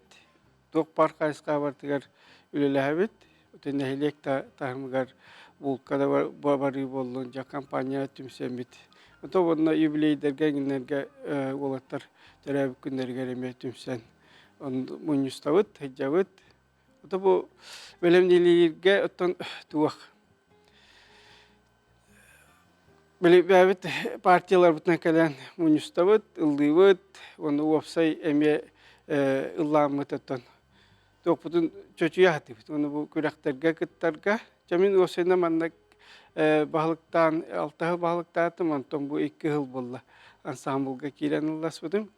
dok parkayska vartıgar ülelehebit öte nehilek tahmıgar bulkada bari bollunca kampanya tümsembit. Oto bununla yübiley dergen günlerge olatlar terabik günlerge reme tümsen. Munyustavıt, hecavıt. Oto bu velemnilirge oton tuğak. Belirli partiyalar butuna kalan munyustavut, ıldıyvut, onu uapsay eme ıllamıt eton. Tok butun çocuğa hatibit, onu bu kürekterge kıttarga. Jamin o sene mannak balıktan, altahı balıktan atım, anton bu 2 yıl bolla. Ansambulga kiren ıllas butum.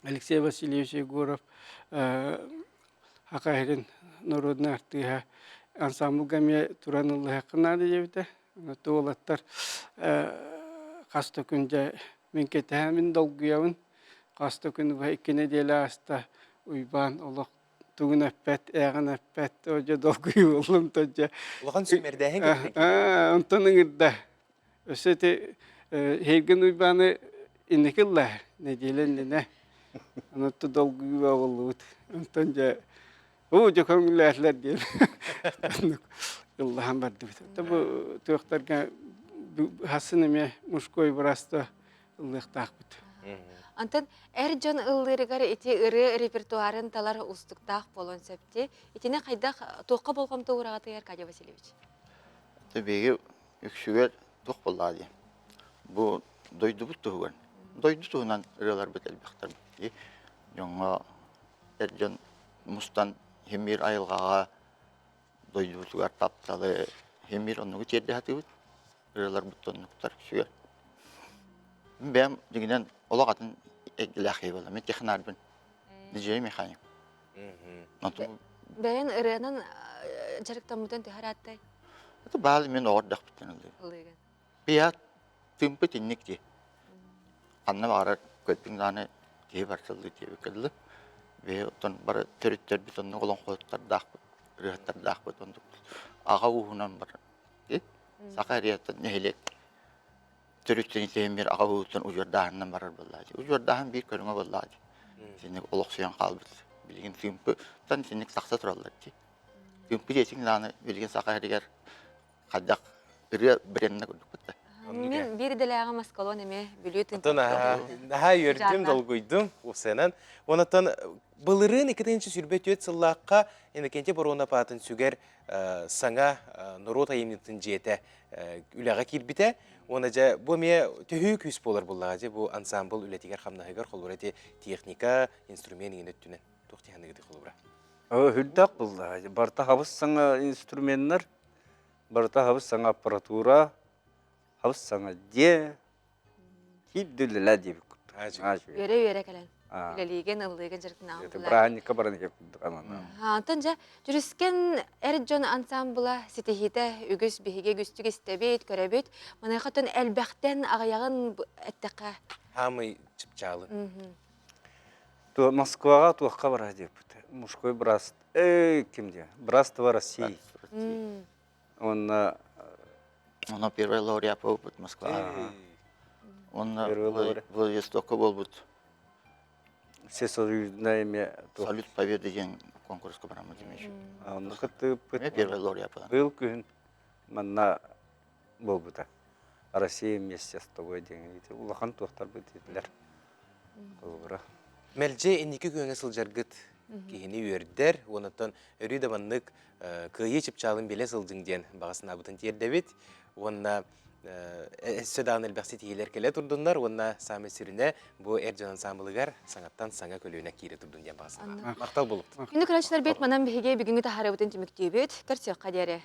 Alexey Vasilyevich Yegorov, Hakahirin Narodna artıha ansambulga me turan ıllı hakkında diyevde. Tuğlatlar kasta günce minket hemin dolguyavın kasta gün ve ikine deli hasta uyban olaq tuğun öppet, eğen öppet oca dolguyu oğlum toca. Ulan sümerdeğen gitmek. Ontanın irde. Ösete her gün uybanı indikillah ne diyelim ne. Anatı dolguyu oğlum. Ontanca o jokanlarlar diye. Allah'ım verdi. Tabi tüyüklerken hasınımı muşkoy burası Allah takbit. Антон эр жон ыллырыгар ити ыры репертуарын талар устуктах болон септи. Итине кайдах тоққа болгом туурагаты Аркадий Васильевич. Табиги үксүгөр ток боллады. Бу дойду буттуган. Дойду туган ырылар бетел бактар. Жоңга эр жон мустан хемир айылгага дойду тугар тапталы хемир онугу жерде хатыбыт. Ырылар буттонуктар үксүгөр. Бем дегенен олагатын экилахи болом. Мен технарбын. Диджей механик. Бен ырынын жарыктамытын тахараттай. Это бал мен ордак биттен ылды. Бият тымпы тинникти. Анна бара көтүң даны кей барсылды деп келди. Ve otan bara törütler bir tonne olan koyutlar dağıp, rıhtar dağıp otan ağa uğunan var. Sakariyatın nehelek törütlerin temir ağa uğutan ucur dağından varar vallahi. Ucur dağın bir körüne vallahi. Senin oluksayan kalbıt. Bilgin tümpü, tan senin saksa turallar ki. Tümpü desin lanı bilgin sakariyar kaddak ırı birenne kurduk. Мен бир делега маскалон эме бүлүтүн. Наха йөрдүм долгуйдум усенен. Онотон былырын икетинчи сүрбөтөт сыллакка энекенте борона патын сүгер саңа норота емнитин жете үлага кирбите. Она же бу ме төһү күс болор буллага же бу ансамбл үлетигер хамнагыр холурати техника, инструмент генеттүнен. Тохти ханыгы холура. Хүлдак буллага. Барта хабыс саңа инструменттер, барта хабыс саңа аппаратура, Havuz sana diye hiddiler diye bir kutu. Yöre kelen. Leligen ıllıgen jarıkın ağabeyler. Brani kabarını yaptık anana. Antonca jürüsken erjon ansambla sitehite ügüs bihige güstük istebet körebet. Manayqatan elbaqten ağayağın etteqa. Hamı çıpçalı. То Москва то хабар дип. Мужской браст. Kim diye? Братство России. Он Он первый лауреат был в Москве. Он Владивостока был вот. Всесоюзное имя. Салют Победы день конкурс программы Демичу. Он хотел первый лауреат был. Был күн манна был бы так. Россия вместе с тобой день. Улахан тухтар бы дидлер. Мелже инники күнгө сылжаргыт кихини үйөрдер. Онотон өрү даманнык кыйы чыпчалын беле сылжың ден багасын абытын тердебит. Онна Сөдағын әлбәқсі тегелер келе тұрдыңдар, онна самы сүріне бұл әржан ансамблығар саңаттан саңа көлуіне кейре тұрдың ден бағсын. Мақтал болып. Күнді күрәчілер бет манан бігеге бүгінгі тахары бұтын түміктей бет, кірсек қадері.